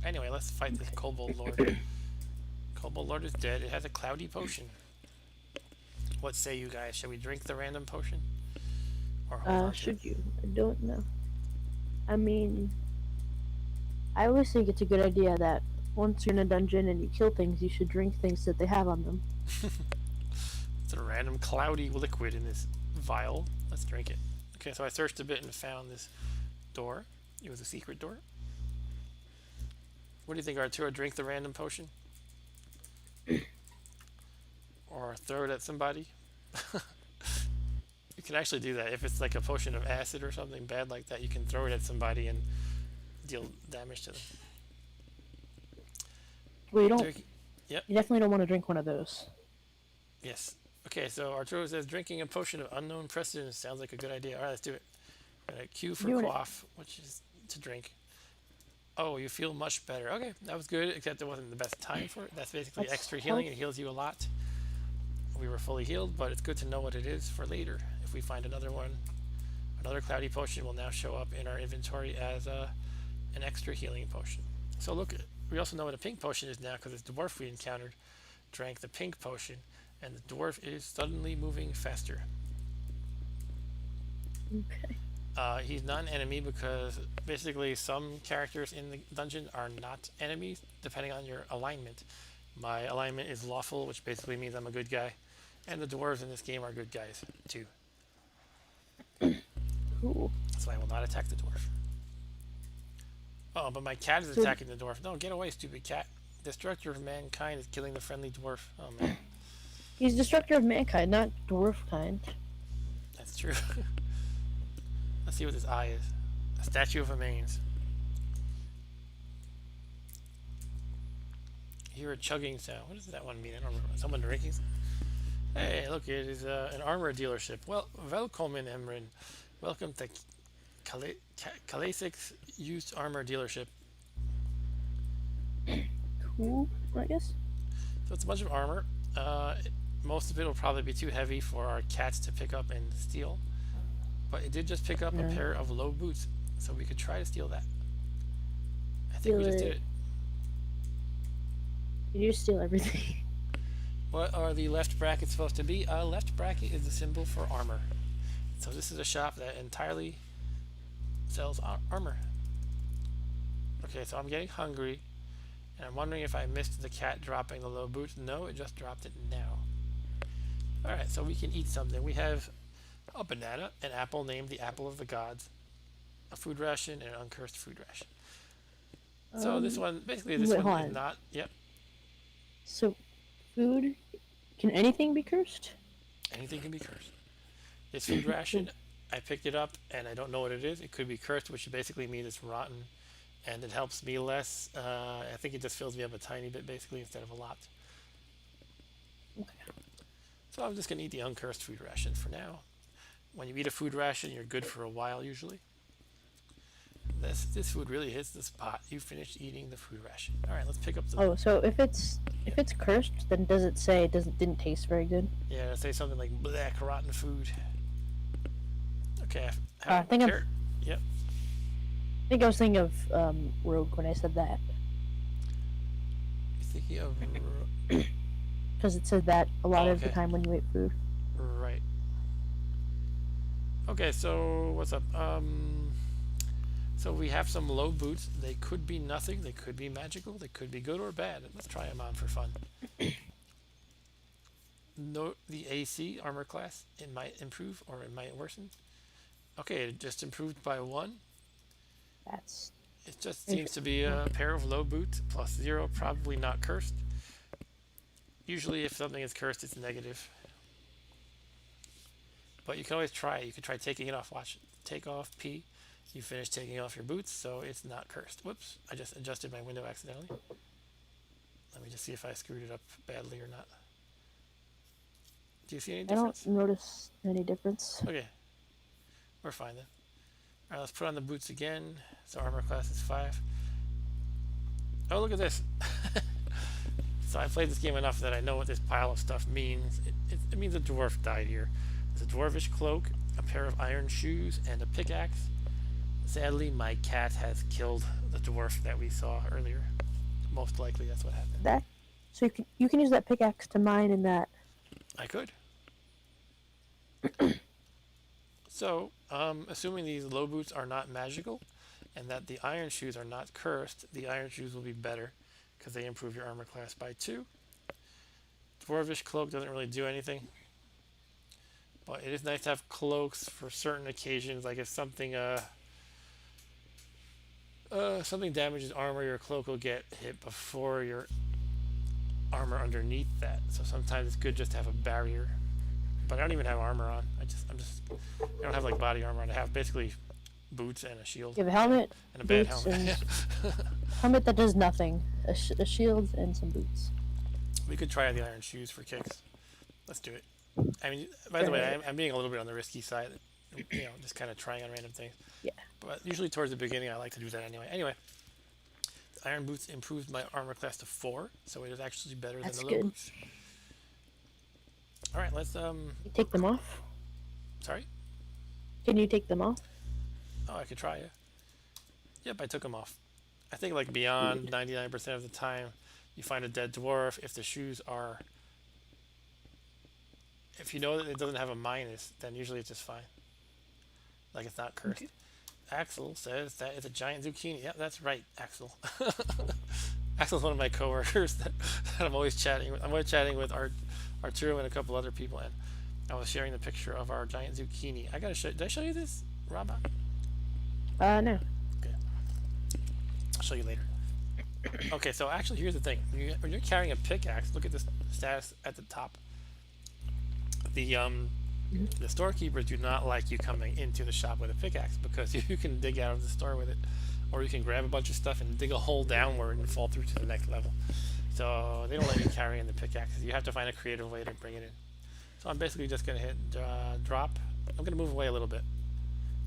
Anyway, let's fight this Okay. Kobold Lord. Kobold Lord is dead. It has a cloudy potion. What say you guys? Shall we drink the random potion? Or hold on to it? Should you? I don't know. I mean, I always think it's a good idea that once you're in a dungeon and you kill things, you should drink things that they have on them. It's a random cloudy liquid in this vial. Let's drink it. Okay, so I searched a bit and found this door. It was a secret door. What do you think, Arturo? Drink the random potion? Or throw it at somebody? You can actually do that. If it's like a potion of acid or something bad like that, you can throw it at somebody and deal damage to them. Well, you don't. Drink. Yep. You definitely don't want to drink one of those. Yes. Okay, so Arturo says drinking a potion of unknown precedence sounds like a good idea. All right, let's do it. Q for Doing it. quaff, which is to drink. Oh, you feel much better. Okay, that was good, except it wasn't the best time for it. That's basically That's extra healing. health. It heals you a lot. We were fully healed, but it's good to know what it is for later. If we find another one, another cloudy potion will now show up in our inventory as an extra healing potion. So look, we also know what a pink potion is now because this dwarf we encountered drank the pink potion, and the dwarf is suddenly moving faster. Okay. He's not an enemy because basically some characters in the dungeon are not enemies depending on your alignment. My alignment is lawful, which basically means I'm a good guy, and the dwarves in this game are good guys too. Cool. So I will not attack the dwarf. Oh, but my cat is So attacking the dwarf. No, get away, stupid cat. Destructor of mankind is killing the friendly dwarf. Oh man, he's destructor of mankind, not dwarf kind. that's true. Let's see what this eye is. A statue of a mains. Hear a chugging sound. What does that one mean? I don't remember. Someone drinking? Hey, look, it is an armor dealership. Well, welcome, Emrin. Welcome to Kalasik's used armor dealership. Cool, I guess. So it's a bunch of armor. Most of it will probably be too heavy for our cats to pick up and steal. But it did just pick up a Yeah. pair of low boots, so we could try to steal that. I think we Steal just did it. it. You just steal everything. What are the left brackets supposed to be? Left bracket is the symbol for armor. So this is a shop that entirely sells armor. Okay, so I'm getting hungry, and I'm wondering if I missed the cat dropping the low boots. No, it just dropped it now. Alright, so we can eat something. We have a banana, an apple named the apple of the gods, a food ration, and an uncursed food ration. So this one, basically this Wait, one hold is on. not, yep, So, food. Can anything be cursed? anything can be cursed. This food ration, I picked it up and I don't know what it is. It could be cursed, which basically means it's rotten, and it helps me less. I think it just fills me up a tiny bit basically instead of a lot. Okay. So I'm just gonna eat the uncursed food ration for now. When you eat a food ration, you're good for a while usually. This food really hits the spot. You finished eating the food ration. All right, let's pick up the. Oh, so if it's cursed, then does it say it didn't taste very good? Yeah, say something like black rotten food. Okay, I think I'm. Yep. I think I was thinking of Rogue when I said that, You thinking of because it said that a lot Oh, of the okay. time when you ate food. right? Okay, so what's up? So we have some low boots. They could be nothing. They could be magical. They could be good or bad. Let's try them on for fun. Note the AC armor class. It might improve or it might worsen. Okay, it just improved by 1. That's It just seems to be a pair of low boots plus 0. Probably not cursed. Usually, if something is cursed, it's negative. But you can always try it. You can try taking it off. Watch. Take off P. You finish taking off your boots, so it's not cursed. Whoops. I just adjusted my window accidentally. Let me just see if I screwed it up badly or not. Do you see any I don't difference? notice any difference. Okay. We're fine then. Alright, let's put on the boots again. So armor class is 5. Oh, look at this. So I played this game enough that I know what this pile of stuff means. It means a dwarf died here. There's a dwarvish cloak, a pair of iron shoes, and a pickaxe. Sadly, my cat has killed the dwarf that we saw earlier. Most likely, that's what happened. That so you can use that pickaxe to mine in that. I could. So, assuming these low boots are not magical, and that the iron shoes are not cursed, the iron shoes will be better because they improve your armor class by 2. Dwarvish cloak doesn't really do anything, but it is nice to have cloaks for certain occasions, like if something damages armor, your cloak will get hit before your armor underneath that. So sometimes it's good just to have a barrier. But I don't even have armor on. I don't have like body armor on. I have basically boots and a shield. You have a helmet, And a bad boots, helmet. and helmet that does nothing. A shield and some boots. We could try the iron shoes for kicks. Let's do it. I mean, by the way, I'm being a little bit on the risky side. Just kind of trying on random things. Yeah. But usually towards the beginning, I like to do that anyway. Anyway, the iron boots improved my armor class to 4, so it is actually better That's than the low good. boots. All right, let's You take them off. Sorry. Can you take them off? Oh, I could try it. Yep, I took them off. I think like beyond 99% of the time, you find a dead dwarf. If the shoes are, if you know that it doesn't have a minus, then usually it's just fine. Like it's not cursed. Okay. Axel says that it's a giant zucchini. Yeah, that's right, Axel. Axel's one of my coworkers that I'm always chatting with. I'm always chatting with Arturo and a couple other people, and I was sharing the picture of our giant zucchini. I gotta show. Did I show you this, Rabba? No. Okay. I'll show you later. Okay, so actually, here's the thing: when you're carrying a pickaxe, look at this status at the top. The storekeepers do not like you coming into the shop with a pickaxe because you can dig out of the store with it, or you can grab a bunch of stuff and dig a hole downward and fall through to the next level. So they don't let you carry in the pickaxes. You have to find a creative way to bring it in. So I'm basically just gonna hit drop. I'm gonna move away a little bit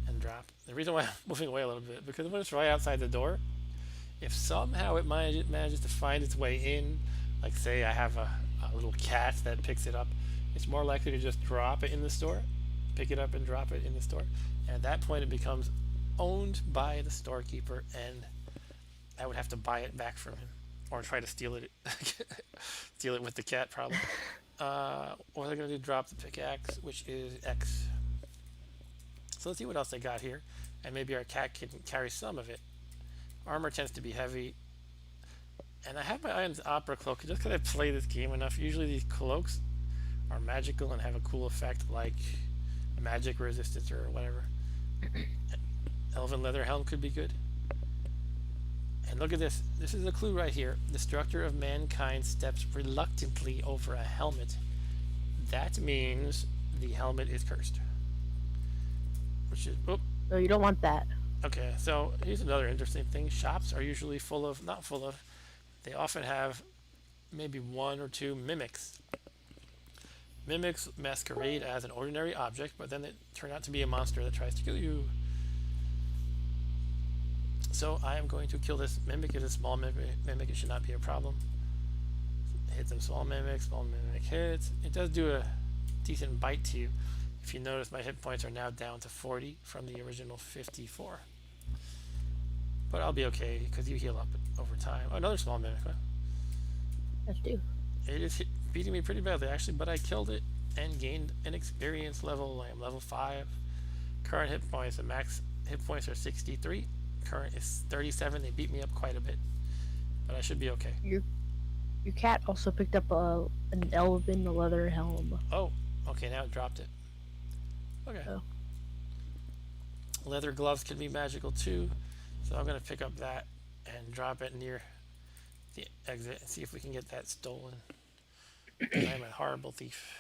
and drop. The reason why I'm moving away a little bit because when it's right outside the door, if somehow it manages to find its way in, like say I have a little cat that picks it up, it's more likely to just drop it in the store, pick it up and drop it in the store. And at that point, it becomes owned by the storekeeper, and I would have to buy it back from him or try to steal it, steal it with the cat probably. What am I going to do? Drop the pickaxe, which is X. So let's see what else I got here, and maybe our cat can carry some of it. Armor tends to be heavy, and I have my Ion's Opera cloak just because I play this game enough. Usually these cloaks are magical and have a cool effect like magic resistance or whatever. Elven leather helm could be good. And look at this. This is a clue right here. Destructor of mankind steps reluctantly over a helmet. That means the helmet is cursed. Which is, oh, So you don't want that. okay, so here's another interesting thing. Shops are usually full of, not full of, they often have maybe 1 or 2 mimics. Mimics masquerade as an ordinary object, but then they turn out to be a monster that tries to kill you. So I am going to kill this mimic. It is a small mimic. It should not be a problem. Hit some small mimic hits. It does do a decent bite to you. If you notice, my hit points are now down to 40 from the original 54. But I'll be okay because you heal up over time. Oh, another small mimic. Huh? Let's do. It is beating me pretty badly actually, but I killed it and gained an experience level. I am level 5. Current hit points, the max hit points are 63. Current is 37. They beat me up quite a bit, but I should be okay. Your cat also picked up an elven leather helm. Oh, okay, now it dropped it. Okay. Oh. Leather gloves can be magical too, so I'm gonna pick up that and drop it near the exit and see if we can get that stolen. I'm a horrible thief.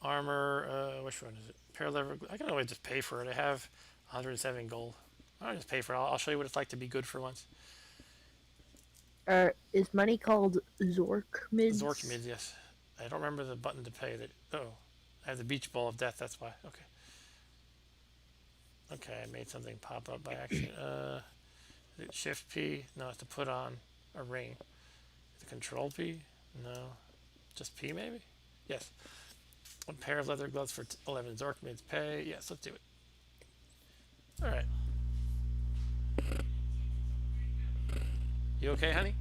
Armor, which one is it? Pair of leather. I can always just pay for it. I have 107 gold. I'll just pay for it. I'll show you what it's like to be good for once. Is money called Zork mids? Zork mids, yes. I don't remember the button to pay that. Oh, I have the beach ball of death. That's why. Okay. Okay, I made something pop up by accident. Is it Shift P? No, it's to put on a ring. The control P? No. Just P maybe? Yes. One pair of leather gloves for 11 Zorkmids pay. Yes, let's do it. Alright. You okay, honey?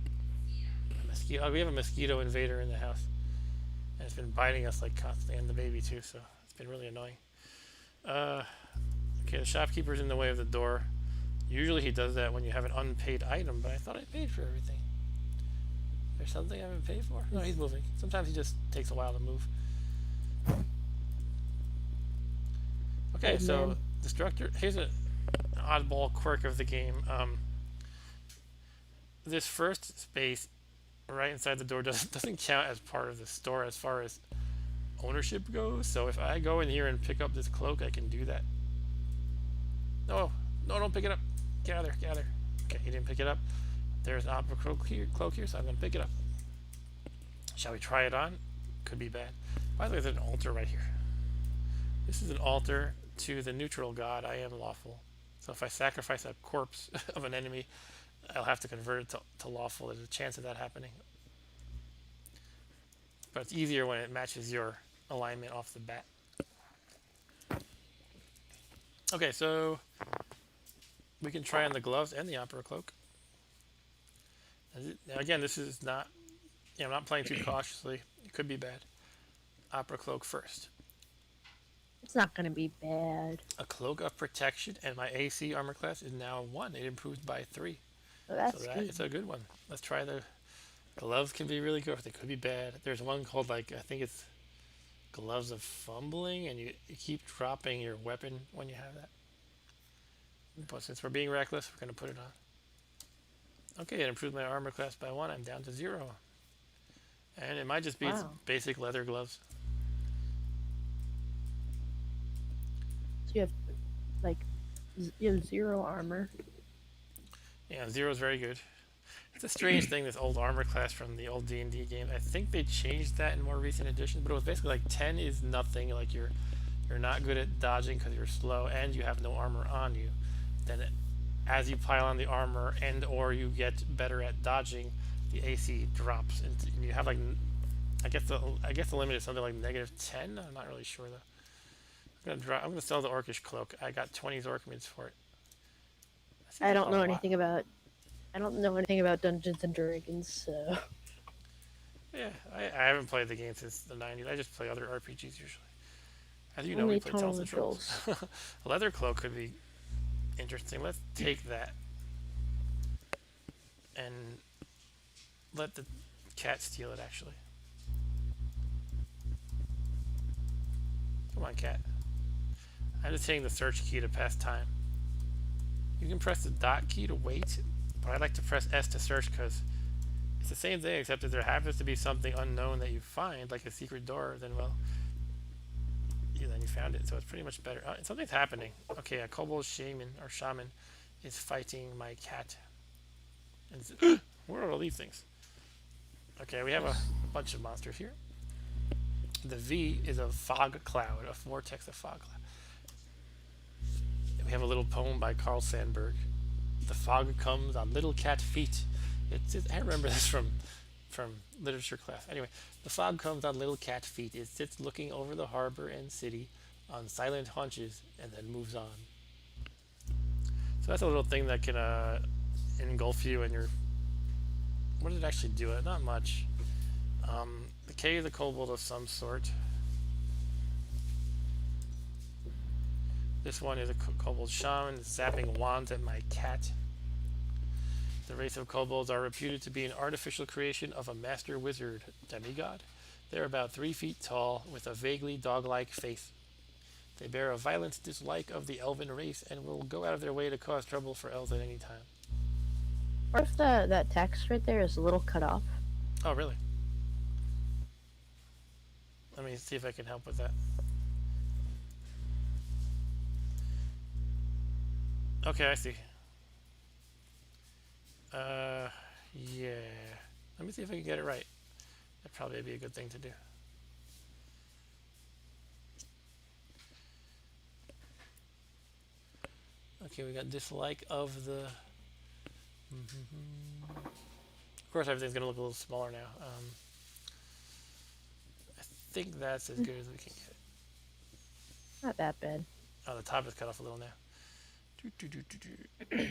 Mosquito. Oh, we have a mosquito invader in the house. And it's been biting us like constantly, and the baby too, so it's been really annoying. Uh, okay, the shopkeeper's in the way of the door. Usually he does that when you have an unpaid item, but I thought I paid for everything. There's something I haven't paid for? No, he's moving. Sometimes he just takes a while to move. Okay, Old so man. Destructor. Here's an oddball quirk of the game. This first space right inside the door doesn't count as part of the store as far as ownership goes. So if I go in here and pick up this cloak, I can do that. No, no, don't pick it up. Gather, gather. Okay, he didn't pick it up. There's an opera cloak here, so I'm gonna pick it up. Shall we try it on? Could be bad. By the way, there's an altar right here. This is an altar to the neutral god. I am lawful. So if I sacrifice a corpse of an enemy, I'll have to convert it to lawful. There's a chance of that happening. But it's easier when it matches your alignment off the bat. Okay, so we can try on the gloves and the opera cloak. Now again, this is not, I'm not playing too cautiously. It could be bad. Opera cloak first. It's not gonna be bad. A cloak of protection, and my AC armor class is now 1. It improved by 3. So So that's that good. it's a good one. Let's try the gloves. Can be really good. They could be bad. There's one called like I think it's gloves of fumbling, and you keep dropping your weapon when you have that. But since we're being reckless, we're gonna put it on. Okay, it improved my armor class by 1. I'm down to 0, and it might just be Wow. basic leather gloves. So you have like you have 0 armor. Yeah, 0 is very good. It's a strange thing, this old armor class from the old D&D game. I think they changed that in more recent editions, but it was basically like 10 is nothing. Like you're not good at dodging because you're slow and you have no armor on you. Then as you pile on the armor and or you get better at dodging, the AC drops and you have like I guess the limit is something like -10. I'm not really sure though. I'm gonna sell the orcish cloak. I got 20 Zorkmids for it. That seems I like don't a know lot. anything about I don't know anything about Dungeons and Dragons, so Yeah, I haven't played the game since the 90s. I just play other RPGs usually. As you know, we only play Tales tonal of Trolls. trolls. A leather cloak could be interesting. Let's take that and let the cat steal it, actually. Come on, cat. I'm just hitting the search key to pass time. You can press the dot key to wait, but I like to press S to search because it's the same thing, except if there happens to be something unknown that you find, like a secret door, then, well, then you found it, so it's pretty much better. Something's happening. Okay, a kobold shaman is fighting my cat. And where are all these things? Okay, we have a bunch of monsters here. The V is a fog cloud, a vortex of fog cloud. We have a little poem by Carl Sandburg. The fog comes on little cat feet. I remember this from literature class. Anyway, the fog comes on little cat feet. It sits looking over the harbor and city on silent haunches and then moves on. So that's a little thing that can engulf you and your. What did it actually do? Not much. The K is a kobold of some sort. This one is a kobold shaman zapping wands at my cat. The race of kobolds are reputed to be an artificial creation of a master wizard demigod. They're about 3 feet tall, with a vaguely dog-like face. They bear a violent dislike of the elven race and will go out of their way to cause trouble for elves at any time. What if that text right there is a little cut off? Oh, really? Let me see if I can help with that. Okay, I see. Yeah. Let me see if I can get it right. That'd probably be a good thing to do. Okay, we got dislike of the Of course, everything's gonna look a little smaller now. I think that's as good as we can get. Not that bad. Oh, the top is cut off a little now. Do, do, do, do, do.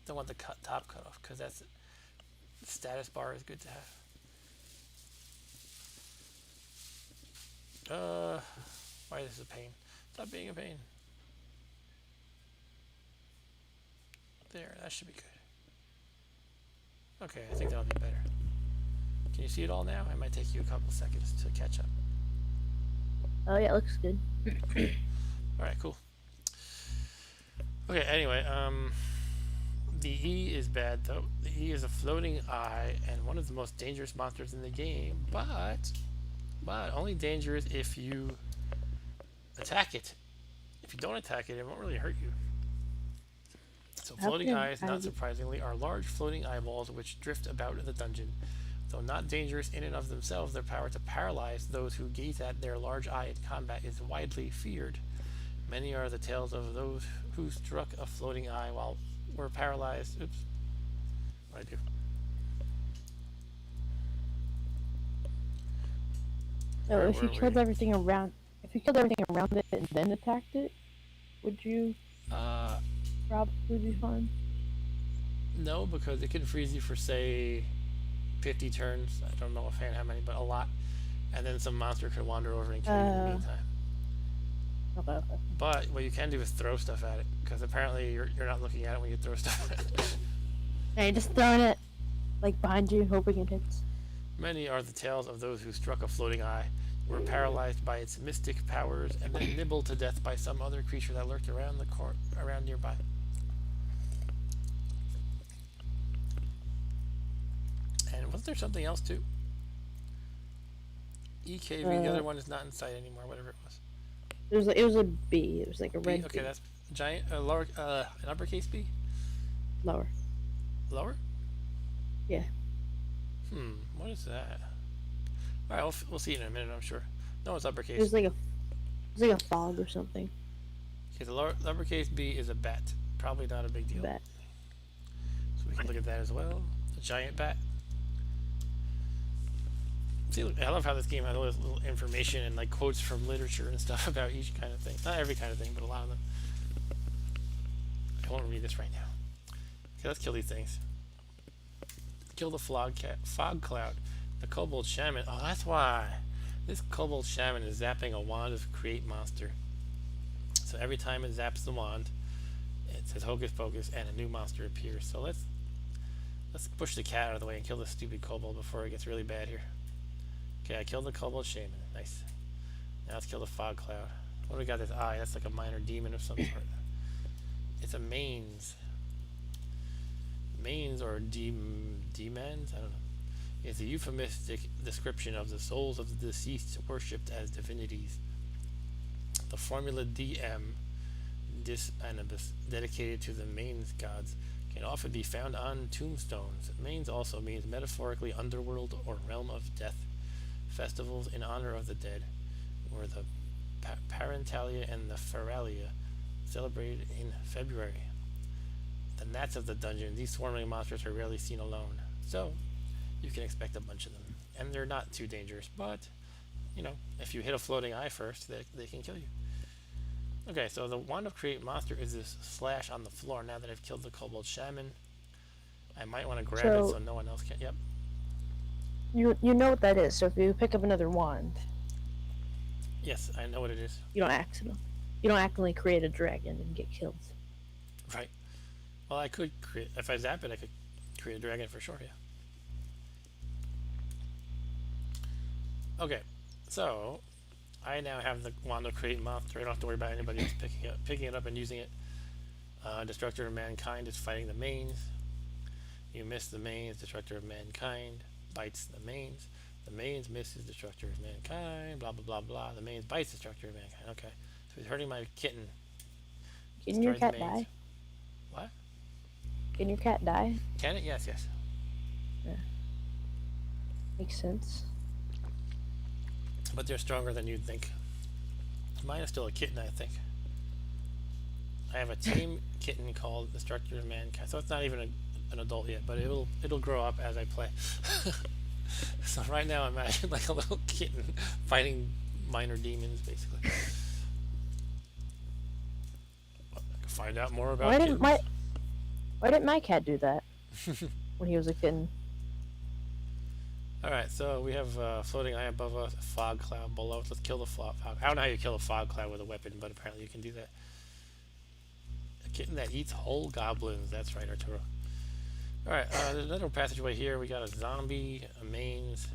Don't want the top cut off because that's the status bar is good to have. Why is this a pain? Stop being a pain. There, that should be good. Okay, I think that'll be better. Can you see it all now? It might take you a couple seconds to catch up. Oh yeah, it looks good. Alright, cool. Okay, anyway, the E is bad though. The E is a floating eye and one of the most dangerous monsters in the game, but only dangerous if you attack it. If you don't attack it, it won't really hurt you. So floating eyes, not surprisingly, are large floating eyeballs which drift about in the dungeon. Though not dangerous in and of themselves, their power to paralyze those who gaze at their large eye in combat is widely feared. Many are the tales of those who struck a floating eye while were paralyzed. Oops. What'd I do? So if you killed everything around it and then attacked it, would you probably be fine? No, because it can freeze you for say 50 turns. I don't know offhand how many, but a lot. And then some monster could wander over and kill you in the meantime. Okay. But what you can do is throw stuff at it, because apparently you're not looking at it when you throw stuff at it. Yeah, you're just throwing it like behind you, hoping it hits. Many are the tales of those who struck a floating eye, were paralyzed by its mystic powers, and then nibbled to death by some other creature that lurked around around nearby. And wasn't there something else too? EKV, the other one is not in sight anymore, whatever it was. It was a B. It was like a red B. Okay, that's giant, lower, an uppercase B? Lower. Lower? Yeah. What is that? Alright, we'll see it in a minute, I'm sure. No, it's uppercase. It was like a fog or something. Okay, the uppercase B is a bat. Probably not a big deal. Bat. So we can look at that as well. The giant bat. See, look, I love how this game has all this little information and like quotes from literature and stuff about each kind of thing. Not every kind of thing, but a lot of them. I won't read this right now. Okay, let's kill these things. Kill the fog cloud. The kobold shaman. Oh, that's why. This kobold shaman is zapping a wand of create monster. So every time it zaps the wand, it says hocus pocus and a new monster appears. So let's push the cat out of the way and kill this stupid kobold before it gets really bad here. Okay, I killed the kobold shaman. Nice. Now let's kill the fog cloud. What do we got? This eye. That's like a minor demon of some sort. It's a mains. Mains or demons? I don't know. It's a euphemistic description of the souls of the deceased worshipped as divinities. The formula DM, dis anibus, dedicated to the mains gods, can often be found on tombstones. Mains also means metaphorically underworld or realm of death. Festivals in honor of the dead were the Parentalia and the Feralia, celebrated in February. The gnats of the dungeon, these swarming monsters are rarely seen alone, so you can expect a bunch of them. And they're not too dangerous, but, you know, if you hit a floating eye first, they can kill you. Okay, so the wand of create monster is this slash on the floor. Now that I've killed the kobold shaman, I might want to grab it so no one else can. Yep. You know what that is, so if you pick up another wand... Yes, I know what it is. You don't accidentally create a dragon and get killed. Right. Well, I could create... If I zap it, I could create a dragon for sure, yeah. Okay, so... I now have the wand of create monster. I don't have to worry about anybody else picking it up and using it. Destructor of Mankind is fighting the mains. You miss the mains, Destructor of Mankind bites the mains. The mains misses Destructor of Mankind, blah blah blah blah. The mains bites Destructor of Mankind. Okay. So he's hurting my kitten. Can your cat die? What? Can your cat die? Can it? Yes, yes. Yeah. Makes sense. But they're stronger than you'd think. Mine is still a kitten, I think. I have a tame kitten called Destructor of Mankind. So it's not even an adult yet, but it'll grow up as I play. So right now, imagine like a little kitten fighting minor demons, basically. Find out more Why about didn't kittens. my cat do that when he was a kitten? All right, so we have floating eye above us, a fog cloud below us. Let's kill the fog. I don't know how you kill a fog cloud with a weapon, but apparently you can do that. A kitten that eats whole goblins. That's right, Arturo. All right, there's another passageway here. We got a zombie, a mains.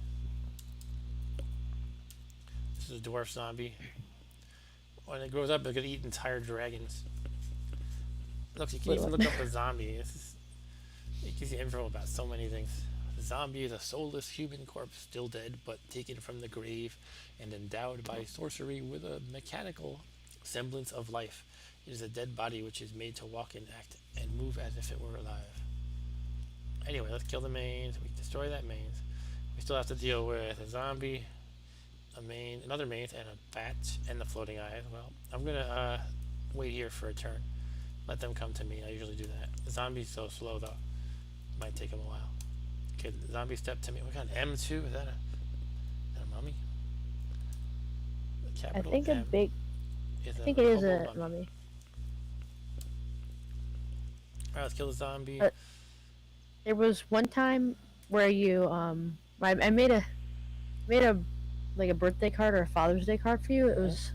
This is a dwarf zombie. When it grows up, it's gonna eat entire dragons. Look, you can Wait, even what? look up a zombie. It gives you info about so many things. The zombie is a soulless human corpse, still dead, but taken from the grave and endowed by sorcery with a mechanical semblance of life. It is a dead body which is made to walk and act and move as if it were alive. Anyway, let's kill the mains. We destroy that mains. We still have to deal with a zombie, a main, another main, and a bat, and the floating eye as well. I'm gonna wait here for a turn. Let them come to me. I usually do that. The zombie's so slow though. Might take him a while. Okay, the zombie step to me. We got an M2. Is that a mummy? The I capital think a M big. is I a think it is hobo a mummy. mummy. Alright, let's kill the zombie. Uh, there was one time where you I made a like a birthday card or a Father's Day card for you. It Hmm. was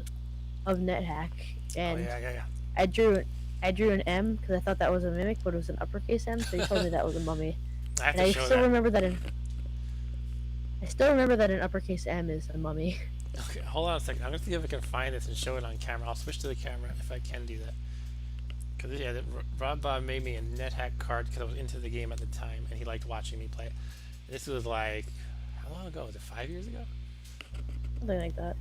of Nethack, Oh and yeah, yeah, yeah. I drew I drew an M because I thought that was a mimic, but it was an uppercase M. So you told me that was a mummy, I have and to show that. I still remember that an uppercase M is a mummy. Okay, hold on a second. I'm gonna see if I can find this and show it on camera. I'll switch to the camera if I can do that. Because yeah, Rob Bob made me a NetHack card because I was into the game at the time, and he liked watching me play it. This was like how long ago? Was it 5 years ago? Something like that.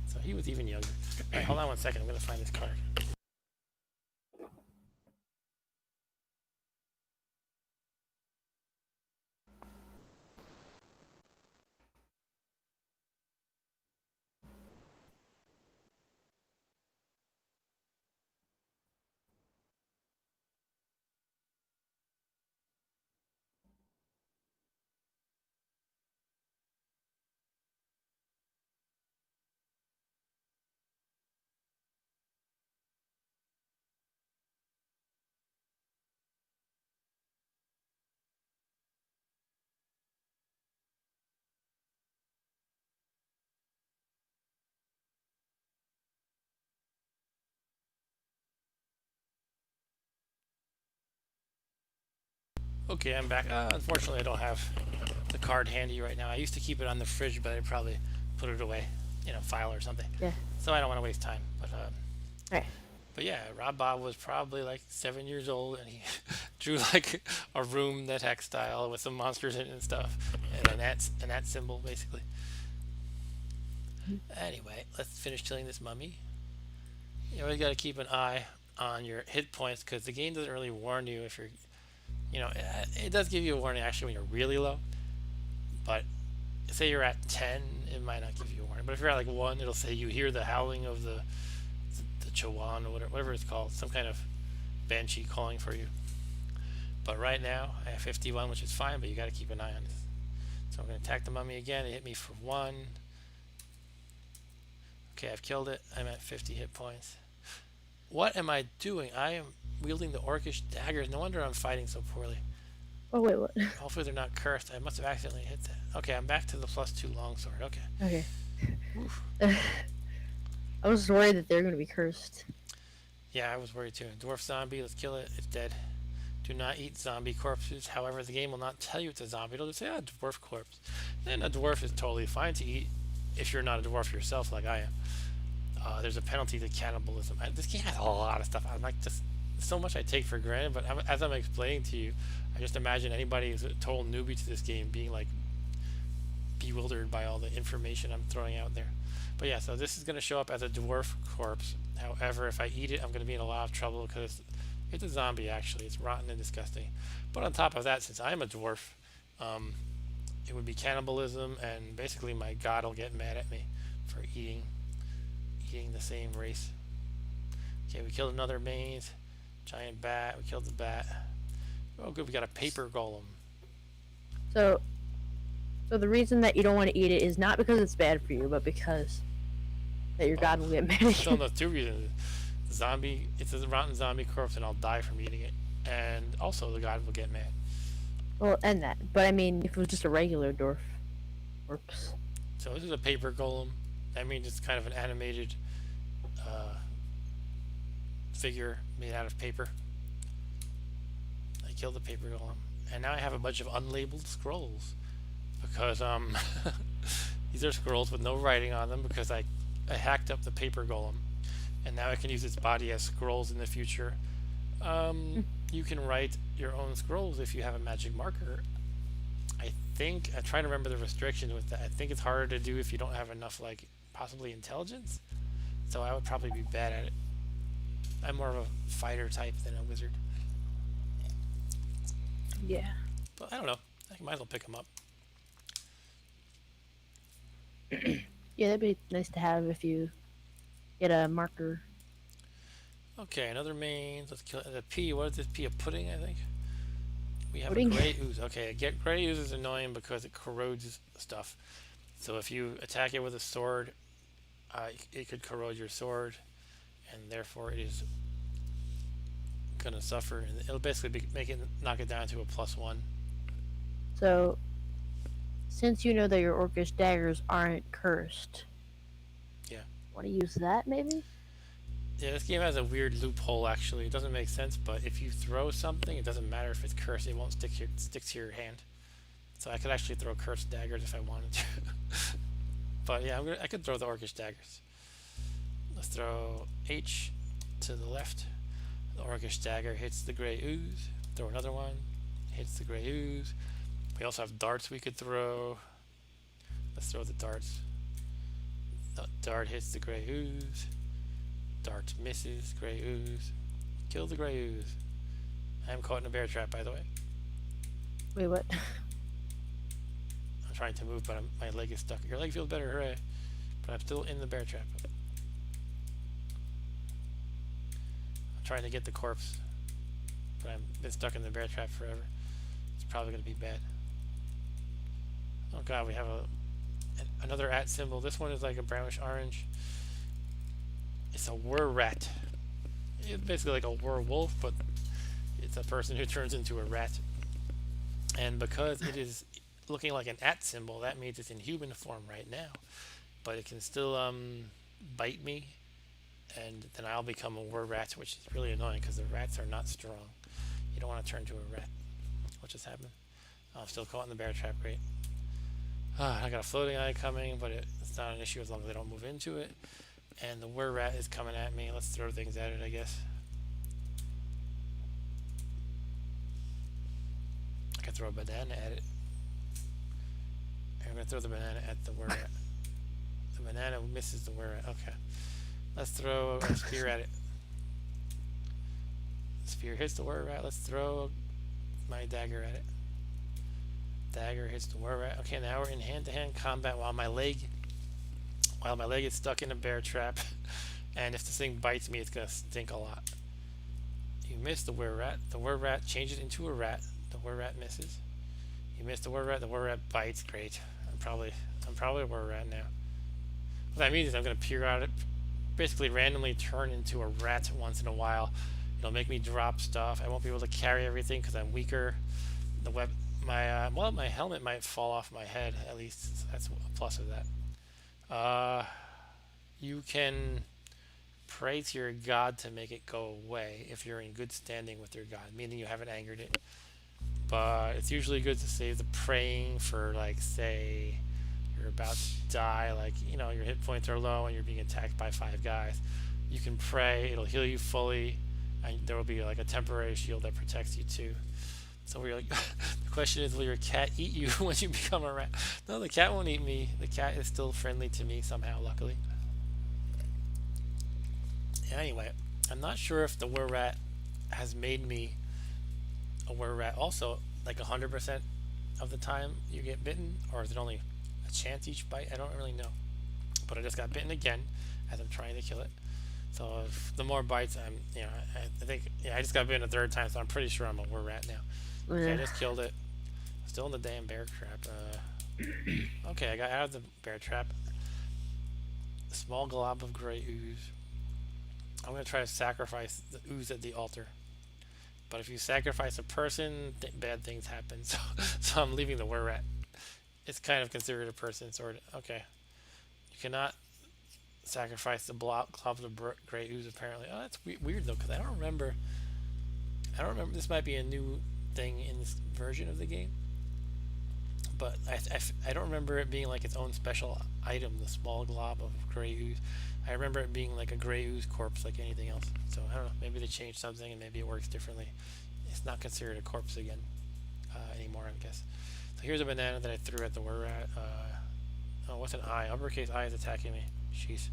So he was even younger. All right, hold on one second. I'm gonna find this card. Okay, I'm back. Unfortunately, I don't have the card handy right now. I used to keep it on the fridge, but I probably put it away in a file or something. Yeah. So I don't want to waste time. All right. But yeah, Rob Bob was probably like 7 years old, and he drew like a room NetHack style with some monsters in it and stuff, and an at symbol basically. Anyway, let's finish killing this mummy. You always got to keep an eye on your hit points because the game doesn't really warn you if you're, it does give you a warning actually when you're really low, but say you're at 10, it might not give you a warning. But if you're at like 1, it'll say you hear the howling of the Chawan or whatever it's called, some kind of banshee calling for you. But right now I have 51, which is fine, but you got to keep an eye on this. So I'm going to attack the mummy again. It hit me for 1. Okay, I've killed it. I'm at 50 hit points. What am I doing? I am wielding the orcish daggers. No wonder I'm fighting so poorly. Oh wait, what? Hopefully they're not cursed. I must have accidentally hit that. Okay, I'm back to the +2 longsword. Okay. Okay. Oof. I was worried that they're gonna be cursed. Yeah, I was worried too. Dwarf zombie, let's kill it. It's dead. Do not eat zombie corpses. However, the game will not tell you it's a zombie. It'll just say, dwarf corpse. Then a dwarf is totally fine to eat if you're not a dwarf yourself like I am. There's a penalty to cannibalism. This game has a lot of stuff. I'm like, just so much I take for granted, but as I'm explaining to you, I just imagine anybody who's a total newbie to this game being like bewildered by all the information I'm throwing out there. But yeah, so this is going to show up as a dwarf corpse. However, if I eat it, I'm going to be in a lot of trouble because it's a zombie actually. It's rotten and disgusting. But on top of that, since I'm a dwarf, it would be cannibalism, and basically my god will get mad at me for eating the same race. Okay, we killed another maze. Giant bat. We killed the bat. Oh, good, we got a paper golem. So, so the reason that you don't want to eat it is not because it's bad for you, but because that your Oh, god will get mad at no, you. no, two reasons. Zombie, it's a rotten zombie corpse, and I'll die from eating it. And also, the god will get mad. Well, and that. But I mean, if it was just a regular dwarf corpse. So this is a paper golem. That means it's kind of an animated uh, figure made out of paper. I killed the paper golem, and now I have a bunch of unlabeled scrolls because these are scrolls with no writing on them because I hacked up the paper golem, and now I can use its body as scrolls in the future. You can write your own scrolls if you have a magic marker. I think I'm trying to remember the restrictions with that. I think it's harder to do if you don't have enough, like, possibly intelligence. So I would probably be bad at it. I'm more of a fighter type than a wizard. Yeah. But I don't know. I might as well pick them up. Yeah, that'd be nice to have if you get a marker. Okay, another main. Let's kill the P. What is this P? A pudding, I think. We have a Pudding. gray ooze. Okay, get gray ooze is annoying because it corrodes stuff. So if you attack it with a sword, it could corrode your sword, and therefore it is gonna suffer. And it'll basically make it knock it down to a +1. So, since you know that your orcish daggers aren't cursed, Yeah. want to use that maybe? Yeah, this game has a weird loophole. Actually, it doesn't make sense. But if you throw something, it doesn't matter if it's cursed. It won't stick to your hand. So I could actually throw cursed daggers if I wanted to. But yeah, I could throw the orcish daggers. Let's throw H to the left. The orcish dagger hits the gray ooze. Throw another one. Hits the gray ooze. We also have darts we could throw. Let's throw the darts. The dart hits the gray ooze. Dart misses. Gray ooze. Kill the gray ooze. I am caught in a bear trap, by the way. Wait, what? I'm trying to move, but my leg is stuck. Your leg feels better, hooray. But I'm still in the bear trap. I'm trying to get the corpse, but I've been stuck in the bear trap forever. It's probably going to be bad. Oh god, we have another at symbol. This one is like a brownish orange. It's a rat. It's basically like a werewolf, but it's a person who turns into a rat. And because it is looking like an at symbol, that means it's in human form right now. But it can still bite me, and then I'll become a rat, which is really annoying because the rats are not strong. You don't want to turn to a rat. What just happened? Oh, I'm still caught in the bear trap. Great. I got a floating eye coming, but it's not an issue as long as I don't move into it. And the rat is coming at me. Let's throw things at it, I guess. I can throw a banana at it. I'm going to throw the banana at the rat. The banana misses the rat. Okay. Let's throw a spear at it. The spear hits the rat. Let's throw my dagger at it. Dagger hits the rat. Okay, now we're in hand-to-hand combat while my leg is stuck in a bear trap. And if this thing bites me, it's going to stink a lot. You missed the rat. The rat changes into a rat. The rat misses. You missed the rat. The rat bites. Great. I'm probably a rat now. What that means is I'm going to peer out it, basically randomly turn into a rat once in a while. It'll make me drop stuff. I won't be able to carry everything because I'm weaker. My helmet might fall off my head at least. So that's a plus of that. You can pray to your god to make it go away if you're in good standing with your god, meaning you haven't angered it. But it's usually good to save the praying for, like, say you're about to die, like, your hit points are low and you're being attacked by 5 guys. You can pray, it'll heal you fully, and there will be like a temporary shield that protects you too. So we're like, the question is, will your cat eat you when you become a rat? No, the cat won't eat me. The cat is still friendly to me somehow, luckily. Anyway, I'm not sure if the rat has made me a rat also, like 100% of the time you get bitten, or is it only a chance each bite? I don't really know. But I just got bitten again as I'm trying to kill it. So if the more bites, I think, yeah, I just got bitten a third time, so I'm pretty sure I'm a were rat now. Okay, I Yeah. just killed it. Still in the damn bear trap. Okay, I got out of the bear trap. A small glob of gray ooze. I'm gonna try to sacrifice the ooze at the altar. But if you sacrifice a person, bad things happen. So I'm leaving the were rat. It's kind of considered a person, sort of. Okay, you cannot sacrifice the glob of gray ooze. Apparently, oh, that's weird though, because I don't remember. I don't remember. This might be a new thing in this version of the game, but I don't remember it being like its own special item. The small glob of gray ooze. I remember it being like a gray ooze corpse, like anything else. So I don't know. Maybe they changed something, and maybe it works differently. It's not considered a corpse again anymore, I guess. So here's a banana that I threw at the were rat. Oh, what's an eye? Uppercase eye is attacking me. Jeez.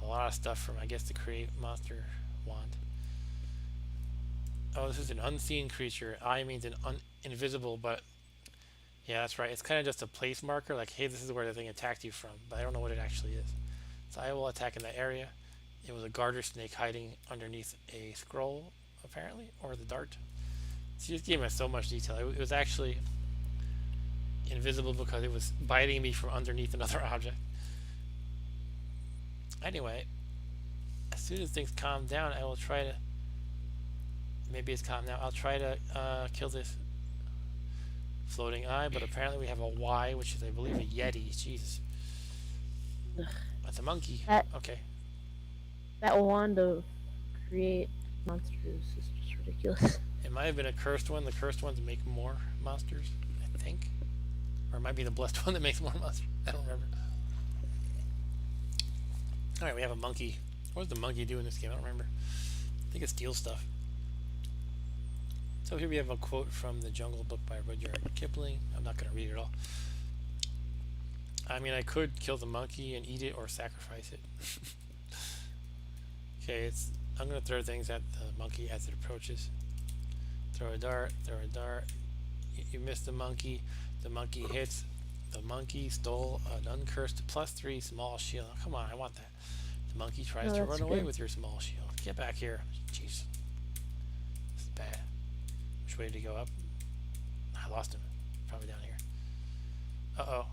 A lot of stuff from, I guess, the create monster wand. Oh, this is an unseen creature. Eye means an invisible, but yeah, that's right. It's kind of just a place marker, like, hey, this is where the thing attacked you from, but I don't know what it actually is. So I will attack in that area. It was a garter snake hiding underneath a scroll, apparently, or the dart. So this game has so much detail. It was actually invisible because it was biting me from underneath another object. Anyway, as soon as things calm down, I will try to. Maybe it's calm now. I'll try to kill this floating eye, but apparently we have a Y, which is, I believe, a Yeti. Jesus. That's a monkey. That Okay. that wand of create monsters is just ridiculous. It might have been a cursed one. The cursed ones make more monsters, I think. Or it might be the blessed one that makes more monsters. I don't remember. Alright, we have a monkey. What does the monkey do in this game? I don't remember. I think it steals stuff. So here we have a quote from The Jungle Book by Rudyard Kipling. I'm not going to read it all. I mean, I could kill the monkey and eat it or sacrifice it. Okay, I'm going to throw things at the monkey as it approaches. Throw a dart, throw a dart. You missed the monkey. The monkey hits. The monkey stole an uncursed +3 small shield. Oh, come on, I want that. The monkey tries to run away with your small shield. Get back here. Jeez. This is bad. Which way did he go up? I lost him. Probably down here. Uh-oh.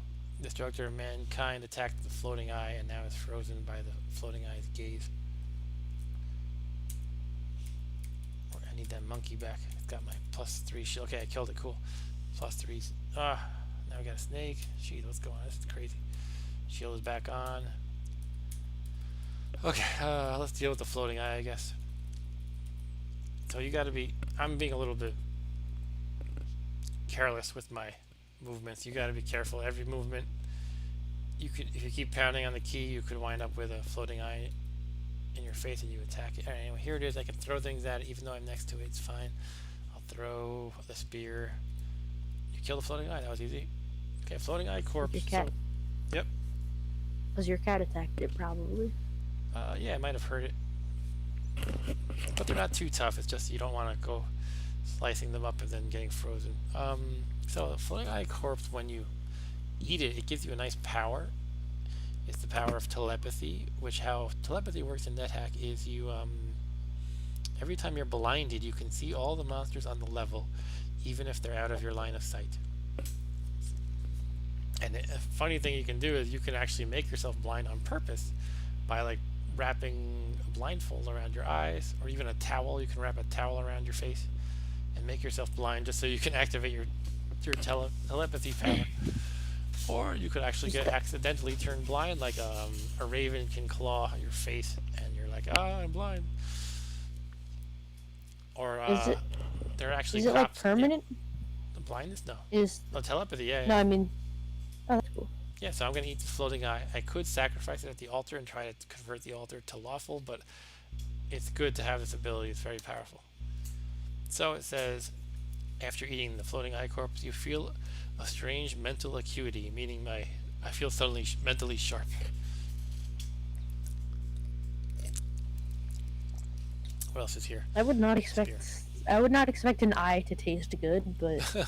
Destructor of mankind attacked the floating eye and now is frozen by the floating eye's gaze. I need that monkey back. It's got my +3 shield. Okay, I killed it. Cool. +3s. Now we got a snake. Jeez, what's going on? This is crazy. Shield is back on. Okay, let's deal with the floating eye, I guess. So you gotta be... I'm being a little bit careless with my movements. You gotta be careful. Every movement, if you keep pounding on the key, you could wind up with a floating eye in your face and you attack it. Alright, anyway, here it is. I can throw things at it even though I'm next to it. It's fine. I'll throw the spear. You kill the floating eye. That was easy. Okay, floating eye corpse. Your cat. So, yep. Because your cat attacked it, probably. Yeah, I might have heard it. But they're not too tough. It's just you don't want to go slicing them up and then getting frozen. So the floating eye corpse, when you eat it, it gives you a nice power. It's the power of telepathy, which how telepathy works in Nethack is you, every time you're blinded, you can see all the monsters on the level, even if they're out of your line of sight. And a funny thing you can do is you can actually make yourself blind on purpose by like wrapping a blindfold around your eyes, or even a towel. You can wrap a towel around your face and make yourself blind just so you can activate your telepathy power. Or you could actually get accidentally turned blind, like a raven can claw your face and you're like, I'm blind. Or they're actually is it like permanent? Yeah. The blindness? No. No, telepathy, yeah. No, I mean, oh, that's cool. Yeah, so I'm going to eat the floating eye. I could sacrifice it at the altar and try to convert the altar to lawful, but it's good to have this ability. It's very powerful. So it says, after eating the floating eye corpse, you feel a strange mental acuity, meaning I feel suddenly mentally sharp. What else is here? I would not expect an eye to taste good, but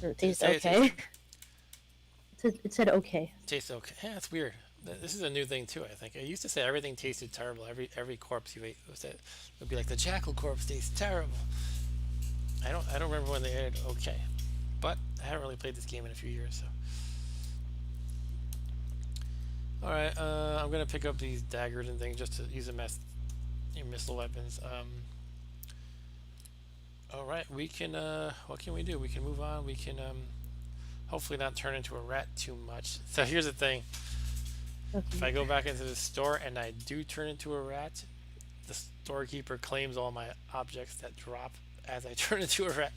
or taste okay. It said okay. Tastes okay. Yeah, that's weird. This is a new thing too. I think it used to say everything tasted terrible. Every corpse you ate would be like the jackal corpse tastes terrible. I don't remember when they added okay, but I haven't really played this game in a few years. So all right, I'm gonna pick up these daggers and things just to use them as missile weapons. All right, we can. What can we do? We can move on. We can hopefully not turn into a rat too much. So here's the thing: if I Okay. go back into the store and I do turn into a rat, the storekeeper claims all my objects that drop as I turn into a rat.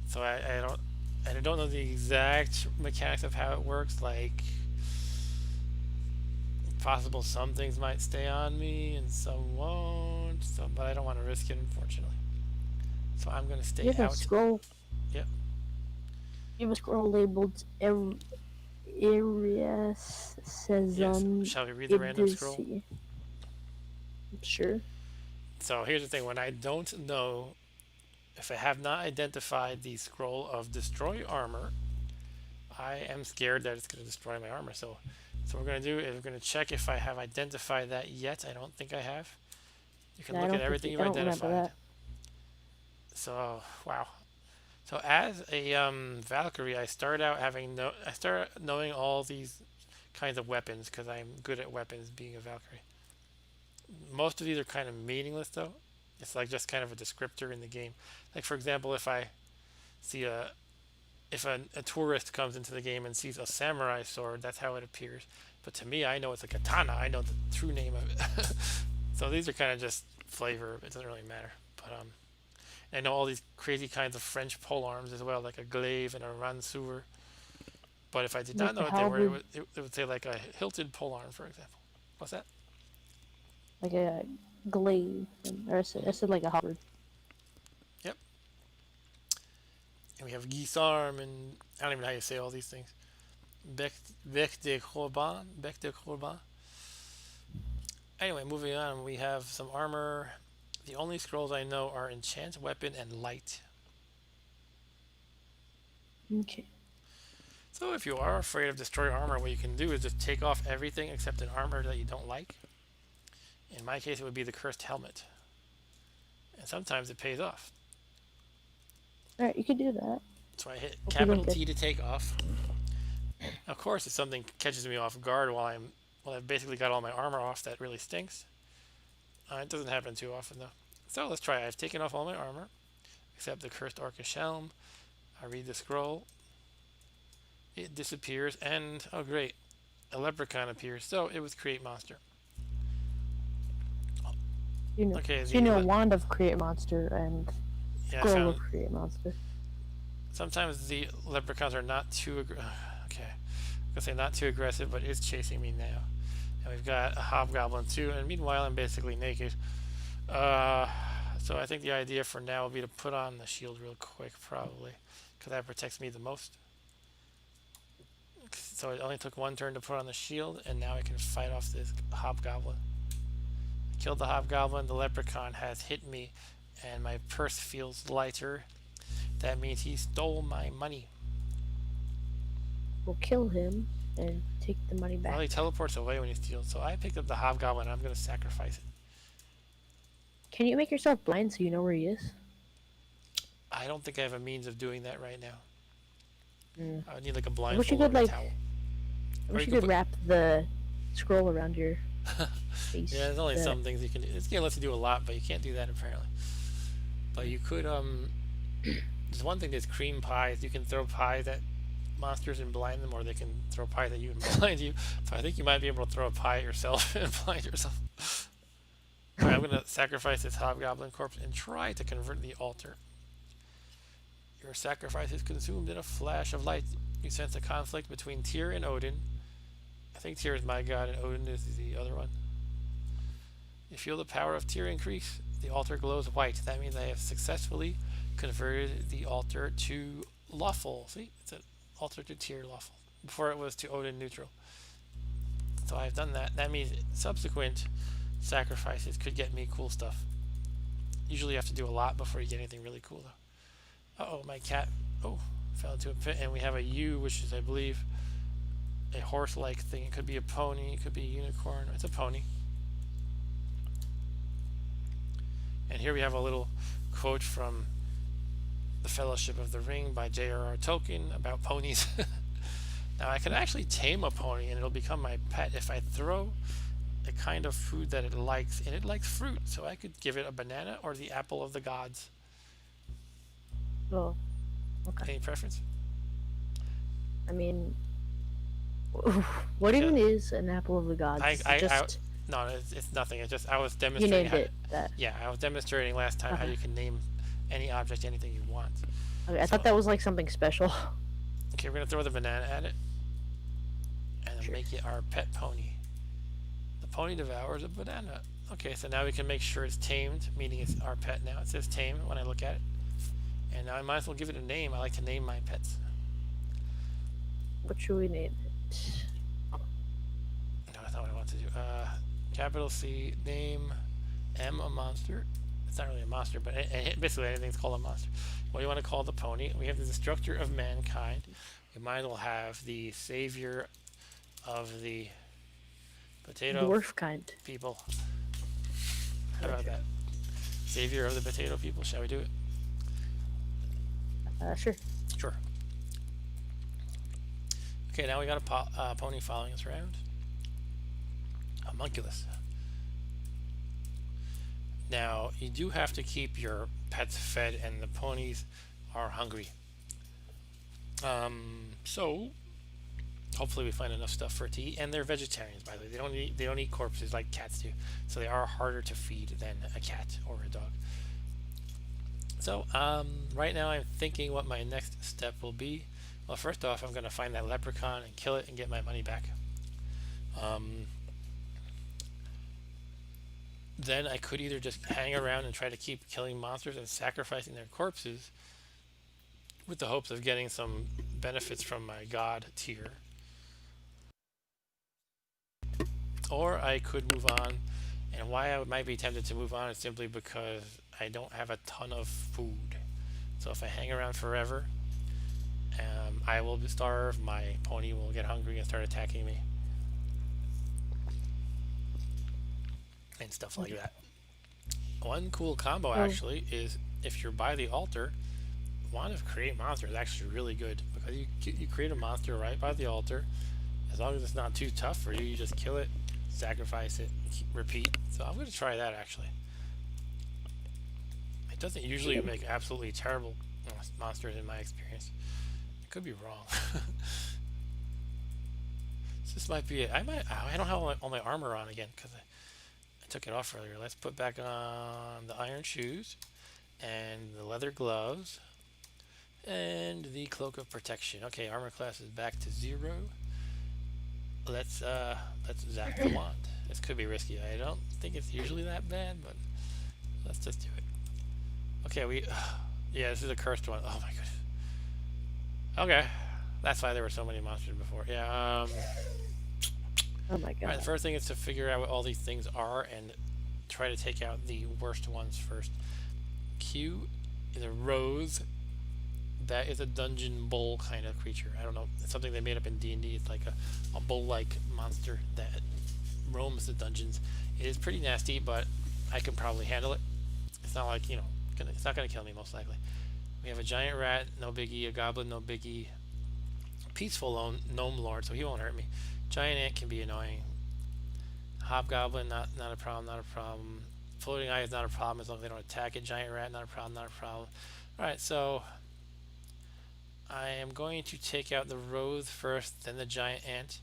So I don't know the exact mechanics of how it works. Like, possible some things might stay on me and some won't. So, but I don't want to risk it, unfortunately. So I'm gonna You stay have a out. scroll. Yep. You have a scroll labeled Arias Yes. Sezon Shall we read the random scroll? Idisi. Sure. So here's the thing: when I don't know, if I have not identified the scroll of destroy armor, I am scared that it's going to destroy my armor. So what we're going to do is we're going to check if I have identified that yet. I don't think I have. You can No, I look at don't think everything you've I don't remember identified. that. So wow. So as a Valkyrie, I started knowing all these kinds of weapons because I'm good at weapons being a Valkyrie. Most of these are kind of meaningless though. It's like just kind of a descriptor in the game. Like for example, if I see a tourist comes into the game and sees a samurai sword, that's how it appears. But to me, I know it's a katana. I know the true name of it. So these are kind of just flavor. It doesn't really matter. But I know all these crazy kinds of French pole arms as well, like a glaive and a ranseur. But if I did not Like know a what they were, halberd, it would say like a hilted pole arm, for example. What's that? like a glaive, or I said like a halberd. Yep. And we have Guisarme, and I don't even know how you say all these things. Bec, Bec de Corban. Bec de Corban. Anyway, moving on, we have some armor. The only scrolls I know are enchant, weapon, and light. Okay. So if you are afraid of destroy armor, what you can do is just take off everything except an armor that you don't like. In my case, it would be the cursed helmet. And sometimes it pays off. Alright, you could do that. So I hit Hope you don't capital get. T to take off. Of course, if something catches me off guard while I've basically got all my armor off, that really stinks. It doesn't happen too often though. So let's try. I've taken off all my armor except the cursed orcish helm. I read the scroll. It disappears, and oh great, a leprechaun appears. So it was create monster. You know, Okay, so you know wand of create monster and yeah, I scroll of found create monster. sometimes the leprechauns are not too okay. I'm gonna say not too aggressive, but it's chasing me now. And we've got a hobgoblin too, and meanwhile I'm basically naked. Uh, so I think the idea for now will be to put on the shield real quick, probably, because that protects me the most. So it only took one turn to put on the shield, and now I can fight off this hobgoblin. Killed the hobgoblin. The leprechaun has hit me, and my purse feels lighter. That means he stole my money. We'll kill him and take the money Well, back. he teleports away when he steals. So I picked up the hobgoblin, and I'm going to sacrifice it. Can you make yourself blind so you know where he is? I don't think I have a means of doing that right now. Mm. I would need like a I wish you blindfold could or a like. towel. I Or wish you you could could put. wrap the scroll around your face. Yeah, there's only The, some things you can do. This game lets you do a lot, but you can't do that apparently. But you could there's one thing that's cream pies. You can throw pies at monsters and blind them, or they can throw pies at you and blind you. So I think you might be able to throw a pie at yourself and blind yourself. Alright, I'm gonna sacrifice this hobgoblin corpse and try to convert the altar. Your sacrifice is consumed in a flash of light. You sense a conflict between Tyr and Odin. I think Tyr is my god and Odin is the other one. You feel the power of Tyr increase. The altar glows white. That means I have successfully converted the altar to lawful. See, it's an altar to Tyr lawful. Before it was to Odin neutral. So I've done that. That means subsequent sacrifices could get me cool stuff. Usually you have to do a lot before you get anything really cool though. Uh oh, my cat. Oh, fell into a pit, and we have a U, which is, I believe, a horse-like thing. It could be a pony. It could be a unicorn. It's a pony. And here we have a little quote from The Fellowship of the Ring by J.R.R. Tolkien about ponies. Now, I can actually tame a pony and it'll become my pet if I throw a kind of food that it likes, and it likes fruit, so I could give it a banana or the apple of the gods. Oh, okay. Any preference? I mean, what Yeah, even is an apple of the I, gods? Is it I, I just no, it's nothing. It's just I was you demonstrating named how. it that? Yeah, I was demonstrating last time how Okay. you can name any object anything you want. Okay, I thought So, that was like something special. okay, we're gonna throw the banana at it and then Sure. make it our pet pony. The pony devours a banana. Okay, so now we can make sure it's tamed, meaning it's our pet now. It says tame when I look at it. And now I might as well give it a name. I like to name my pets. What should we name it? No, that's not what I want to do. Capital C, name M a monster. It's not really a monster, but basically anything's called a monster. What do you want to call the pony? We have the destructor of mankind. We might as well have the savior of the potato Dwarf kind. people. How about Sure. that? Savior of the potato people. Shall we do it? Sure. Sure. Okay, now we got a pony following us around. Homunculus. Now, you do have to keep your pets fed, and the ponies are hungry. So hopefully we find enough stuff for it to eat. And they're vegetarians, by the way. They don't eat corpses like cats do, so they are harder to feed than a cat or a dog. So right now I'm thinking what my next step will be. Well, first off, I'm gonna find that leprechaun and kill it and get my money back. Um, then I could either just hang around and try to keep killing monsters and sacrificing their corpses with the hopes of getting some benefits from my god tier, or I could move on. And why I might be tempted to move on is simply because I don't have a ton of food. So if I hang around forever, I will starve, my pony will get hungry and start attacking me, and stuff like Okay. that. One cool combo Oh, actually is if you're by the altar, Wand of Create Monster is actually really good because you create a monster right by the altar. As long as it's not too tough for you, you just kill it, sacrifice it, repeat. So I'm going to try that actually. It doesn't usually make absolutely terrible monsters in my experience. I could be wrong. This might be it. I don't have all my armor on again because I took it off earlier. Let's put back on the iron shoes and the leather gloves and the cloak of protection. Okay, armor class is back to 0. Let's zap the wand. This could be risky. I don't think it's usually that bad, but let's just do it. Okay, yeah, this is a cursed one. Oh my goodness. Okay, that's why there were so many monsters before. Yeah. oh my All right. god. The first thing is to figure out what all these things are and try to take out the worst ones first. Q is a rose. That is a dungeon bull kind of creature. I don't know. It's something they made up in D&D. It's like a bull-like monster that roams the dungeons. It is pretty nasty, but I can probably handle it. It's not like, it's not going to kill me most likely. We have a giant rat, no biggie. A goblin, no biggie. Peaceful gnome lord, so he won't hurt me. Giant ant can be annoying. Hobgoblin, not a problem, not a problem. Floating eye is not a problem as long as they don't attack it. Giant rat, not a problem, not a problem. Alright, so I am going to take out the rose first, then the giant ant.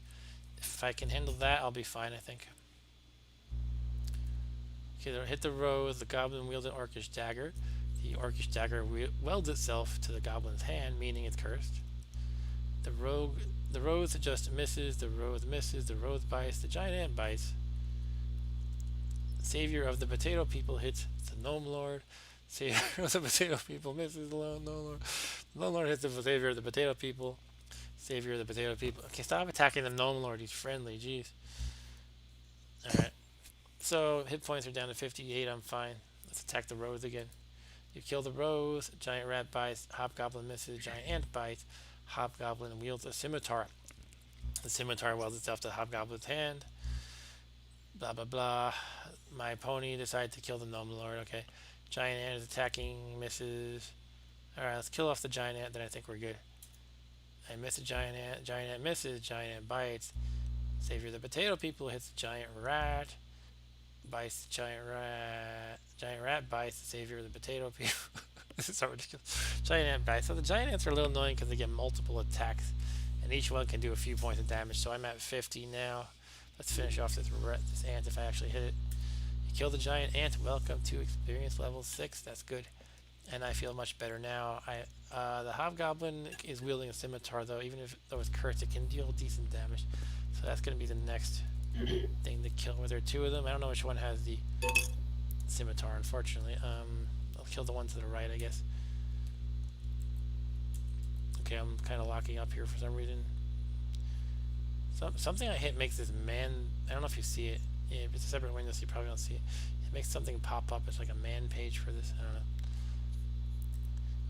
If I can handle that, I'll be fine, I think. Okay, they'll hit the rose. The goblin wields an orcish dagger. The orcish dagger welds itself to the goblin's hand, meaning it's cursed. The rose just misses. The rose misses. The rose bites. The giant ant bites. Savior of the potato people hits the gnome lord. Savior of the potato people misses the gnome lord. The gnome lord hits the savior of the potato people. Savior of the potato people. Okay, stop attacking the gnome lord. He's friendly. Jeez. All right. So hit points are down to 58. I'm fine. Let's attack the rose again. You kill the rose. Giant rat bites. Hobgoblin misses. Giant ant bites. Hobgoblin wields a scimitar. The scimitar welds itself to the hobgoblin's hand. Blah blah blah. My pony decided to kill the gnome lord. Okay. Giant ant is attacking, misses. Alright, let's kill off the giant ant, then I think we're good. I miss a giant ant misses, giant ant bites. Savior of the potato people hits the giant rat. Bites the giant rat. Giant rat bites the savior of the potato people. This is so ridiculous. Giant ant bites. So the giant ants are a little annoying because they get multiple attacks, and each one can do a few points of damage. So I'm at 50 now. Let's finish off this ant if I actually hit it. You kill the giant ant. Welcome to experience level 6. That's good. And I feel much better now. The hobgoblin is wielding a scimitar though. Even if though it's cursed, it can deal decent damage. So that's going to be the next thing to kill. Were there two of them? I don't know which one has the scimitar, unfortunately. I'll kill the one to the right, I guess. Okay, I'm kind of locking up here for some reason. Something I hit makes this man. I don't know if you see it. Yeah, if it's a separate window, so you probably don't see it. It makes something pop up. It's like a man page for this. I don't know.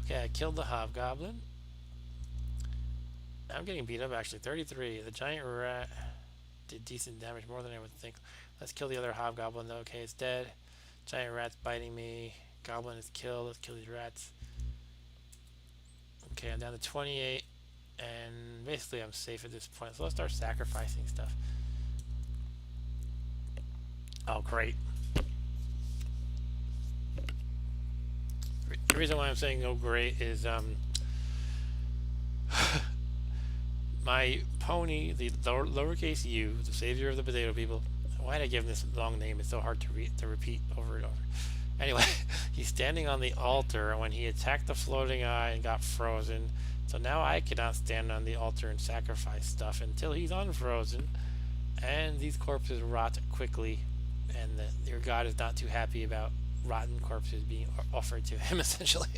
Okay, I killed the hobgoblin. I'm getting beat up actually. 33. The giant rat did decent damage, more than I would think. Let's kill the other hobgoblin though. Okay, it's dead. Giant rat's biting me. Goblin is killed. Let's kill these rats. Okay, I'm down to 28. And basically I'm safe at this point. So let's start sacrificing stuff. Oh, great. The reason why I'm saying oh great is my pony, the lowercase u, the savior of the potato people. Why did I give him this long name? It's so hard to repeat over and over. Anyway, he's standing on the altar when he attacked the floating eye and got frozen. So now I cannot stand on the altar and sacrifice stuff until he's unfrozen. And these corpses rot quickly. And your god is not too happy about rotten corpses being offered to him, essentially.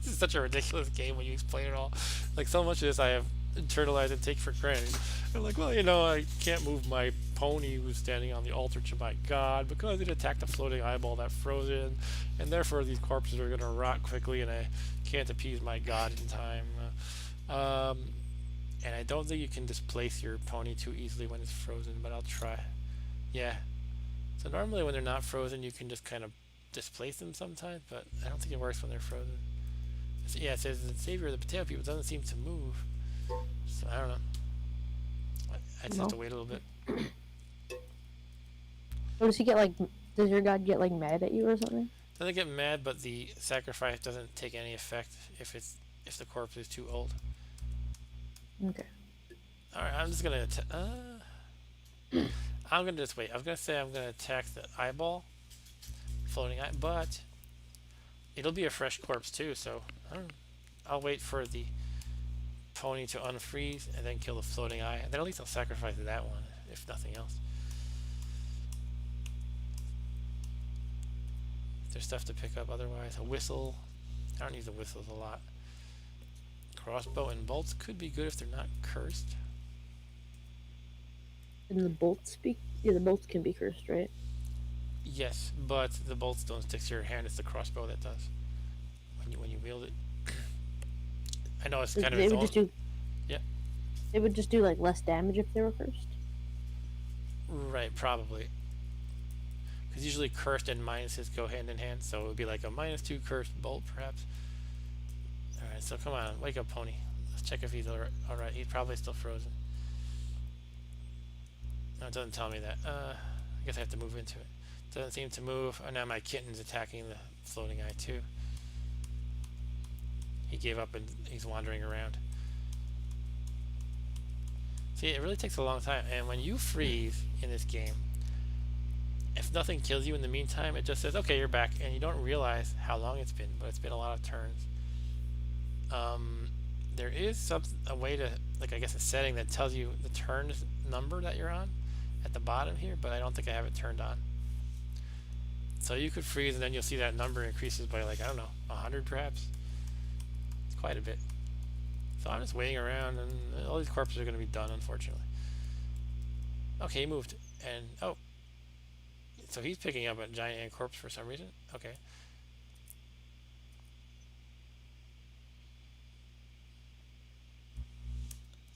This is such a ridiculous game when you explain it all. Like, so much of this I have internalized and take for granted. I'm like, well, you know, I can't move my pony who's standing on the altar to my god because it attacked a floating eyeball that froze in, and therefore these corpses are going to rot quickly, and I can't appease my god in time. And I don't think you can displace your pony too easily when it's frozen, but I'll try. Yeah. So normally when they're not frozen, you can just kind of displace them sometimes, but I don't think it works when they're frozen. So yeah, it says the savior of the potato people doesn't seem to move. So I don't know. I just have to wait a little bit. Or does he get like? Does your god get like mad at you or something? Doesn't get mad, but the sacrifice doesn't take any effect if the corpse is too old. Okay. All right, I'm just gonna. I'm gonna just wait. I was gonna say I'm gonna attack the eyeball, floating eye, but it'll be a fresh corpse too. So I'll wait for the pony to unfreeze and then kill the floating eye, and then at least I'll sacrifice that one, if nothing else. There's stuff to pick up otherwise. A whistle. I don't use the whistles a lot. Crossbow and bolts could be good if they're not cursed. And the bolts be? Yeah, the bolts can be cursed, right? Yes, but the bolts don't stick to your hand. It's the crossbow that does when you wield it. I know it's kind of they its would own. just do. Yeah. They would just do like less damage if they were cursed. Right, probably. Because usually cursed and minuses go hand in hand, so it would be like a -2 cursed bolt, perhaps. Alright, so come on, wake up, pony. Let's check if he's alright. He's probably still frozen. No, it doesn't tell me that. I guess I have to move into it. Doesn't seem to move. Oh, now my kitten's attacking the floating eye, too. He gave up and he's wandering around. See, it really takes a long time, and when you freeze in this game, if nothing kills you in the meantime, it just says, okay, you're back, and you don't realize how long it's been, but it's been a lot of turns. There is a way to, like, I guess a setting that tells you the turns number that you're on at the bottom here, but I don't think I have it turned on. So you could freeze, and then you'll see that number increases by, like, I don't know, 100 perhaps. It's quite a bit. So I'm just waiting around, and all these corpses are going to be done, unfortunately. Okay, he moved, and, oh. So he's picking up a giant ant corpse for some reason. Okay.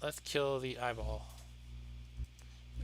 Let's kill the eyeball.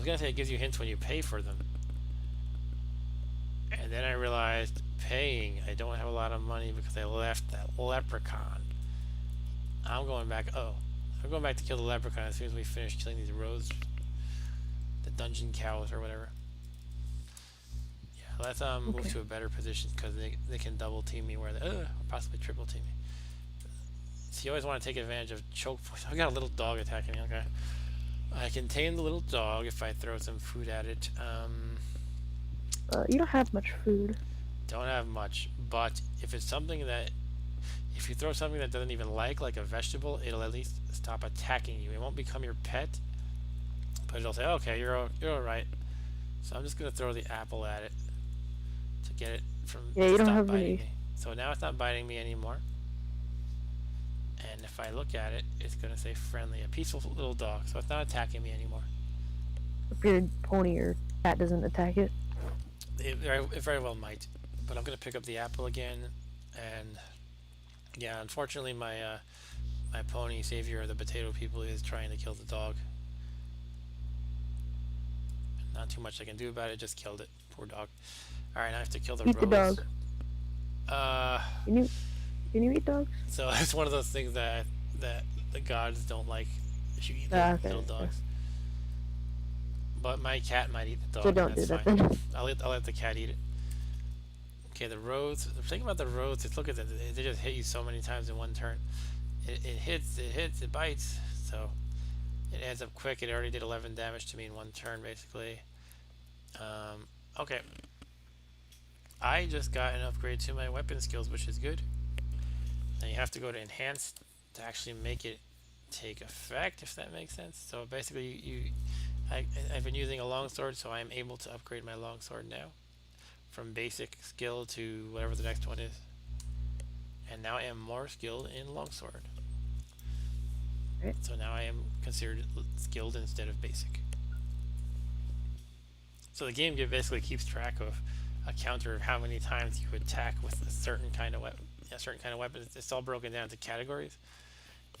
was gonna say it gives you hints when you pay for them, and then I realized paying. I don't have a lot of money because I left that leprechaun. I'm going back. Oh, I'm going back to kill the leprechaun as soon as we finish killing these roads, the dungeon cows or whatever. Yeah, let's move Okay. to a better position because they can double team me where they or possibly triple team me. So you always want to take advantage of choke points. I got a little dog attacking me. Okay, I can tame the little dog if I throw some food at it. You don't have much food. Don't have much, but if it's something that if you throw something that doesn't even like a vegetable, it'll at least stop attacking you. It won't become your pet, but it'll say, "Okay, you're all right." So I'm just gonna throw the apple at it to get it from Yeah, to you don't stop have biting any. me. So now it's not biting me anymore. And if I look at it, it's gonna say friendly, a peaceful little dog. So it's not attacking me anymore. If your pony or cat doesn't attack it. It very well might. But I'm gonna pick up the apple again, and yeah, unfortunately my pony savior of the potato people is trying to kill the dog. Not too much I can do about it. Just killed it. Poor dog. All right, I have to kill the Eat the rose. dog. Uh, Can you can you eat dogs? so it's one of those things that the gods don't like if you eat Ah, little okay. Yeah. dogs. But my cat might eat the So dog, and don't that's do that fine. then. I'll let the cat eat it. Okay, the roads. The thing about the roads is look at that. They just hit you so many times in one turn. It bites. So it adds up quick. It already did 11 damage to me in one turn, basically. Okay, I just got an upgrade to my weapon skills, which is good. Now you have to go to enhanced to actually make it take effect, if that makes sense. So basically, I've been using a longsword, so I am able to upgrade my longsword now from basic skill to whatever the next one is. And now I am more skilled in longsword. Right. So now I am considered skilled instead of basic. So the game basically keeps track of a counter of how many times you attack with a certain kind of weapon. A certain kind of weapon. It's all broken down into categories,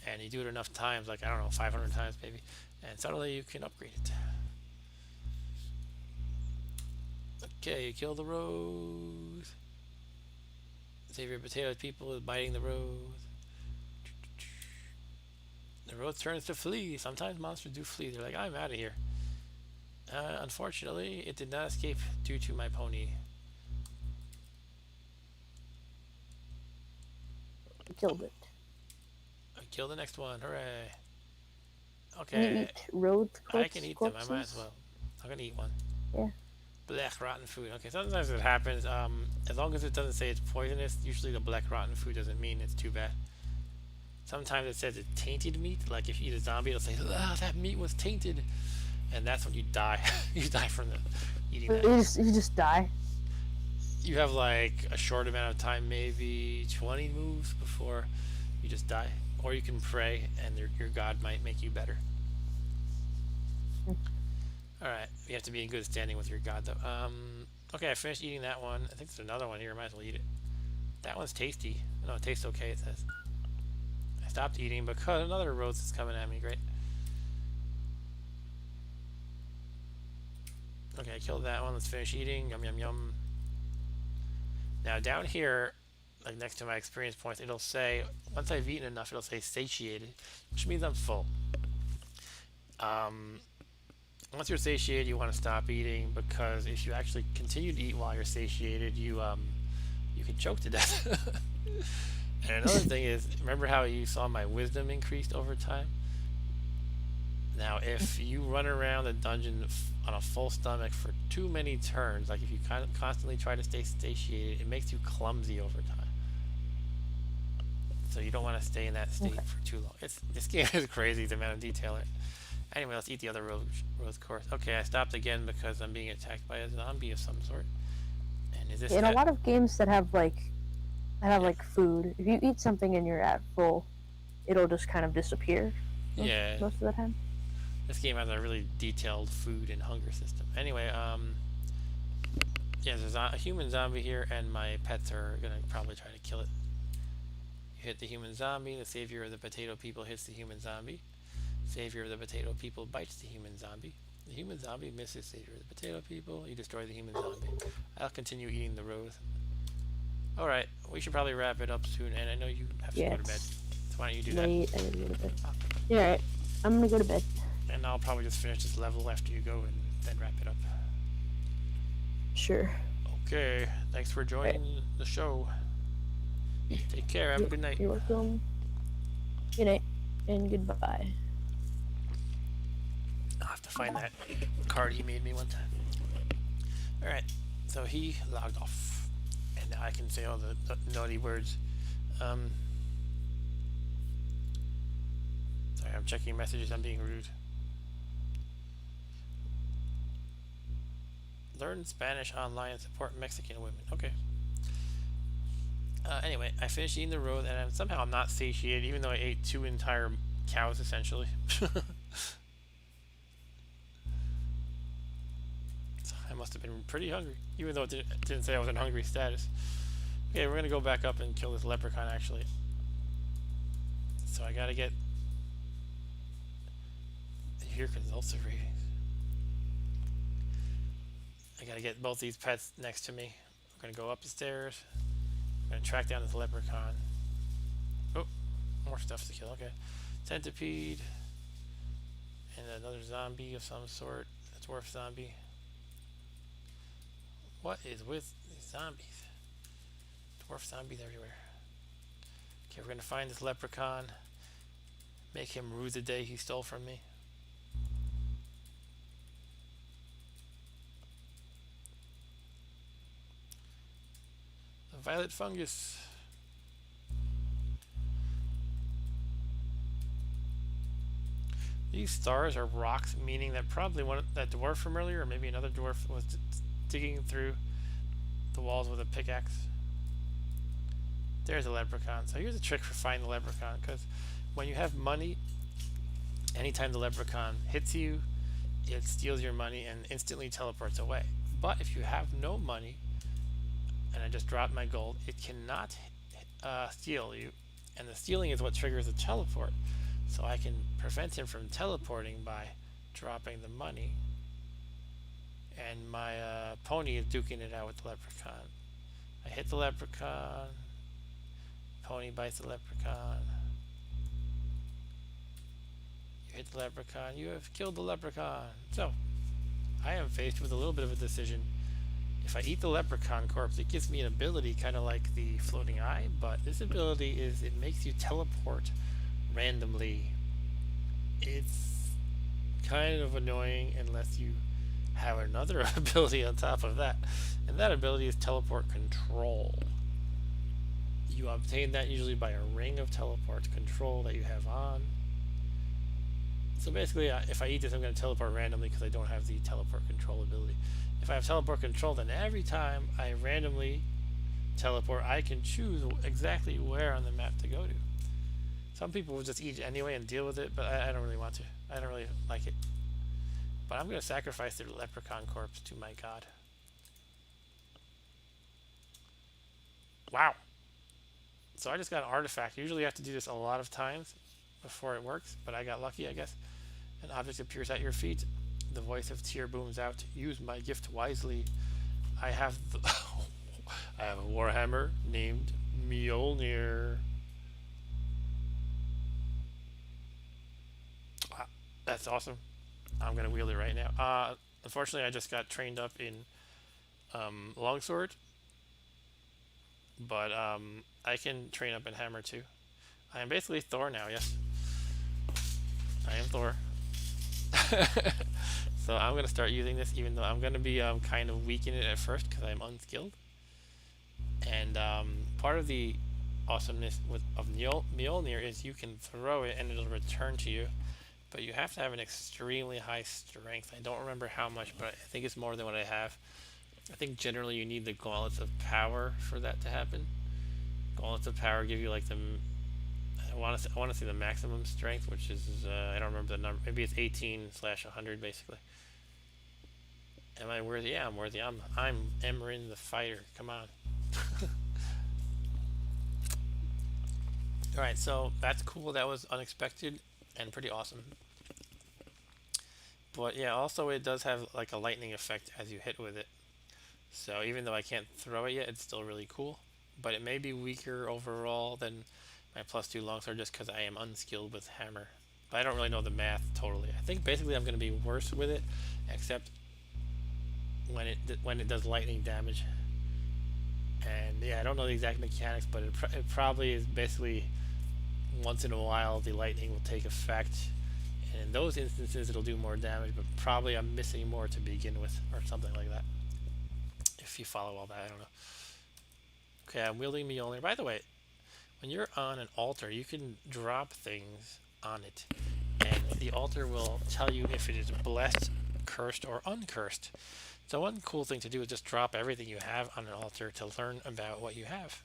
and you do it enough times, like I don't know, 500 times maybe, and suddenly you can upgrade it. Okay, you kill the rose. Save your potato people is biting the rose. The rose turns to flee. Sometimes monsters do flee. They're like, I'm out of here. Unfortunately, it did not escape due to my pony. You killed it. I killed the next one. Hooray. Can you Okay, eat road I can eat them. I might as corpses? well. I'm gonna eat one. Yeah. Black rotten food. Okay, sometimes it happens. As long as it doesn't say it's poisonous, usually the black rotten food doesn't mean it's too bad. Sometimes it says it's tainted meat. Like if you eat a zombie, it'll say, "Ah, that meat was tainted," and that's when you die. You die from eating that. You just die. You have like a short amount of time, maybe 20 moves before you just die, or you can pray, and your god might make you better. All right, you have to be in good standing with your god, though. Okay, I finished eating that one. I think there's another one here. Might as well eat it. That one's tasty. No, it tastes okay. It says. I stopped eating because another rose is coming at me. Great. Okay, I killed that one. Let's finish eating. Yum yum yum. Now down here, like next to my experience points, it'll say once I've eaten enough, it'll say satiated, which means I'm full. Um, Once you're satiated, you want to stop eating because if you actually continue to eat while you're satiated, you can choke to death. And another thing is, remember how you saw my wisdom increased over time? Now, if you run around the dungeon on a full stomach for too many turns, like if you constantly try to stay satiated, it makes you clumsy over time. So you don't want to stay in that state Okay. for too long. This game is crazy, the amount of detail in it. Anyway, let's eat the other rose course. Okay, I stopped again because I'm being attacked by a zombie of some sort. And is this In a it? lot of games that have Yeah. like food, if you eat something and you're at full, it'll just kind of disappear Yeah, most of the time. this game has a really detailed food and hunger system. Anyway, yeah, there's a human zombie here, and my pets are gonna probably try to kill it. You hit the human zombie, the savior of the potato people hits the human zombie. Savior of the potato people bites the human zombie. The human zombie misses savior. The potato people, you destroy the human zombie. I'll continue eating the rose. Alright, we should probably wrap it up soon, and I know you have to Yeah, go to bed. it's So why don't you do that? late. I gotta go to bed. Yeah, alright. I'm gonna go to bed. And I'll probably just finish this level after you go and then wrap it up. Sure. Okay, thanks for Alright. joining the show. Take care, have a good night. You're welcome. Good night and goodbye. I'll have to find that card he made me one time. Alright, so he logged off. And now I can say all the naughty words. Sorry, I'm checking messages. I'm being rude. Learn Spanish online and support Mexican women. Okay. Anyway, I finished eating the rose, and somehow I'm not satiated, even though I ate 2 entire cows, essentially. I must have been pretty hungry, even though it didn't say I was in hungry status. Okay, we're gonna go back up and kill this leprechaun, actually. So I gotta get... Here convulsive readings. I gotta get both these pets next to me. We're gonna go up the stairs. I'm gonna track down this leprechaun. Oh, more stuff to kill. Okay. Centipede. And another zombie of some sort. A dwarf zombie. What is with these zombies? Dwarf zombies everywhere. Okay, we're gonna find this leprechaun. Make him rue the day he stole from me. The violet fungus. These stars are rocks, meaning that probably that dwarf from earlier, or maybe another dwarf, was digging through the walls with a pickaxe. There's a leprechaun. So here's a trick for finding the leprechaun, because when you have money, anytime the leprechaun hits you, it steals your money and instantly teleports away. But if you have no money, and I just dropped my gold, it cannot steal you, and the stealing is what triggers the teleport. So I can prevent him from teleporting by dropping the money. And my pony is duking it out with the leprechaun. I hit the leprechaun. Pony bites the leprechaun. You hit the leprechaun. You have killed the leprechaun. So, I am faced with a little bit of a decision. If I eat the leprechaun corpse, it gives me an ability kind of like the floating eye, but this ability is it makes you teleport randomly. It's kind of annoying unless you have another ability on top of that, and that ability is teleport control. You obtain that usually by a ring of teleport control that you have on. So basically, if I eat this, I'm going to teleport randomly because I don't have the teleport control ability. If I have teleport control, then every time I randomly teleport, I can choose exactly where on the map to go to. Some people will just eat it anyway and deal with it, but I don't really want to. I don't really like it. But I'm going to sacrifice the leprechaun corpse to my god. Wow. So I just got an artifact. Usually you have to do this a lot of times before it works, but I got lucky, I guess. An object appears at your feet. The voice of Tyr booms out. Use my gift wisely. I have I have a warhammer named Mjolnir. Wow, that's awesome. I'm gonna wield it right now. Unfortunately, I just got trained up in longsword, but I can train up in hammer too. I am basically Thor now. Yes, I am Thor. So I'm gonna start using this, even though I'm gonna be kind of weak in it at first because I'm unskilled. And part of the awesomeness of Mjolnir is you can throw it and it'll return to you, but you have to have an extremely high strength. I don't remember how much, but I think it's more than what I have. I think generally you need the gauntlets of power for that to happen. Gauntlets of power give you like the I want to see the maximum strength, which is I don't remember the number. Maybe it's 18/100 basically. Am I worthy? Yeah, I'm worthy. I'm Emrin the fighter. Come on. All right, so that's cool. That was unexpected and pretty awesome. But yeah, also it does have like a lightning effect as you hit with it. So even though I can't throw it yet, it's still really cool. But it may be weaker overall than my +2 longsword just because I am unskilled with hammer. But I don't really know the math totally. I think basically I'm going to be worse with it, except when it does lightning damage. And yeah, I don't know the exact mechanics, but it probably is basically once in a while the lightning will take effect, and in those instances it'll do more damage. But probably I'm missing more to begin with, or something like that. If you follow all that, I don't know. Okay, I'm wielding Mjolnir. By the way, when you're on an altar, you can drop things on it, and the altar will tell you if it is blessed, cursed, or uncursed. So one cool thing to do is just drop everything you have on an altar to learn about what you have.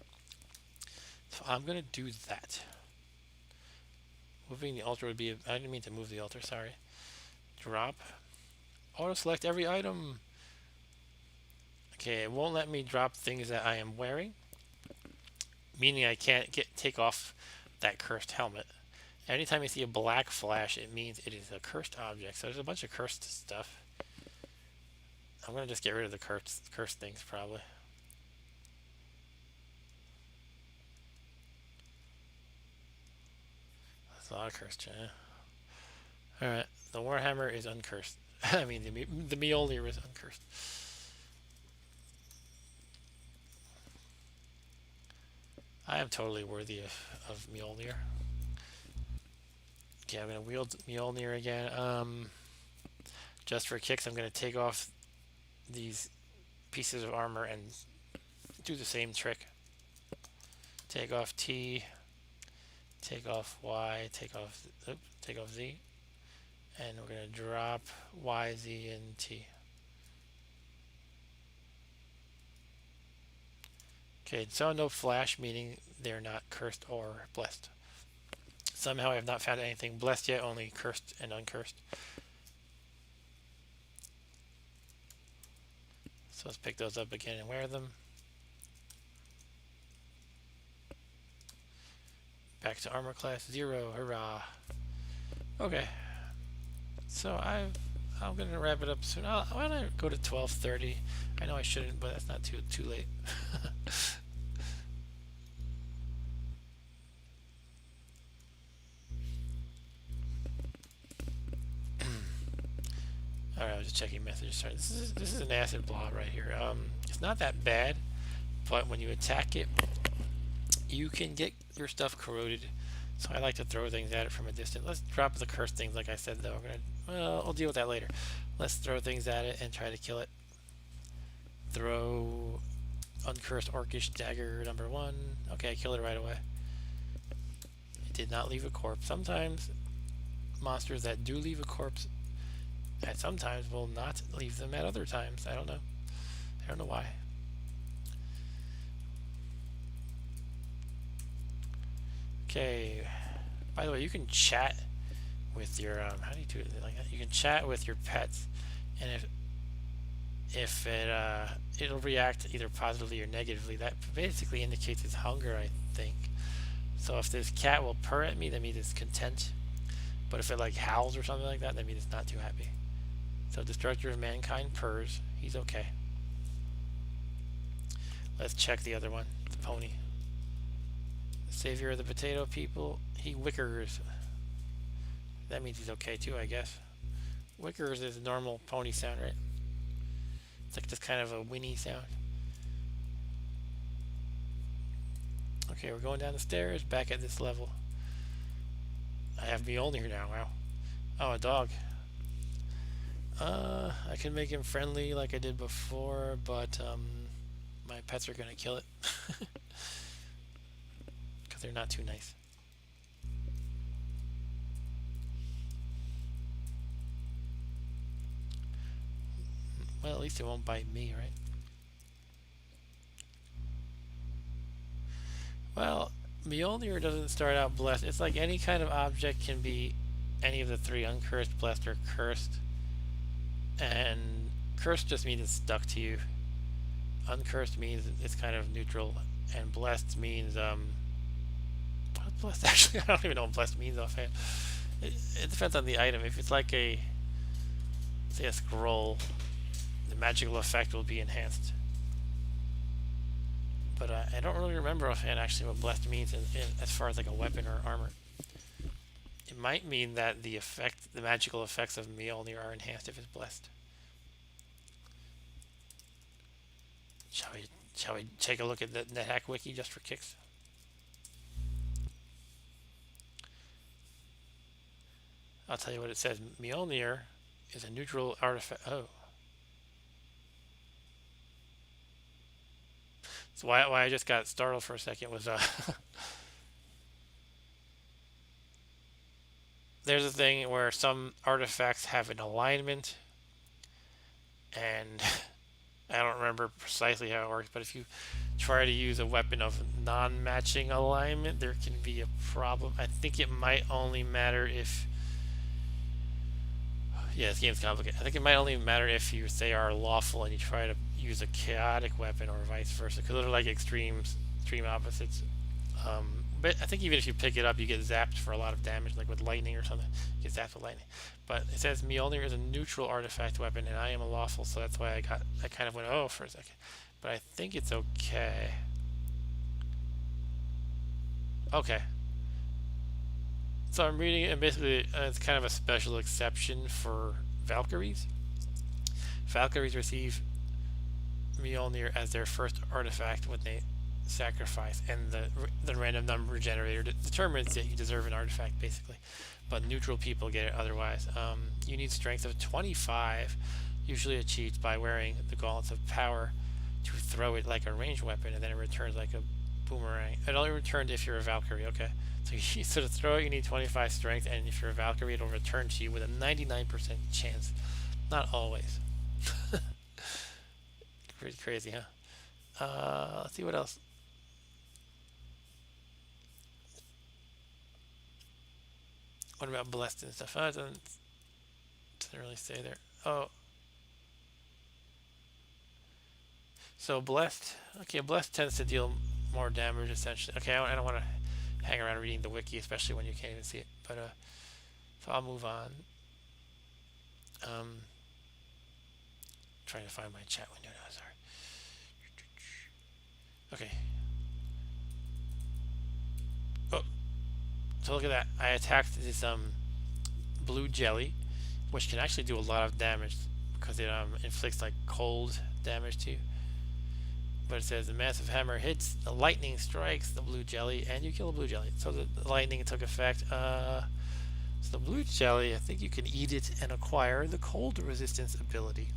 So I'm going to do that. Moving the altar would be... I didn't mean to move the altar, sorry. Drop. Auto-select every item. Okay, it won't let me drop things that I am wearing, meaning I can't take off that cursed helmet. Anytime you see a black flash, it means it is a cursed object. So there's a bunch of cursed stuff. I'm going to just get rid of the cursed things, probably. That's a lot of cursed, yeah. Alright, the Warhammer is uncursed. I mean, the Mjolnir is uncursed. I am totally worthy of Mjolnir. Okay, I'm going to wield Mjolnir again. Just for kicks, I'm going to take off these pieces of armor and do the same trick. Take off T, take off Y, take off Z, and we're going to drop Y, Z, and T. Okay, so no flash, meaning they're not cursed or blessed. Somehow I have not found anything blessed yet, only cursed and uncursed. So let's pick those up again and wear them. Back to armor class 0, hurrah. Okay, so I'm gonna wrap it up soon. Why don't I go to 12:30? I know I shouldn't, but that's not too late. All right, I was just checking messages. Sorry, this is an acid blob right here. It's not that bad, but when you attack it, you can get your stuff corroded. So I like to throw things at it from a distance. Let's drop the cursed things, like I said. Though I'll deal with that later. Let's throw things at it and try to kill it. Throw uncursed orcish dagger number 1. Okay, I killed it right away. It did not leave a corpse. Sometimes monsters that do leave a corpse at sometimes will not leave them at other times. I don't know. I don't know why. Okay. By the way, you can chat with your how do you do it like that? You can chat with your pets, and if it'll react either positively or negatively. That basically indicates its hunger, I think. So if this cat will purr at me, that means it's content. But if it like howls or something like that means it's not too happy. So Destructor of Mankind purrs. He's okay. Let's check the other one, the pony. The Savior of the Potato People. He wickers. That means he's okay too, I guess. Wickers is a normal pony sound, right? It's like just kind of a whinny sound. Okay, we're going down the stairs, back at this level. I have Mjolnir now, wow. Oh, a dog. I can make him friendly like I did before, but my pets are gonna kill it. Because they're not too nice. Well, at least it won't bite me, right? Well, Mjolnir doesn't start out blessed. It's like any kind of object can be any of the 3, uncursed, blessed, or cursed. And cursed just means it's stuck to you. Uncursed means it's kind of neutral. And blessed means, what's blessed actually? I don't even know what blessed means offhand. It depends on the item. If it's like a say a scroll, the magical effect will be enhanced. But I don't really remember offhand actually what blessed means as far as like a weapon or armor. It might mean that the magical effects of Mjolnir are enhanced if it's blessed. Shall we, shall we take a look at the Nethack wiki just for kicks? I'll tell you what it says. Mjolnir is a neutral artifact. Oh, so why I just got startled for a second was there's a thing where some artifacts have an alignment, and I don't remember precisely how it works, but if you try to use a weapon of non-matching alignment, there can be a problem. I think it might only matter if, yeah, this game's complicated. I think it might only matter if you say are lawful and you try to use a chaotic weapon or vice versa, because those are like extreme opposites. But I think even if you pick it up, you get zapped for a lot of damage, like with lightning or something. You get zapped with lightning. But it says Mjolnir is a neutral artifact weapon, and I am a lawful, so that's why I kind of went oh for a second. But I think it's okay. Okay. So I'm reading it, and basically it's kind of a special exception for Valkyries. Valkyries receive Mjolnir as their first artifact when they sacrifice, and the random number generator determines that you deserve an artifact, basically. But neutral people get it otherwise. You need strength of 25, usually achieved by wearing the gauntlets of power to throw it like a ranged weapon, and then it returns like a boomerang. It only returns if you're a Valkyrie, okay? So to throw it, you need 25 strength, and if you're a Valkyrie, it'll return to you with a 99% chance. Not always. Pretty crazy, huh? Let's see what else. What about blessed and stuff? Oh, it doesn't really say there. Oh, so blessed. Okay, blessed tends to deal more damage essentially. Okay, I don't want to hang around reading the wiki, especially when you can't even see it. But so I'll move on. Trying to find my chat window now. Sorry. Okay. Oh, so look at that. I attacked this blue jelly, which can actually do a lot of damage because it inflicts like cold damage to you. But it says the massive hammer hits, the lightning strikes the blue jelly, and you kill the blue jelly. So the lightning took effect. So the blue jelly, I think you can eat it and acquire the cold resistance ability.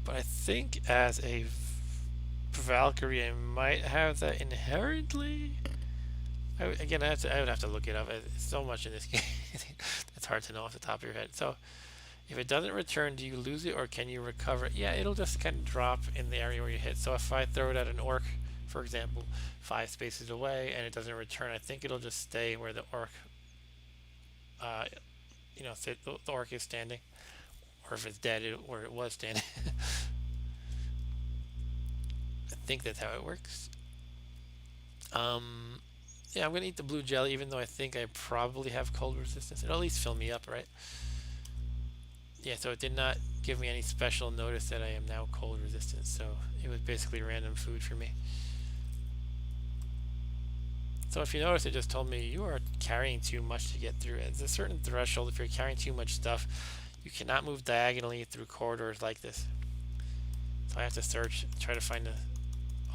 But I think as a Valkyrie, I might have that inherently. I would have to look it up. It's so much in this game. It's hard to know off the top of your head. So if it doesn't return, do you lose it or can you recover it? Yeah, it'll just kind of drop in the area where you hit. So if I throw it at an orc, for example, 5 spaces away, and it doesn't return, I think it'll just stay where the orc, the orc is standing, or if it's dead, where it was standing. I think that's how it works. Yeah, I'm gonna eat the blue jelly, even though I think I probably have cold resistance. It'll at least fill me up, right? Yeah, so it did not give me any special notice that I am now cold resistant, so it was basically random food for me. So if you notice, it just told me you are carrying too much to get through. It's a certain threshold. If you're carrying too much stuff, you cannot move diagonally through corridors like this. So I have to search, try to find the...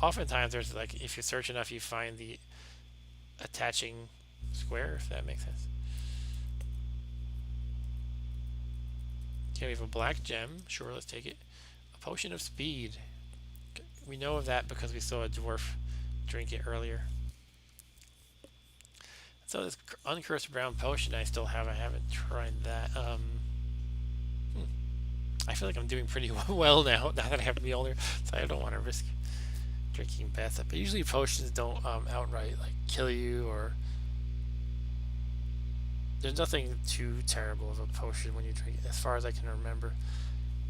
Oftentimes there's like, if you search enough, you find the attaching square, if that makes sense. Okay, we have a black gem. Sure, let's take it. A potion of speed. We know of that because we saw a dwarf drink it earlier. So this uncursed brown potion I still have. I haven't tried that. I feel like I'm doing pretty well now that I have Mjolnir, so I don't want to risk drinking Beth. But usually potions don't outright like kill you, or there's nothing too terrible of a potion when you drink it, as far as I can remember.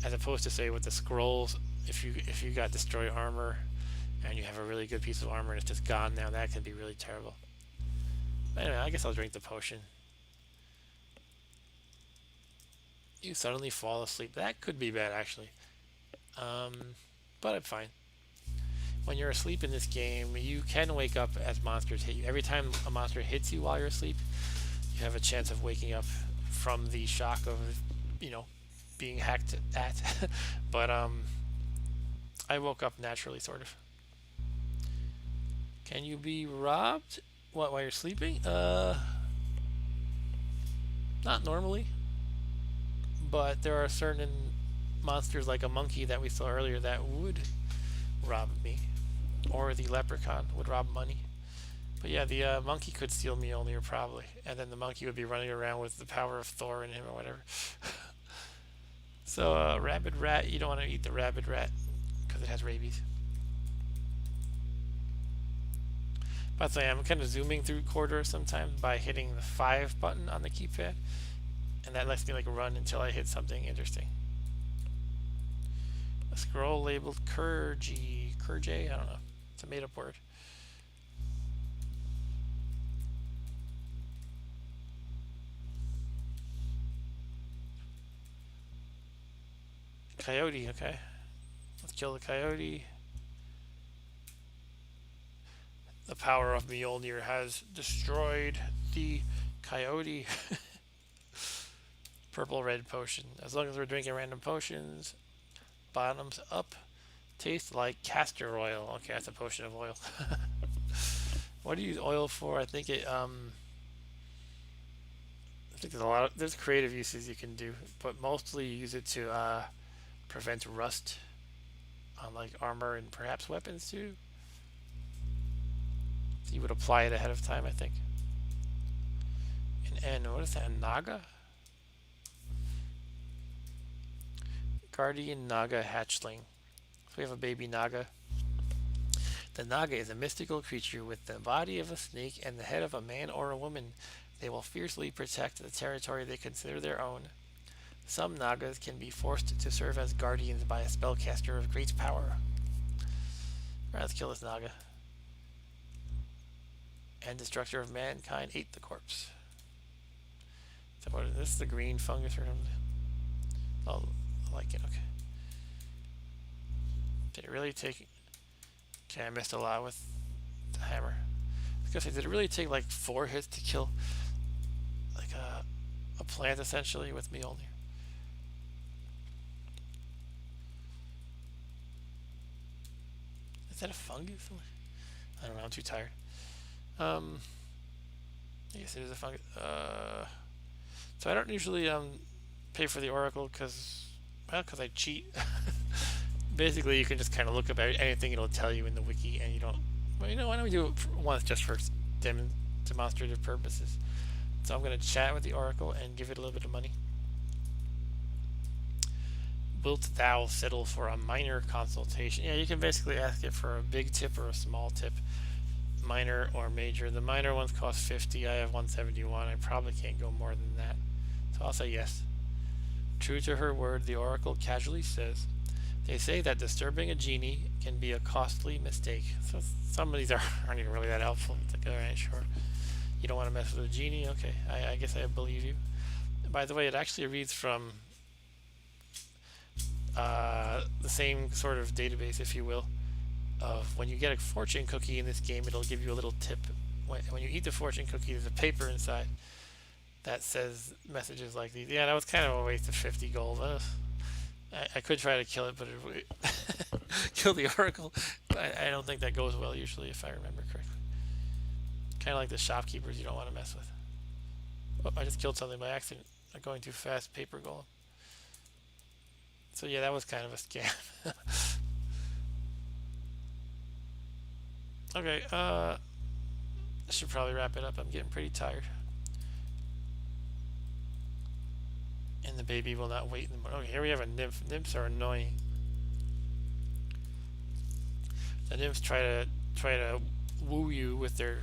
As opposed to say with the scrolls, if you got destroyed armor and you have a really good piece of armor and it's just gone now, that can be really terrible. But anyway, I guess I'll drink the potion. You suddenly fall asleep. That could be bad, actually. Um, but I'm fine. When you're asleep in this game, you can wake up as monsters hit you. Every time a monster hits you while you're asleep, you have a chance of waking up from the shock of, you know, being hacked at. But I woke up naturally, sort of. Can you be robbed? What, while you're sleeping? Not normally, but there are certain monsters like a monkey that we saw earlier that would rob me, or the leprechaun would rob money. But yeah, the monkey could steal Mjolnir probably, and then the monkey would be running around with the power of Thor in him or whatever. So, rabid rat, you don't want to eat the rabid rat because it has rabies. By the way, I'm kind of zooming through corridors sometimes by hitting the 5 button on the keypad, and that lets me like run until I hit something interesting. A scroll labeled Kurj, I don't know. It's a made-up word. Coyote, okay. Let's kill the coyote. The power of Mjolnir has destroyed the coyote. Purple red potion. As long as we're drinking random potions, bottoms up. Tastes like castor oil. Okay, that's a potion of oil. What do you use oil for? I think there's creative uses you can do, but mostly you use it to prevent rust on like armor and perhaps weapons too. So you would apply it ahead of time, I think. And what is that? A Naga? Guardian Naga hatchling. So we have a baby Naga. The Naga is a mystical creature with the body of a snake and the head of a man or a woman. They will fiercely protect the territory they consider their own. Some Nagas can be forced to serve as guardians by a spellcaster of great power. Alright, let's kill this Naga. And Destructor of Mankind ate the corpse. So what is this? The green fungus or something? Oh, I like it. Okay. Did it really take... Okay, I missed a lot with the hammer. I was gonna say, did it really take like 4 hits to kill like a plant essentially with Mjolnir? Is that a fungus? I don't know, I'm too tired. I guess it is a fungus. So I don't usually pay for the Oracle because, well, because I cheat. Basically, you can just kind of look up anything it'll tell you in the wiki, and you don't. Well, you know, why don't we do it once just for demonstrative purposes? So I'm going to chat with the Oracle and give it a little bit of money. Wilt thou settle for a minor consultation? Yeah, you can basically ask it for a big tip or a small tip, minor or major. The minor ones cost 50. I have 171. I probably can't go more than that, so I'll say yes. True to her word, the Oracle casually says, "They say that disturbing a genie can be a costly mistake." So some of these aren't even really that helpful. It's like, alright, sure. You don't want to mess with a genie? Okay, I guess I believe you. By the way, it actually reads from the same sort of database, if you will, of when you get a fortune cookie in this game, it'll give you a little tip. When you eat the fortune cookie, there's a paper inside that says messages like these. Yeah, that was kind of a waste of 50 gold. I could try to kill it, but it would kill the Oracle. I don't think that goes well usually, if I remember correctly. Kind of like the shopkeepers you don't want to mess with. Oh, I just killed something by accident. I'm going too fast, paper golem. So yeah, that was kind of a scam. Okay, I should probably wrap it up. I'm getting pretty tired. And the baby will not wait in the morning. Okay, here we have a nymph. Nymphs are annoying. The nymphs try to woo you with their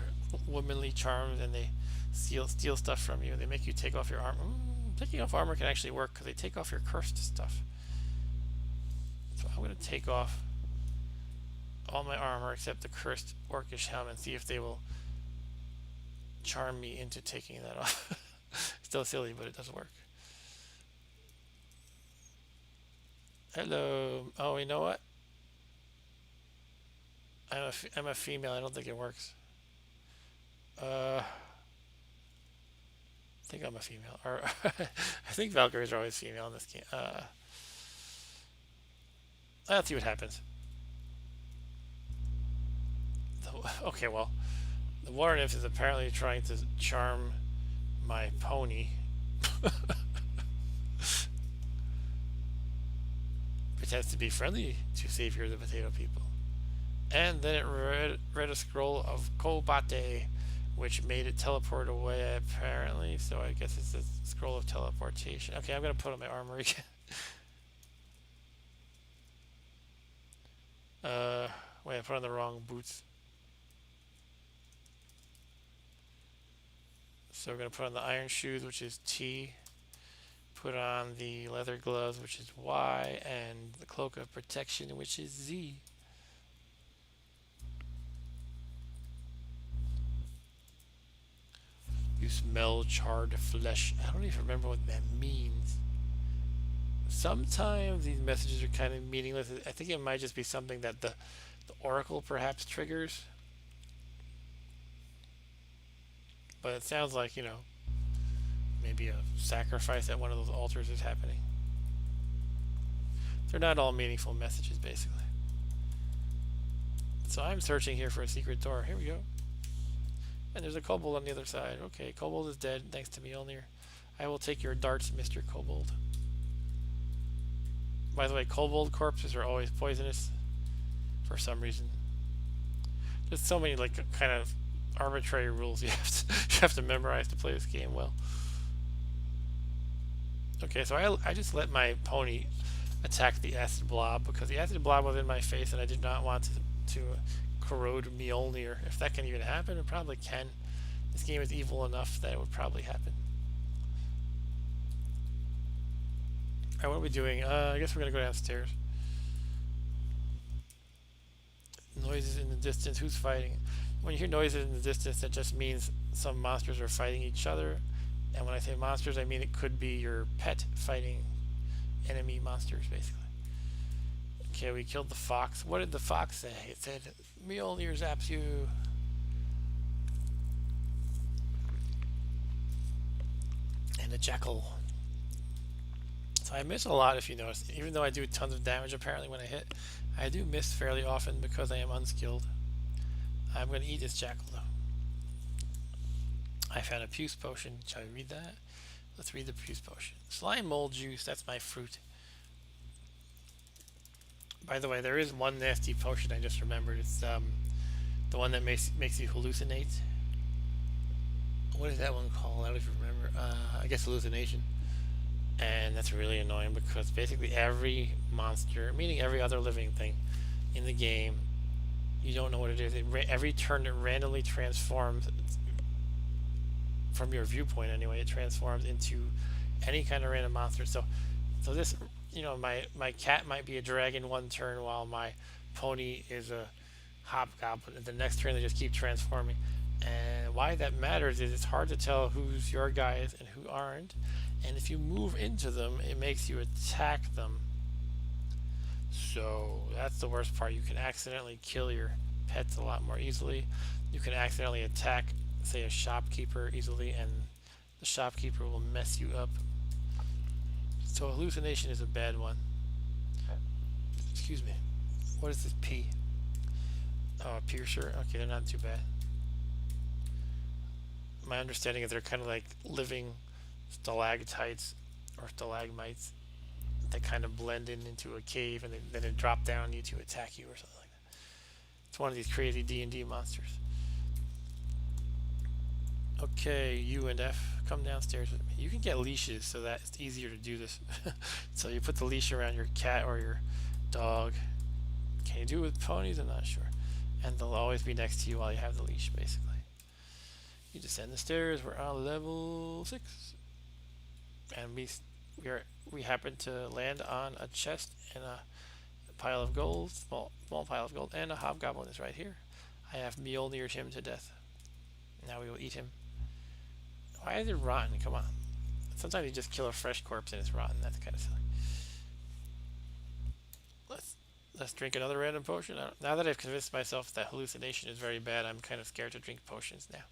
womanly charms, and they steal stuff from you. They make you take off your armor. Taking off armor can actually work because they take off your cursed stuff. So I'm going to take off all my armor except the cursed orcish helmet and see if they will charm me into taking that off. Still silly, but it does work. Hello. Oh, you know what? I'm a female. I don't think it works. I think I'm a female. Or I think Valkyries are always female in this game. Let's see what happens. Okay, well, the water nymph is apparently trying to charm my pony. Pretends to be friendly to savior the potato people. And then it read a scroll of Kobate, which made it teleport away apparently. So I guess it's a scroll of teleportation. Okay, I'm gonna put on my armor again. Uh, Wait, I put on the wrong boots. So we're gonna put on the iron shoes, which is T. Put on the leather gloves, which is Y, and the cloak of protection, which is Z. You smell charred flesh. I don't even remember what that means. Sometimes these messages are kind of meaningless. I think it might just be something that the oracle perhaps triggers. But it sounds like, maybe a sacrifice at one of those altars is happening. They're not all meaningful messages, basically. So I'm searching here for a secret door. Here we go. And there's a kobold on the other side. Okay, kobold is dead, thanks to Mjolnir. I will take your darts, Mr. Kobold. By the way, kobold corpses are always poisonous for some reason. There's so many like kind of arbitrary rules you have to memorize to play this game well. Okay, so I just let my pony attack the acid blob because the acid blob was in my face and I did not want to corrode Mjolnir. If that can even happen, it probably can. This game is evil enough that it would probably happen. Alright, what are we doing? I guess we're gonna go downstairs. Noises in the distance. Who's fighting? When you hear noises in the distance, that just means some monsters are fighting each other. And when I say monsters, I mean it could be your pet fighting enemy monsters, basically. Okay, we killed the fox. What did the fox say? It said, Mjolnir zaps you. And a jackal. So I miss a lot, if you notice. Even though I do tons of damage, apparently, when I hit, I do miss fairly often because I am unskilled. I'm going to eat this jackal, though. I found a puce potion. Shall we read that? Let's read the puce potion. Slime mold juice. That's my fruit. By the way, there is one nasty potion I just remembered. It's the one that makes you hallucinate. What is that one called? I don't even remember. I guess hallucination. And that's really annoying because basically every monster, meaning every other living thing in the game, you don't know what it is. Every turn it randomly transforms, from your viewpoint anyway, it transforms into any kind of random monster. So this, my cat might be a dragon one turn while my pony is a hobgoblin. And the next turn they just keep transforming. And why that matters is it's hard to tell who's your guys and who aren't. And if you move into them, it makes you attack them. So that's the worst part. You can accidentally kill your pets a lot more easily. You can accidentally attack, say, a shopkeeper easily, and the shopkeeper will mess you up. So hallucination is a bad one. Excuse me. What is this P? Oh, a piercer. Okay, they're not too bad. My understanding is they're kind of like living stalactites or stalagmites that kind of blend into a cave and then it drop down on you to attack you or something like that. It's one of these crazy D&D monsters. Okay, U and F, come downstairs with me. You can get leashes so that it's easier to do this. So you put the leash around your cat or your dog. Can you do it with ponies? I'm not sure. And they'll always be next to you while you have the leash, basically. You descend the stairs. We're on level 6. And we happen to land on a chest and a pile of gold, small pile of gold, and a hobgoblin is right here. I have Mjolnired him to death. Now we will eat him. Why is it rotten? Come on. Sometimes you just kill a fresh corpse and it's rotten. That's kind of silly. Let's drink another random potion. Now that I've convinced myself that hallucination is very bad, I'm kind of scared to drink potions now.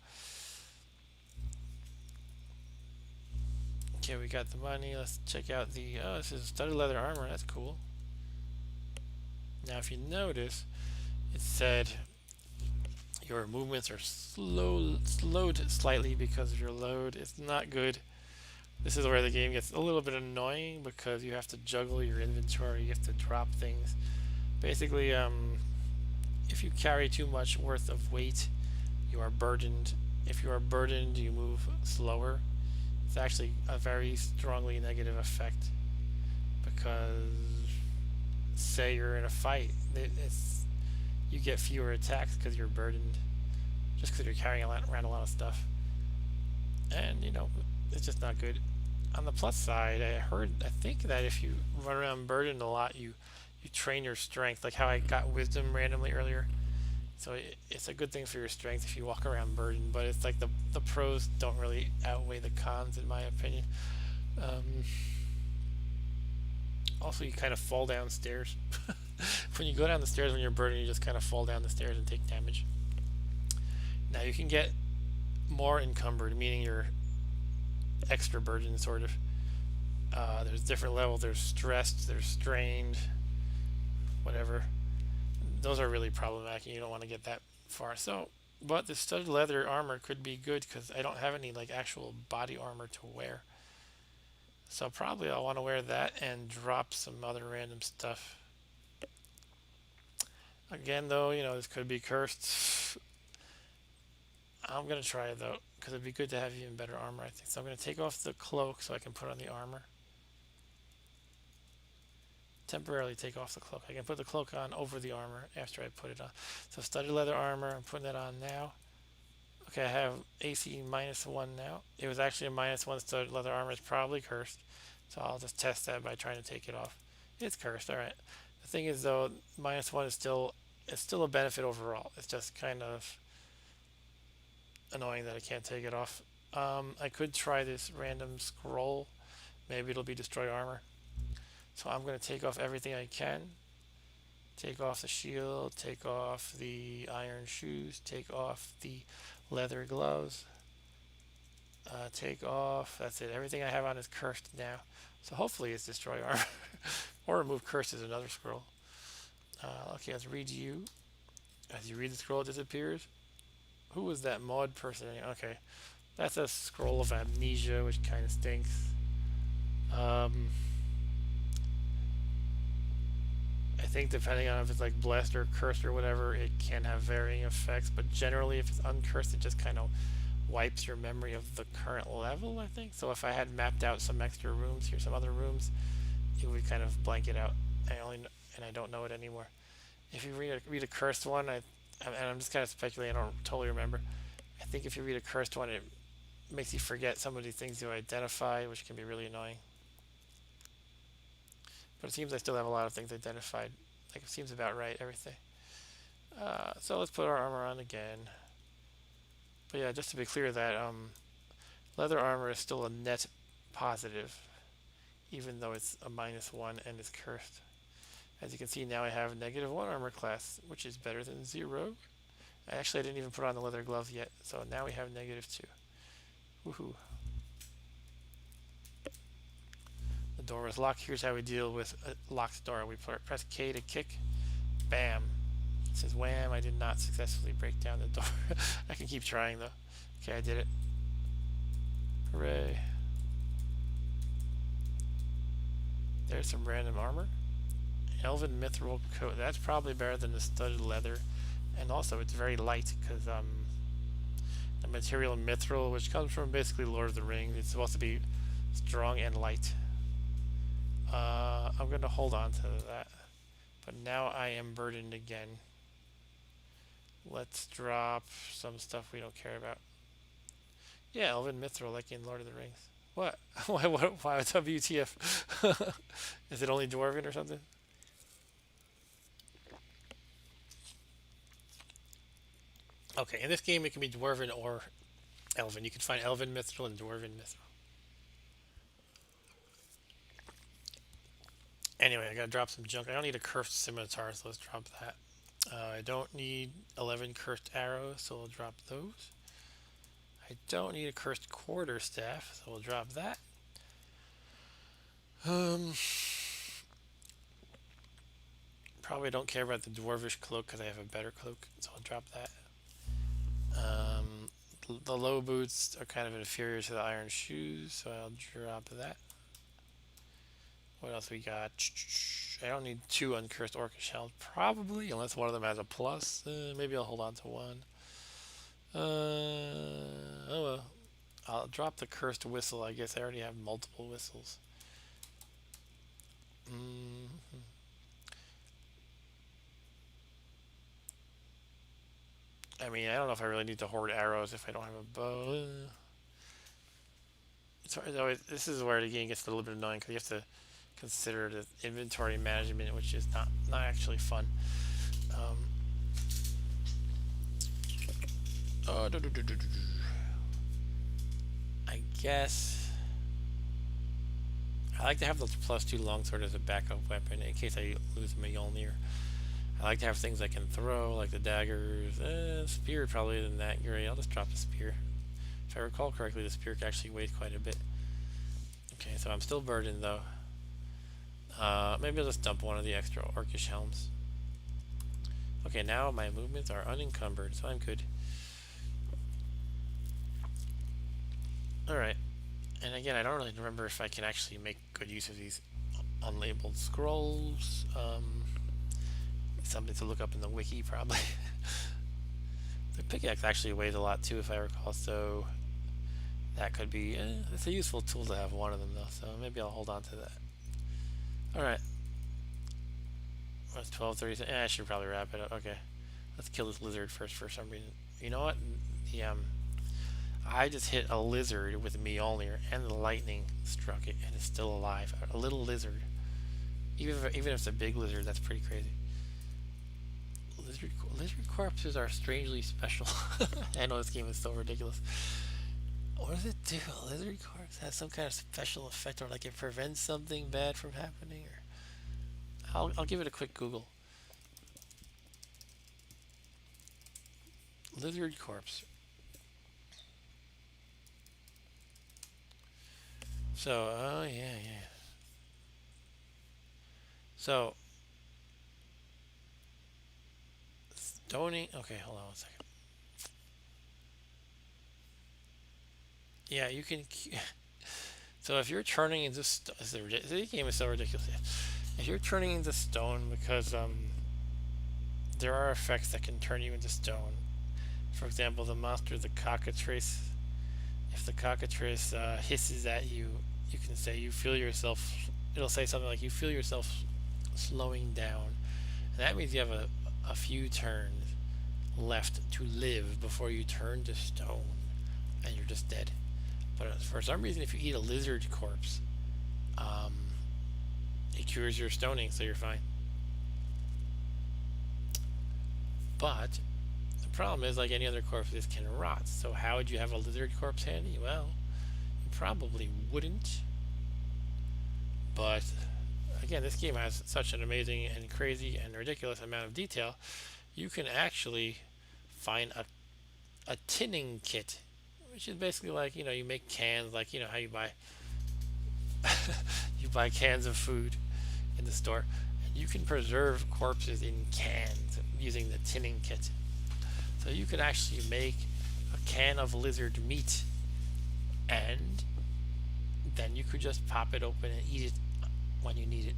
Okay, we got the money. Let's check out the. Oh, this is studded leather armor. That's cool. Now, if you notice, it said your movements are slowed slightly because of your load. It's not good. This is where the game gets a little bit annoying because you have to juggle your inventory. You have to drop things. Basically, if you carry too much worth of weight, you are burdened. If you are burdened, you move slower. It's actually a very strongly negative effect because, say you're in a fight, you get fewer attacks because you're burdened, just because you're carrying around a lot of stuff, and it's just not good. On the plus side, I think that if you run around burdened a lot, you train your strength, like how I got wisdom randomly earlier. So it's a good thing for your strength if you walk around burdened, but it's like the pros don't really outweigh the cons in my opinion. Um, Also, you kind of fall downstairs. When you go down the stairs when you're burdened, you just kind of fall down the stairs and take damage. Now you can get more encumbered, meaning you're extra burdened, sort of. There's different levels. There's stressed, there's strained, whatever. Those are really problematic, and you don't want to get that far. So, but the studded leather armor could be good because I don't have any like actual body armor to wear. So probably I'll want to wear that and drop some other random stuff. Again, though, this could be cursed. I'm going to try it, though, because it'd be good to have even better armor, I think. So I'm going to take off the cloak so I can put on the armor. Temporarily take off the cloak. I can put the cloak on over the armor after I put it on. So studded leather armor, I'm putting that on now. Okay, I have AC -1 now. It was actually a -1 studded leather armor. It's probably cursed. So I'll just test that by trying to take it off. It's cursed, alright. The thing is, though, -1 is still a benefit overall. It's just kind of annoying that I can't take it off. I could try this random scroll. Maybe it'll be destroy armor. So I'm going to take off everything I can. Take off the shield, take off the iron shoes, take off the leather gloves, take off, that's it. Everything I have on is cursed now. So hopefully it's destroy armor. Or remove cursed is another scroll. Okay, let's read you. As you read the scroll, it disappears. Who was that mod person? Okay, that's a scroll of amnesia, which kind of stinks. I think depending on if it's like blessed or cursed or whatever, it can have varying effects. But generally, if it's uncursed, it just kind of wipes your memory of the current level, I think. So if I had mapped out some extra rooms here, some other rooms, it would kind of blank it out. And I don't know it anymore. If you read a cursed one, and I'm just kind of speculating, I don't totally remember. I think if you read a cursed one, it makes you forget some of the things you identify, which can be really annoying. But it seems I still have a lot of things identified. Like, it seems about right, everything. So let's put our armor on again. But yeah, just to be clear that leather armor is still a net positive, even though it's a -1 and is cursed. As you can see, now I have -1 armor class, which is better than 0. Actually, I didn't even put on the leather gloves yet, so now we have -2. Woohoo. The door is locked. Here's how we deal with a locked door. We press K to kick. Bam. It says wham. I did not successfully break down the door. I can keep trying though. Okay, I did it. Hooray. There's some random armor. Elven mithril coat. That's probably better than the studded leather. And also it's very light because the material mithril, which comes from basically Lord of the Rings, it's supposed to be strong and light. I'm going to hold on to that. But now I am burdened again. Let's drop some stuff we don't care about. Yeah, Elven Mithril, like in Lord of the Rings. What? Why WTF? Is it only Dwarven or something? Okay, in this game it can be Dwarven or Elven. You can find Elven Mithril and Dwarven Mithril. Anyway, I gotta drop some junk. I don't need a cursed scimitar, so let's drop that. I don't need 11 cursed arrows, so we'll drop those. I don't need a cursed quarterstaff, so we'll drop that. Um, Probably don't care about the dwarvish cloak because I have a better cloak, so I'll drop that. Um, the low boots are kind of inferior to the iron shoes, so I'll drop that. What else we got? I don't need two uncursed orcish helms, probably, unless one of them has a plus. Maybe I'll hold on to one. Oh well. I'll drop the cursed whistle. I guess I already have multiple whistles. Mm, I mean, I don't know if I really need to hoard arrows if I don't have a bow. It's always, this is where the game gets a little bit annoying because you have to consider the inventory management, which is not actually fun. Um, oh, I guess I like to have the +2 longsword as a backup weapon in case I lose my Mjolnir. I like to have things I can throw, like the daggers. Spear probably isn't that great. I'll just drop the spear. If I recall correctly, the spear actually weighs quite a bit. Okay, so I'm still burdened though. Maybe I'll just dump one of the extra orcish helms. Okay, now my movements are unencumbered, so I'm good. Alright, and again, I don't really remember if I can actually make good use of these unlabeled scrolls. Something to look up in the wiki, probably. The pickaxe actually weighs a lot too, if I recall, so that could be... it's a useful tool to have one of them, though, so maybe I'll hold on to that. Alright. That's 12:30. I should probably wrap it up. Okay. Let's kill this lizard first for some reason. You know what? The, I just hit a lizard with Mjolnir, and the lightning struck it, and it's still alive. A little lizard. Even if it's a big lizard, that's pretty crazy. Lizard corpses are strangely special. I know this game is so ridiculous. What does it do? A lizard corpse has some kind of special effect, or like it prevents something bad from happening. Or I'll give it a quick Google. Lizard corpse. So, oh yeah. So, stoning. Okay, hold on one second. Yeah, you can. So if you're turning into this game is so ridiculous. If you're turning into stone because there are effects that can turn you into stone. For example, the monster, the cockatrice. If the cockatrice hisses at you, you can say you feel yourself. It'll say something like you feel yourself slowing down, and that means you have a few turns left to live before you turn to stone, and you're just dead. But for some reason, if you eat a lizard corpse, um, it cures your stoning, so you're fine. But the problem is, like any other corpse, this can rot. So how would you have a lizard corpse handy? Well, you probably wouldn't. But again, this game has such an amazing and crazy and ridiculous amount of detail. You can actually find a tinning kit, which is basically like, you make cans, like how you buy you buy cans of food in the store, and you can preserve corpses in cans using the tinning kit. So you could actually make a can of lizard meat, and then you could just pop it open and eat it when you need it.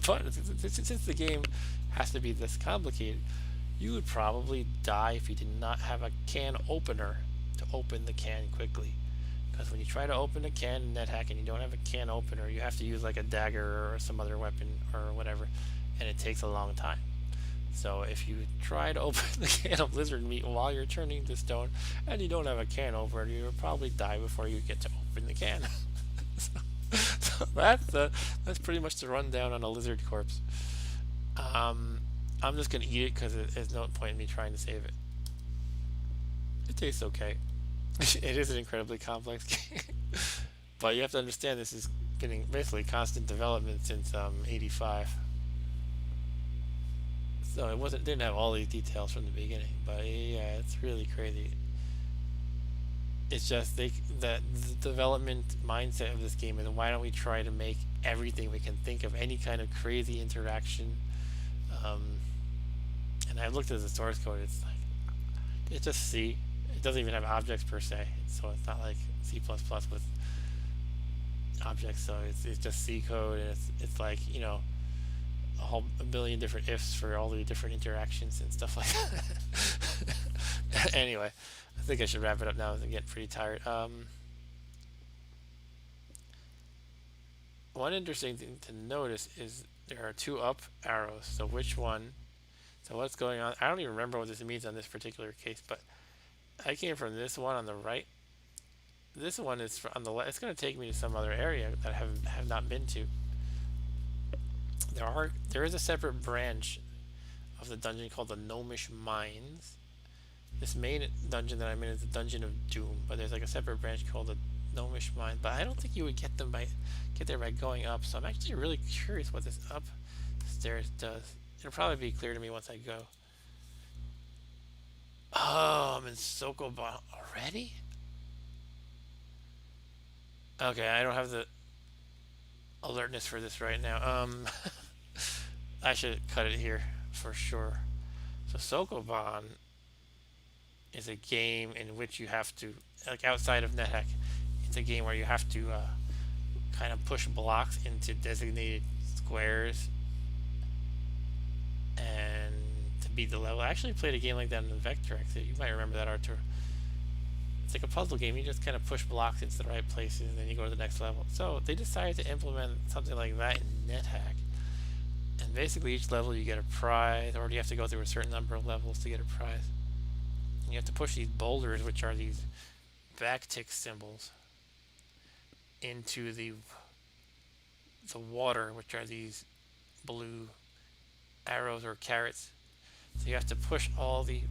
But since the game has to be this complicated, you would probably die if you did not have a can opener to open the can quickly. Because when you try to open a can in Nethack and you don't have a can opener, you have to use like a dagger or some other weapon or whatever, and it takes a long time. So if you try to open the can of lizard meat while you're turning to stone and you don't have a can opener, you'll probably die before you get to open the can. So that's pretty much the rundown on a lizard corpse. I'm just gonna eat it because there's no point in me trying to save it. It tastes okay. It is an incredibly complex game, but you have to understand this is been in basically constant development since '85. So it wasn't didn't have all these details from the beginning, but yeah, it's really crazy. It's just the development mindset of this game is why don't we try to make everything we can think of, any kind of crazy interaction. Um, and I looked at the source code. It's like it's just C. It doesn't even have objects per se, so it's not like C++ with objects. So it's just C code, and it's like a billion different ifs for all the different interactions and stuff like that. Anyway, I think I should wrap it up now. I'm getting pretty tired. One interesting thing to notice is there are two up arrows. So which one? So what's going on? I don't even remember what this means on this particular case, but I came from this one on the right. This one is on the left. It's going to take me to some other area that I have not been to. There is a separate branch of the dungeon called the Gnomish Mines. This main dungeon that I'm in is the Dungeon of Doom, but there's like a separate branch called the Gnomish Mines. But I don't think you would get there by going up. So I'm actually really curious what this upstairs does. It'll probably be clear to me once I go. Oh, I'm in Sokoban already? Okay, I don't have the alertness for this right now. I should cut it here for sure. So Sokoban is a game in which you have to, like outside of Nethack, it's a game where you have to kind of push blocks into designated squares and to beat the level. I actually played a game like that in the Vectrex. You might remember that, Artur. It's like a puzzle game. You just kind of push blocks into the right places and then you go to the next level. So they decided to implement something like that in Nethack. And basically each level you get a prize, or you have to go through a certain number of levels to get a prize. And you have to push these boulders, which are these backtick symbols, into the water, which are these blue arrows or carrots. So you have to push all the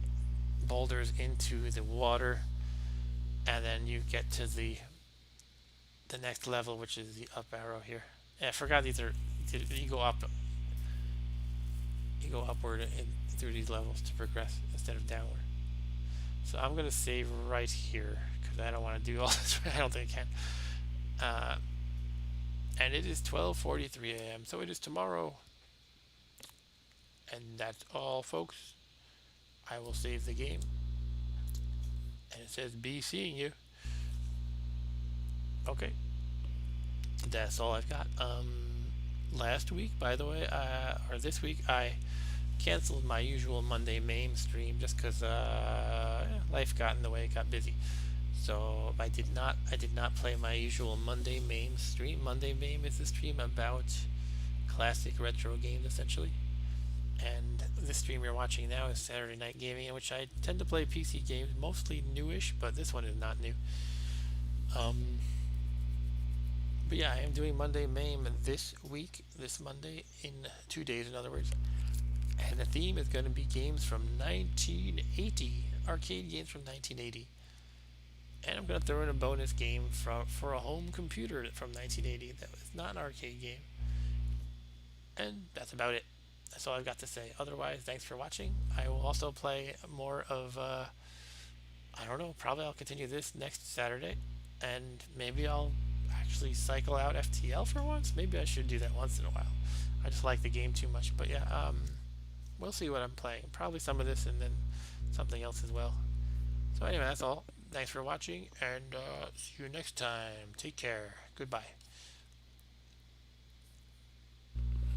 boulders into the water, and then you get to the next level, which is the up arrow here. And I forgot these are you go upward through these levels to progress instead of downward. So I'm gonna save right here because I don't want to do all this. I don't think I can. And it is 12:43 a.m. So it is tomorrow. And that's all, folks. I will save the game. And it says be seeing you. Okay. That's all I've got. Last week, by the way, or this week, I canceled my usual Monday MAME stream just because life got in the way, got busy. So I did not play my usual Monday MAME stream. Monday MAME is a stream about classic retro games, essentially. And this stream you're watching now is Saturday Night Gaming, in which I tend to play PC games, mostly newish, but this one is not new. But yeah, I am doing Monday MAME this week, this Monday, in 2 days, in other words. And the theme is going to be games from 1980, arcade games from 1980. And I'm going to throw in a bonus game for a home computer from 1980 that was not an arcade game. And that's about it. That's all I've got to say. Otherwise, thanks for watching. I will also play more of, I don't know, probably I'll continue this next Saturday. And maybe I'll actually cycle out FTL for once. Maybe I should do that once in a while. I just like the game too much. But yeah, we'll see what I'm playing. Probably some of this and then something else as well. So anyway, that's all. Thanks for watching, and see you next time. Take care. Goodbye.